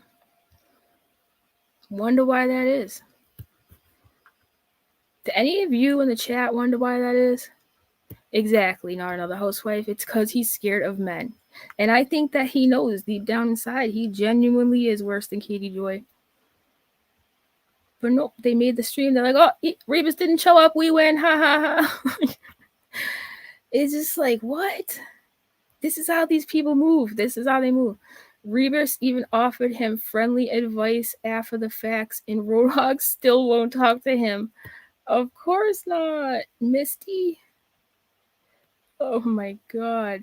Do any of you in the chat wonder why that is? Exactly, not another housewife. It's because he's scared of men. And I think that he knows deep down inside he genuinely is worse than Katie Joy. But nope, they made the stream. They're like, oh, Rebus didn't show up. We win. Ha ha ha. It's just like, what? This is how these people move. This is how they move. Rebus even offered him friendly advice after the facts, and Roadhog still won't talk to him. Of course not. Misty. Oh my God.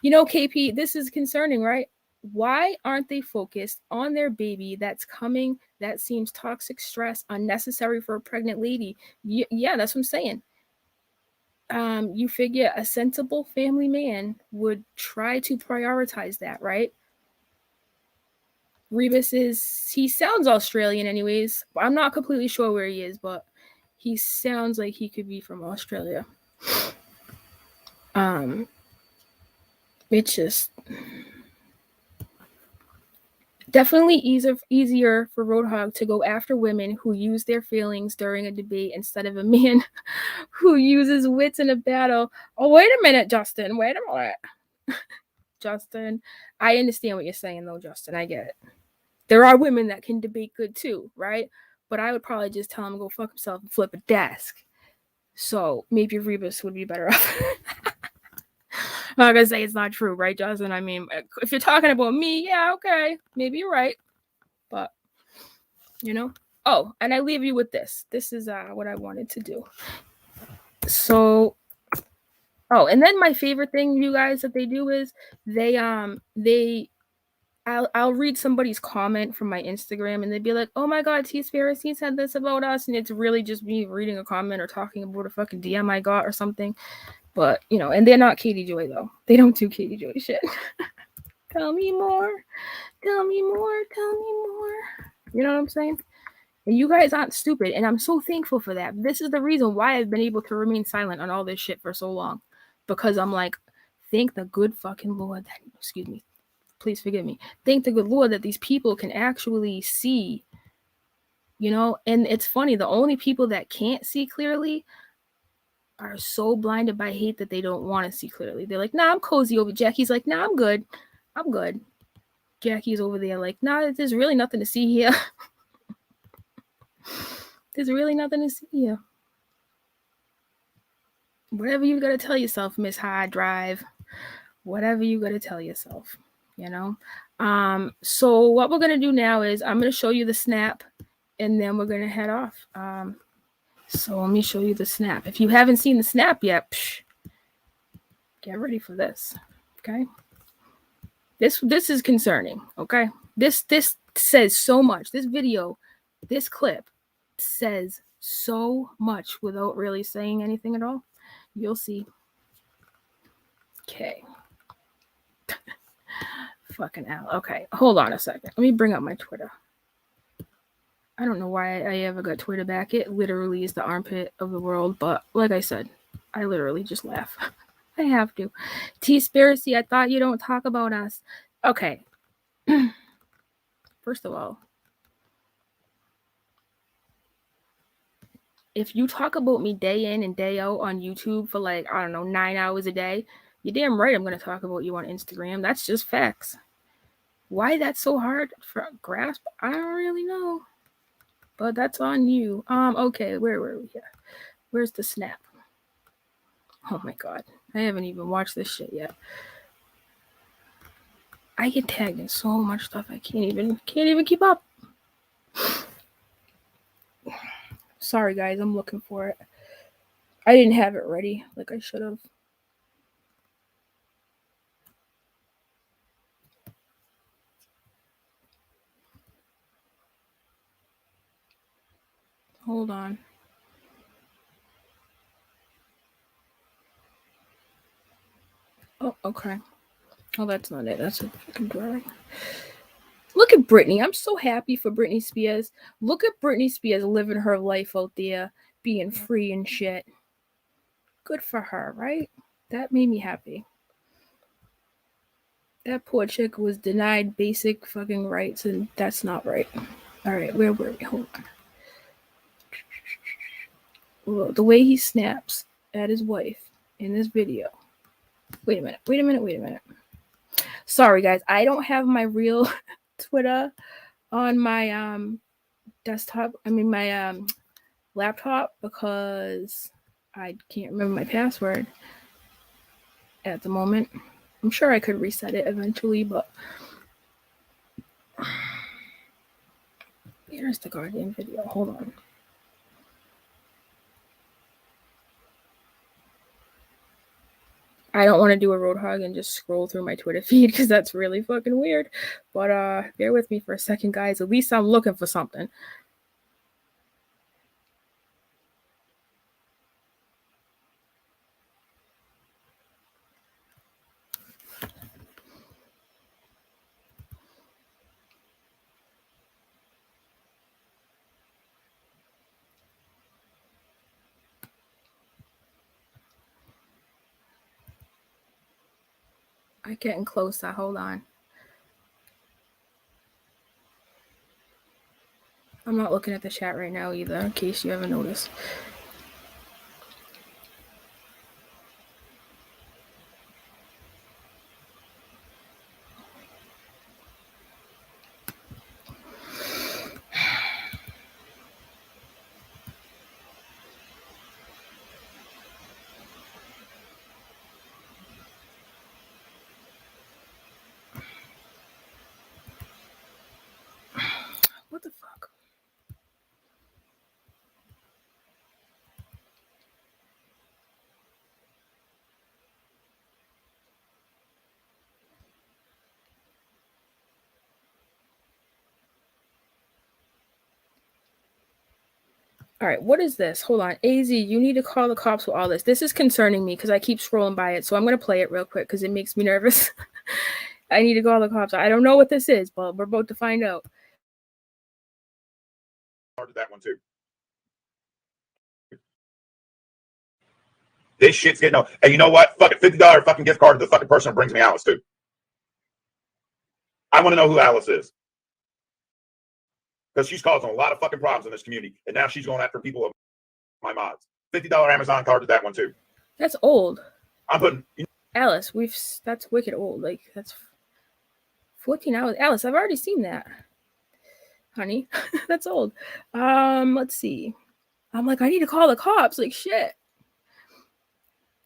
You know, KP, this is concerning, right? Why aren't they focused on their baby that's coming that seems toxic stress, unnecessary for a pregnant lady? Yeah, that's what I'm saying. You figure a sensible family man would try to prioritize that, right? Rebus he sounds Australian anyways. I'm not completely sure where he is, but he sounds like he could be from Australia. It's just definitely easier for Roadhog to go after women who use their feelings during a debate instead of a man who uses wits in a battle. Oh, wait a minute, Justin. Wait a minute. Justin, I understand what you're saying, though, Justin. I get it. There are women that can debate good, too, right? But I would probably just tell him to go fuck himself and flip a desk. So maybe Rebus would be better off. I'm not going to say it's not true, right, Justin? I mean, if you're talking about me, yeah, okay. Maybe you're right. But, you know. Oh, and I leave you with this. This is what I wanted to do. So, and then my favorite thing, you guys, that they do is I'll read somebody's comment from my Instagram and they'd be like, oh my God, T-Spiracy said this about us. And it's really just me reading a comment or talking about a fucking DM I got or something. But, you know, and they're not Katie Joy, though. They don't do Katie Joy shit. Tell me more. Tell me more. Tell me more. You know what I'm saying? And you guys aren't stupid. And I'm so thankful for that. This is the reason why I've been able to remain silent on all this shit for so long. Because I'm like, thank the good fucking Lord that, excuse me, please forgive me. Thank the good Lord that these people can actually see, you know? And it's funny, the only people that can't see clearly are so blinded by hate that they don't want to see clearly. They're like, nah, I'm cozy over. Jackie's like, nah, I'm good. I'm good. Jackie's over there like, nah, there's really nothing to see here. There's really nothing to see here. Whatever you gotta tell yourself, Miss High Drive. Whatever you gotta tell yourself, you know? So what we're gonna do now is I'm gonna show you the snap and then we're gonna head off. So let me show you the snap. If you haven't seen the snap yet, get ready for this. Okay. This is concerning. Okay. This says so much. This video, this clip says so much without really saying anything at all. You'll see. Okay. Fucking hell. Okay. Hold on a second. Let me bring up my Twitter. I don't know why I ever got Twitter back. It literally is the armpit of the world. But like I said, I literally just laugh. I have to. T-Spiracy, I thought you don't talk about us. Okay. First of all, if you talk about me day in and day out on YouTube for like, I don't know, 9 hours a day, you're damn right I'm going to talk about you on Instagram. That's just facts. Why that's so hard for grasp, I don't really know. But that's on you. Okay, where were we here? Where's the snap? Oh my god. I haven't even watched this shit yet. I get tagged in so much stuff I can't even keep up. Sorry guys, I'm looking for it. I didn't have it ready like I should have. Hold on. Oh, okay. Oh, that's not it. That's a fucking drawing. Look at Britney. I'm so happy for Britney Spears. Look at Britney Spears living her life out there, being free and shit. Good for her, right? That made me happy. That poor chick was denied basic fucking rights, and that's not right. All right, where were we? Hold on. Well, the way he snaps at his wife in this video. Wait a minute. Sorry, guys. I don't have my real Twitter on my desktop. I mean, my laptop, because I can't remember my password at the moment. I'm sure I could reset it eventually, but here's the Guardian video. Hold on. I don't want to do a roadhog and just scroll through my Twitter feed because that's really fucking weird. But bear with me for a second, guys. At least I'm looking for something. I'm getting closer. Hold on. I'm not looking at the chat right now either, in case you haven't noticed. What the fuck? All right, what is this? Hold on. AZ, you need to call the cops with all this. This is concerning me because I keep scrolling by it. So I'm going to play it real quick because it makes me nervous. I need to call the cops. I don't know what this is, but we're about to find out. That one too. This shit's getting old. And you know what? Fucking $50 fucking gift card to the fucking person who brings me Alice too. I want to know who Alice is. Because she's causing a lot of fucking problems in this community. And now she's going after people of my mods. $50 Amazon card to that one too. That's old. I'm putting Alice, that's wicked old. Like, that's 14 hours. Alice, I've already seen that. Honey, that's old. Let's see. I'm like, I need to call the cops. Like, shit.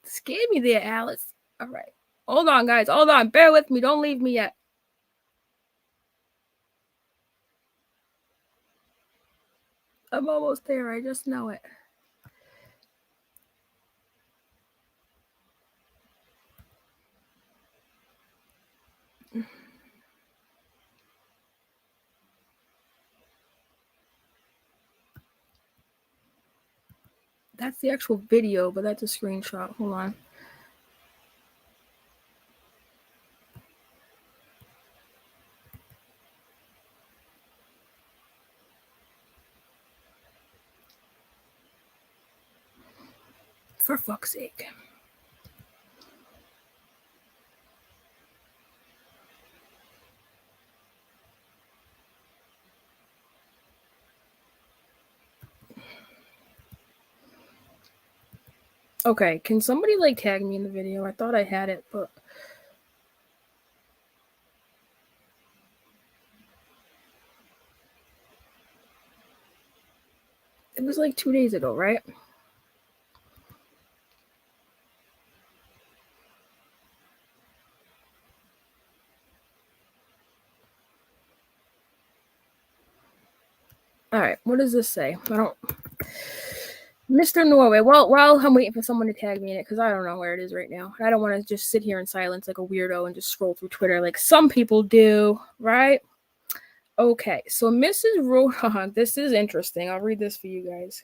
Scared me there, Alice. All right. Hold on, guys. Hold on. Bear with me. Don't leave me yet. I'm almost there. I just know it. That's the actual video, but that's a screenshot. Hold on. For fuck's sake. Okay, can somebody like tag me in the video? I thought I had it, but it was like 2 days ago, right? All right, what does this say? I don't. Mr. Norway. Well, I'm waiting for someone to tag me in it because I don't know where it is right now. I don't want to just sit here in silence like a weirdo and just scroll through Twitter like some people do, right? Okay, so Mrs. Roadhog, this is interesting. I'll read this for you guys.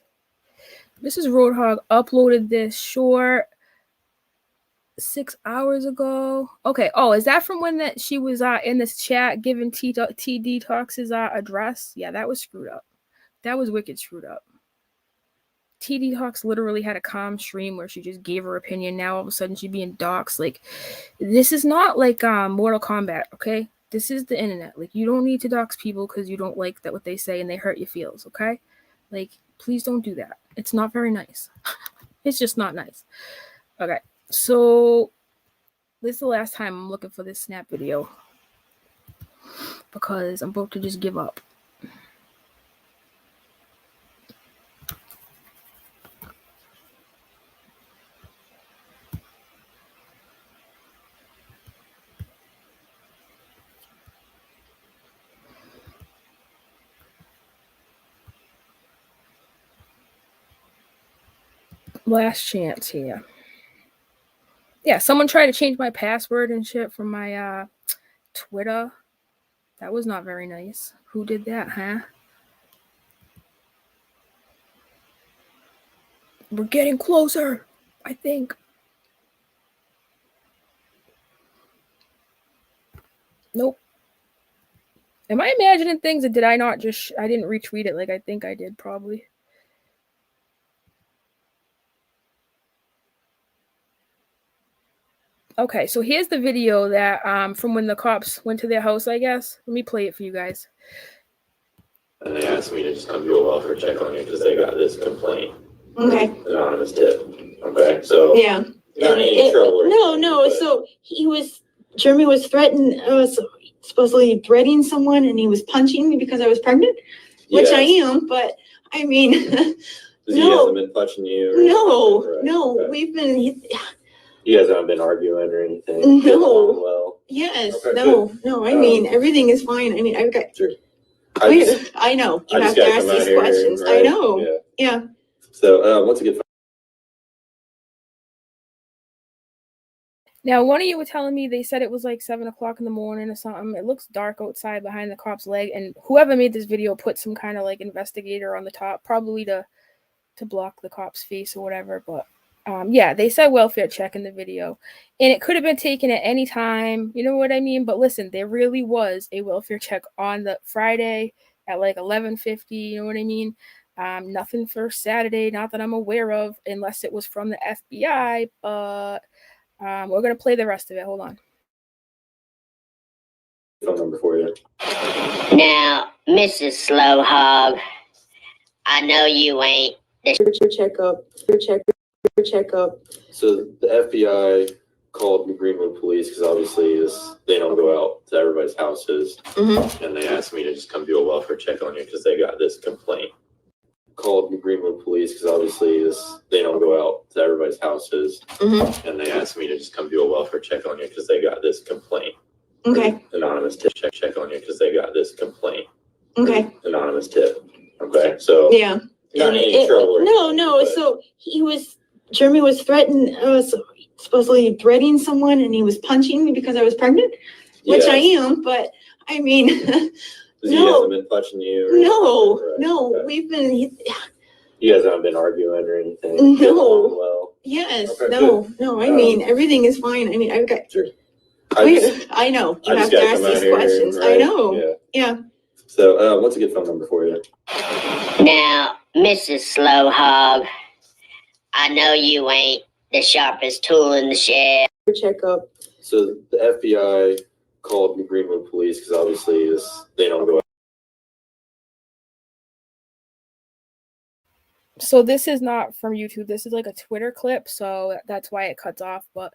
Mrs. Roadhog uploaded this short 6 hours ago. Okay. Oh, is that from when that she was in this chat giving T Detox's address? Yeah, that was screwed up. That was wicked screwed up. T Detox literally had a calm stream where she just gave her opinion. Now all of a sudden she's being doxxed. Like, this is not like Mortal Kombat, okay? This is the internet. Like, you don't need to dox people because you don't like that what they say and they hurt your feels, okay? Like, please don't do that. It's not very nice. It's just not nice. Okay, so this is the last time I'm looking for this snap video because I'm about to just give up. Last chance here. Yeah, someone tried to change my password and shit from my Twitter. That was not very nice. Who did that, huh? We're getting closer, I think. Nope. Am I imagining things, or did I not just... I didn't retweet it like I think I did, probably. Okay, so here's the video that from when the cops went to their house, I guess. Let me play it for you guys. And they asked me to just come do a welfare check on you because they got this complaint. Okay. Anonymous tip. Okay, so Yeah. not any trouble. No. So Jeremy was supposedly threatening someone, and he was punching me because I was pregnant, which I am. But I mean, He hasn't been punching you. No. Okay. We've been. You guys haven't been arguing or anything. No. Well. Yes. Okay, no. I mean, everything is fine. I mean, I've got. Sure. I know. You have to ask these questions. Right? I know. Yeah. So once again. Now, one of you were telling me they said it was like 7 o'clock in the morning or something. It looks dark outside behind the cop's leg, and whoever made this video put some kind of like investigator on the top, probably to block the cop's face or whatever. But yeah, they said welfare check in the video, and it could have been taken at any time. You know what I mean? But listen, there really was a welfare check on the Friday at like 11:50. You know what I mean? Nothing for Saturday, not that I'm aware of, unless it was from the FBI. But we're gonna play the rest of it. Hold on. Phone number for you. Now, Mrs. Slow Hog, I know you ain't Checkup. So the FBI called the Greenwood police because obviously they don't go out to everybody's houses, and they asked me to just come do a welfare check on you because they got this complaint. Called the Greenwood police because obviously they don't go out to everybody's houses, and they asked me to just come do a welfare check on you because they got this complaint. Okay. Anonymous tip check on you because they got this complaint. Okay. Anonymous tip. Okay, so yeah. Not any trouble. No. So Jeremy was supposedly threatening someone, and he was punching me because I was pregnant, which I am. But I mean, He hasn't been punching you. No. Okay. We've been. You guys haven't been arguing or anything. No. Well. Yes. Okay, no. I mean, everything is fine. I mean, I've got. Sure. I know. You have to ask these questions. Right? I know. Yeah. So, what's a good phone number for you? Now, Mrs. Slow Hog, I know you ain't the sharpest tool in the shed. Checkup. So the FBI called the Greenwood police because obviously they don't go out. So this is not from YouTube. This is like a Twitter clip, so that's why it cuts off. But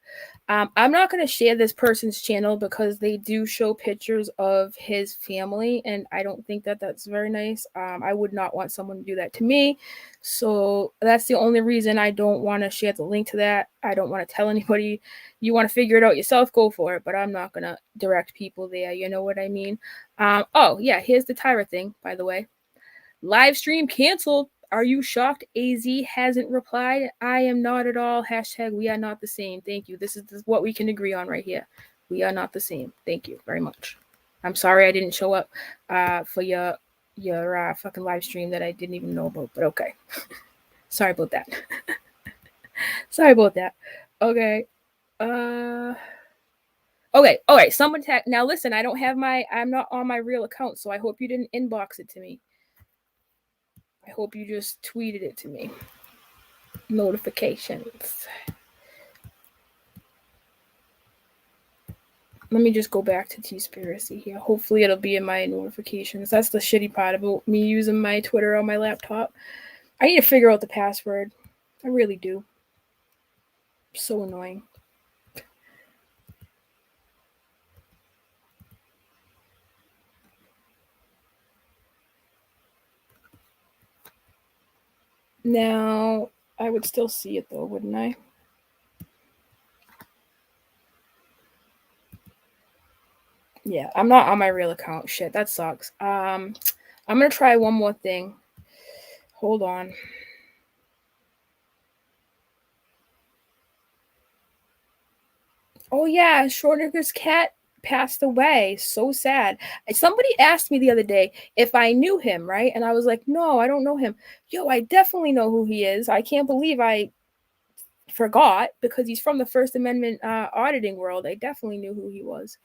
I'm not going to share this person's channel because they do show pictures of his family, and I don't think that that's very nice. I would not want someone to do that to me. So that's the only reason I don't want to share the link to that. I don't want to tell anybody. You want to figure it out yourself, go for it. But I'm not going to direct people there. You know what I mean? Oh, yeah, here's the Tyra thing, by the way. Live stream canceled. Are you shocked? AZ hasn't replied. I am not at all. Hashtag we are not the same. Thank you. This is what we can agree on right here. We are not the same. Thank you very much. I'm sorry I didn't show up for your fucking live stream that I didn't even know about, but okay. Sorry about that. Sorry about that. Okay. Okay. Someone now listen, I'm not on my real account, so I hope you didn't inbox it to me. I hope you just tweeted it to me. Notifications. Let me just go back to T-Spiracy here. Hopefully it'll be in my notifications. That's the shitty part about me using my Twitter on my laptop. I need to figure out the password. I really do. So annoying. Now, I would still see it though, wouldn't I? Yeah, I'm not on my real account. Shit, that sucks. I'm gonna try one more thing. Hold on. Oh yeah, Schrodinger's cat passed away. So sad. Somebody asked me the other day if I knew him, right? And I was like, no, I don't know him. Yo, I definitely know who he is. I can't believe I forgot because he's from the First Amendment auditing world. I definitely knew who he was.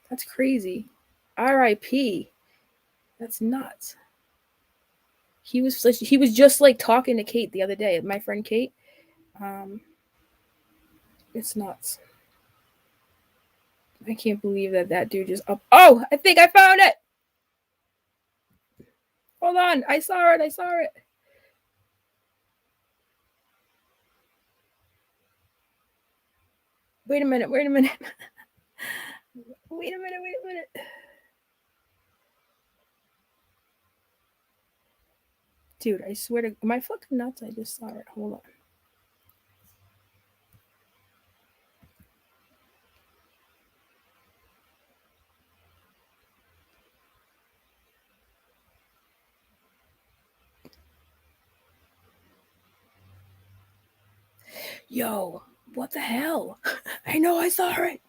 That's crazy. R.I.P. That's nuts. He was just like talking to Kate the other day, my friend Kate. It's nuts. I can't believe that dude just up. Oh, I think I found it. Hold on. I saw it. Wait a minute. Wait a minute. Dude, I swear to... Am I fucking nuts? I just saw it. Hold on. Yo, what the hell? I know I saw it.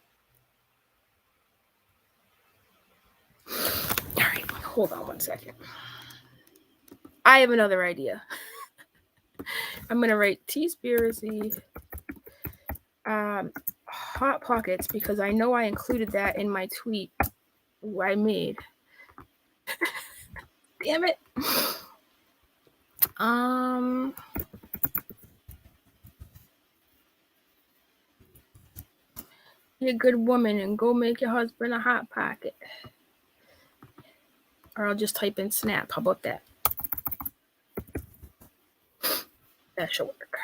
All right, hold on one second. I have another idea. I'm gonna write T-Spiracy Hot Pockets because I know I included that in my tweet I made. Damn it. Be a good woman and go make your husband a hot pocket. Or I'll just type in snap. How about that? That should work.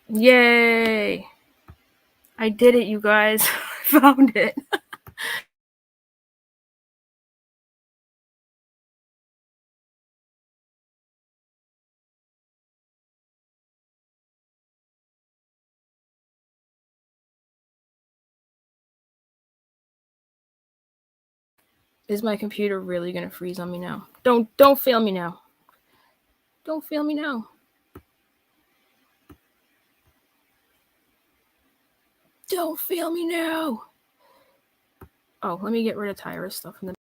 Yay! I did it, you guys. I found it. Is my computer really gonna freeze on me now? Don't fail me now. Don't fail me now. Don't fail me now. Oh, let me get rid of Tyra's stuff in the...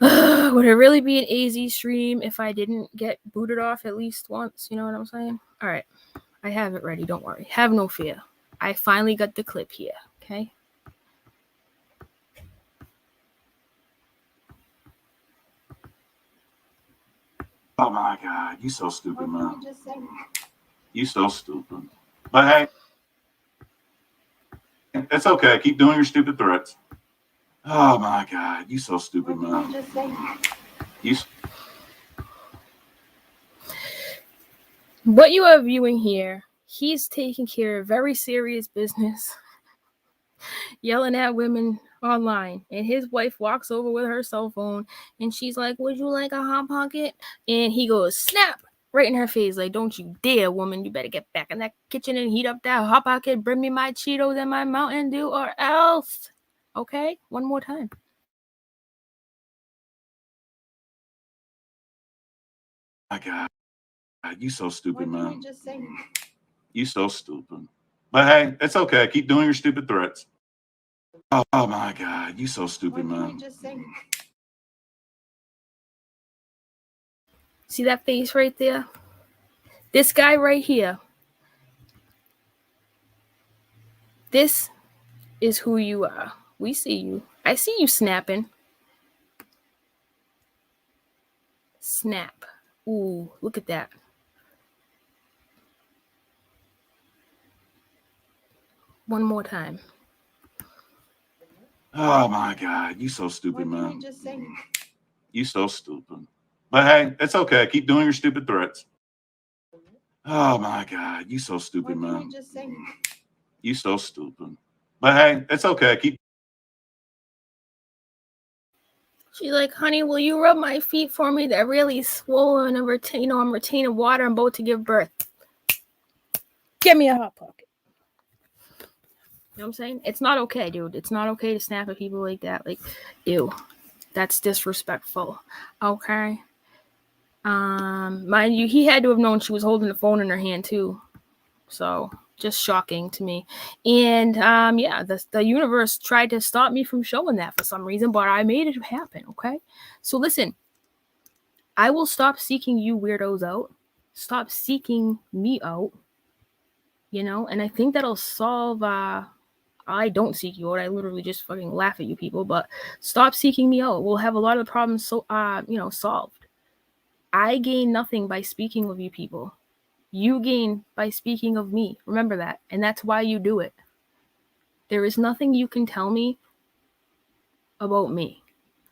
Would it really be an AZ stream if I didn't get booted off at least once? You know what I'm saying? All right. I have it ready. Don't worry. Have no fear. I finally got the clip here. Okay. Oh my God, you so stupid, man. You so stupid. But hey, it's okay. Keep doing your stupid threats. Oh my God, you so stupid, man. What you are viewing here, he's taking care of very serious business, yelling at women online, and his wife walks over with her cell phone, and she's like, "Would you like a Hot Pocket?" And he goes, snap, right in her face, like, "Don't you dare, woman, you better get back in that kitchen and heat up that Hot Pocket, bring me my Cheetos and my Mountain Dew, or else." Okay, one more time. My God, you so stupid, man. You so stupid. But hey, it's okay. Keep doing your stupid threats. Oh my God, you so stupid, man. See that face right there? This guy right here. This is who you are. We see you. I see you snapping. Snap. Ooh, look at that. One more time. Oh my God, you so stupid, man. You so stupid. But hey, it's okay. Keep doing your stupid threats. Oh my God, you so stupid, man. You so stupid. But hey, it's okay. Keep. She's like, "Honey, will you rub my feet for me? They're really swollen and I'm retaining water. I'm about to give birth. Give me a Hot Pocket." You know what I'm saying? It's not okay, dude. It's not okay to snap at people like that. Like, ew. That's disrespectful. Okay. Mind you, he had to have known she was holding the phone in her hand too. So just shocking to me. And yeah, the universe tried to stop me from showing that for some reason, but I made it happen. Okay. So listen, I will stop seeking you weirdos out. Stop seeking me out. You know, and I think that'll solve I don't seek you out. I literally just fucking laugh at you people, but stop seeking me out. We'll have a lot of the problems solved. I gain nothing by speaking of you people. You gain by speaking of me. Remember that. And that's why you do it. There is nothing you can tell me about me.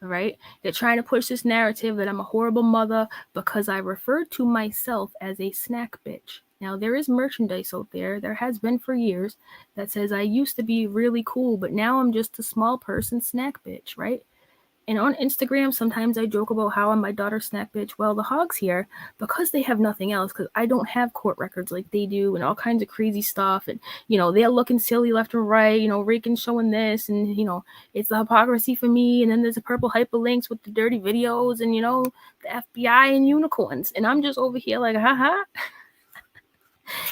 All right? They're trying to push this narrative that I'm a horrible mother because I referred to myself as a snack bitch. Now, there is merchandise out there. There has been for years that says I used to be really cool, but now I'm just a small person snack bitch, right? And on Instagram, sometimes I joke about how I'm my daughter's snack bitch. Well, the hogs here, because they have nothing else, because I don't have court records like they do and all kinds of crazy stuff. And, they're looking silly left and right, Reagan showing this and, it's the hypocrisy for me. And then there's the purple hyperlinks with the dirty videos and, the FBI and unicorns. And I'm just over here like, haha.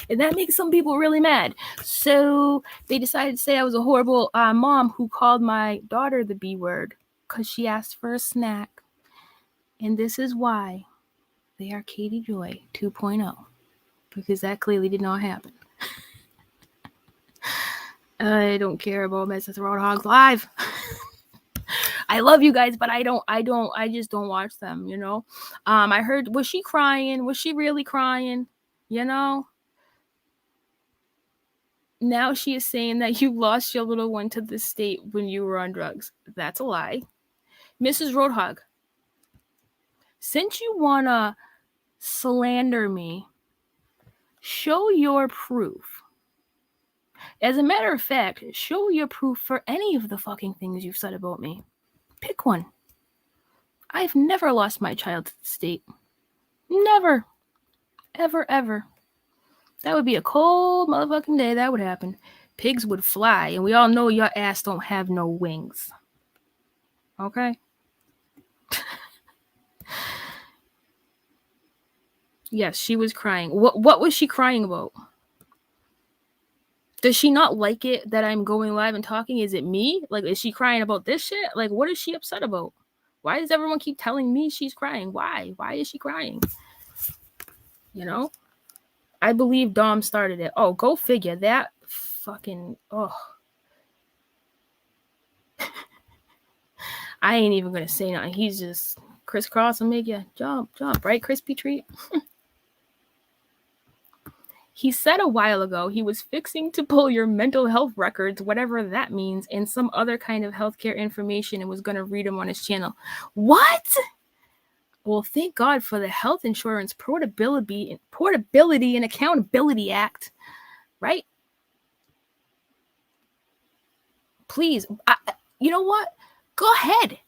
And that makes some people really mad. So they decided to say I was a horrible mom who called my daughter the B word because she asked for a snack. And this is why they are Katie Joy 2.0, because that clearly did not happen. I don't care about Mrs. Roadhogs Live. I love you guys, but I just don't watch them, I heard, was she crying? Was she really crying? Now she is saying that you lost your little one to the state when you were on drugs. That's a lie. Mrs. Roadhog, since you want to slander me, show your proof. As a matter of fact, show your proof for any of the fucking things you've said about me. Pick one. I've never lost my child to the state. Never. Ever, ever. That would be a cold motherfucking day. That would happen. Pigs would fly, and we all know your ass don't have no wings. Okay? Yes, she was crying. What was she crying about? Does she not like it that I'm going live and talking? Is it me? Like, is she crying about this shit? Like, what is she upset about? Why does everyone keep telling me she's crying? Why? Why is she crying? I believe Dom started it. Oh, go figure. That fucking, oh. I ain't even gonna say nothing. He's just crisscross and make you jump, right? Crispy treat. He said a while ago he was fixing to pull your mental health records, whatever that means, and some other kind of healthcare information and was going to read them on his channel. What? Well, thank God for the Health Insurance Portability and Accountability Act, right? Please, you know what? Go ahead.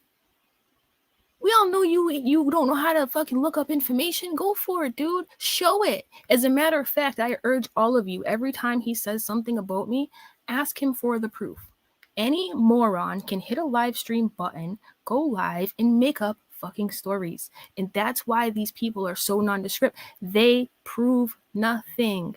We all know you don't know how to fucking look up information. Go for it, dude. Show it. As a matter of fact, I urge all of you, every time he says something about me, ask him for the proof. Any moron can hit a live stream button, go live, and make up fucking stories. And that's why these people are so nondescript. They prove nothing.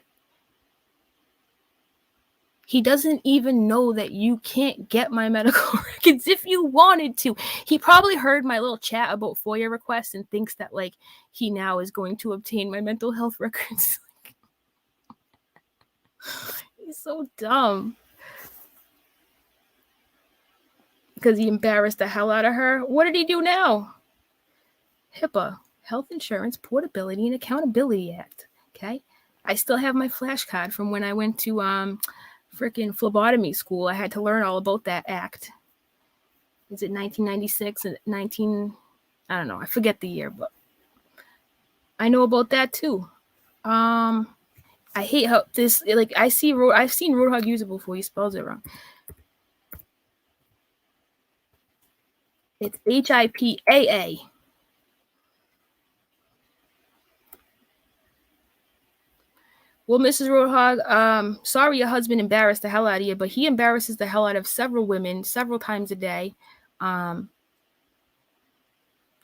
He doesn't even know that you can't get my medical records if you wanted to. He probably heard my little chat about FOIA requests and thinks that, like, he now is going to obtain my mental health records. He's so dumb. Because he embarrassed the hell out of her. What did he do now? HIPAA, Health Insurance Portability and Accountability Act. Okay? I still have my flashcard from when I went to freaking phlebotomy school. I had to learn all about that act. Is it 1996 and 19? I don't know. I forget the year, but I know about that too. I hate how this, like, I've seen Roadhog use it before. He spells it wrong. It's HIPAA. Well, Mrs. Roadhog, sorry your husband embarrassed the hell out of you, but he embarrasses the hell out of several women several times a day.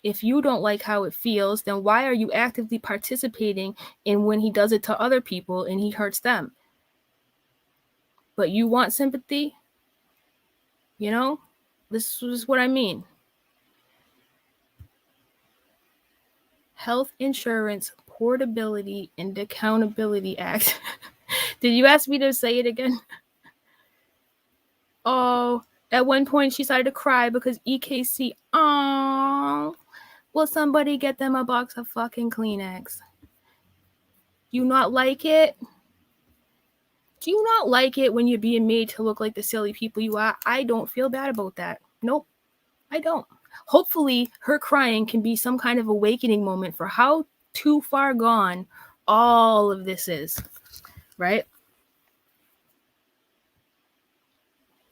If you don't like how it feels, then why are you actively participating in when he does it to other people and he hurts them? But you want sympathy? You know? This is what I mean. Health Insurance Portability and Accountability Act. Did you ask me to say it again? Oh, at one point she started to cry because EKC. Oh, will somebody get them a box of fucking Kleenex? You not like it? Do you not like it when you're being made to look like the silly people you are? I don't feel bad about that. Nope, I don't. Hopefully her crying can be some kind of awakening moment for how too far gone all of this is, right?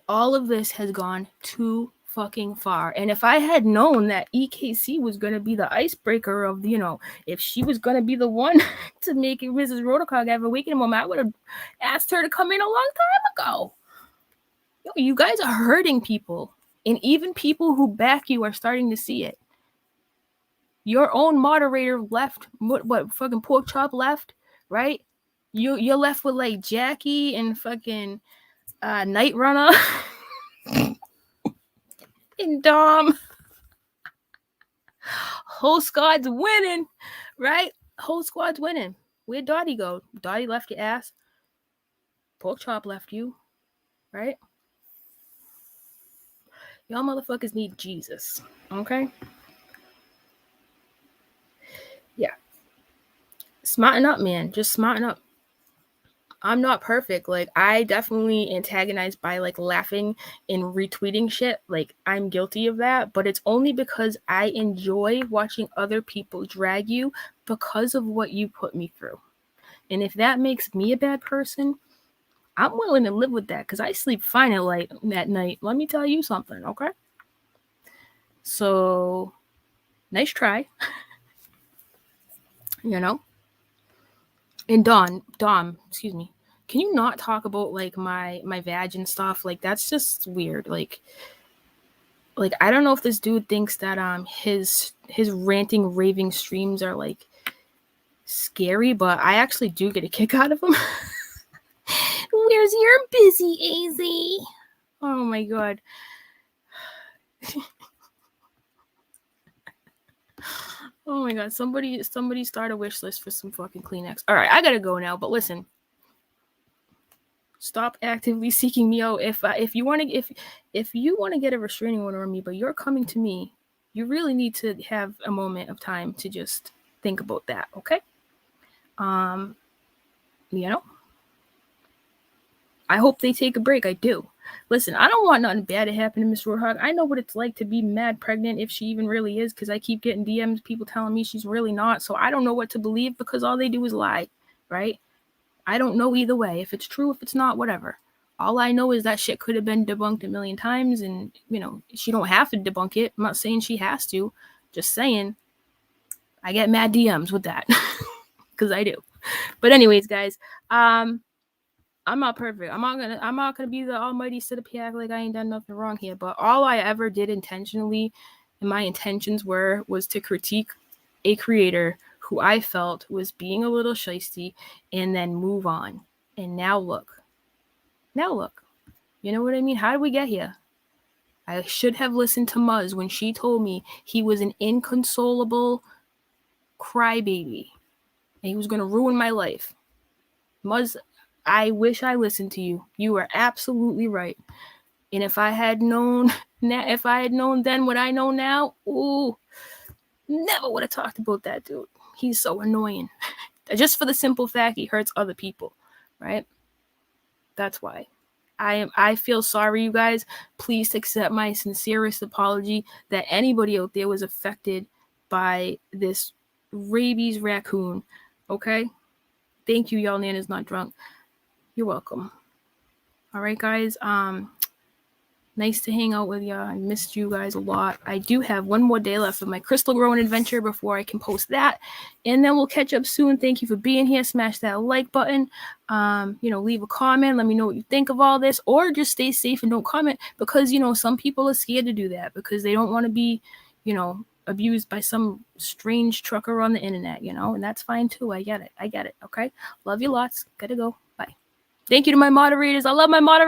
All of this has gone too fucking far. And if I had known that EKC was going to be the icebreaker of, you know, if she was going to be the one to make Mrs. Roadhog have a awakening moment, I would have asked her to come in a long time ago. Yo, you guys are hurting people. And even people who back you are starting to see it. Your own moderator left. What fucking pork chop left, right? You're left with like Jackie and fucking Night Runner and Dom. Whole squad's winning, right? Whole squad's winning. Where'd Dottie go? Dottie left your ass. Pork chop left you, right? Y'all motherfuckers need Jesus, okay? Yeah. Smarten up, man. Just smarten up. I'm not perfect. Like, I definitely antagonize by like laughing and retweeting shit. Like, I'm guilty of that, but it's only because I enjoy watching other people drag you because of what you put me through. And if that makes me a bad person, I'm willing to live with that because I sleep fine at night. Let me tell you something, okay? So, nice try. You know? And Dom, excuse me. Can you not talk about like my vag and stuff? Like, that's just weird. Like I don't know if this dude thinks that his ranting, raving streams are like scary, but I actually do get a kick out of them. Where's your busy, AZ? Oh my god. Oh my god, somebody start a wish list for some fucking Kleenex. All right, I gotta go now, but listen. Stop actively seeking me out. If you want to get a restraining order on me, but you're coming to me, you really need to have a moment of time to just think about that, okay? You know, I hope they take a break. I do. Listen, I don't want nothing bad to happen to Miss Roadhog. I know what it's like to be mad pregnant, if she even really is, because I keep getting DMs, people telling me she's really not. So I don't know what to believe, because all they do is lie, right? I don't know either way. If it's true, if it's not, whatever. All I know is that shit could have been debunked a million times, and, you know, she don't have to debunk it. I'm not saying she has to. Just saying, I get mad DMs with that, because I do. But anyways, guys, I'm not perfect. I'm not gonna be the almighty sit up here act like I ain't done nothing wrong here. But all I ever did intentionally, and my intentions was to critique a creator who I felt was being a little shisty, and then move on. And now look. You know what I mean? How did we get here? I should have listened to Muzz when she told me he was an inconsolable crybaby, and he was gonna ruin my life. Muzz, I wish I listened to you. You were absolutely right. And if I had known then what I know now, ooh, never would have talked about that dude. He's so annoying. Just for the simple fact he hurts other people, right? That's why. I feel sorry, you guys. Please accept my sincerest apology that anybody out there was affected by this rabies raccoon. Okay? Thank you, y'all. Nana's not drunk. You're welcome. All right, guys. Nice to hang out with y'all. I missed you guys a lot. I do have one more day left of my crystal growing adventure before I can post that, and then we'll catch up soon. Thank you for being here. Smash that like button. Leave a comment. Let me know what you think of all this, or just stay safe and don't comment, because some people are scared to do that because they don't want to be, abused by some strange trucker on the internet. And that's fine too. I get it. Okay. Love you lots. Gotta go. Bye. Thank you to my moderators. I love my moderators.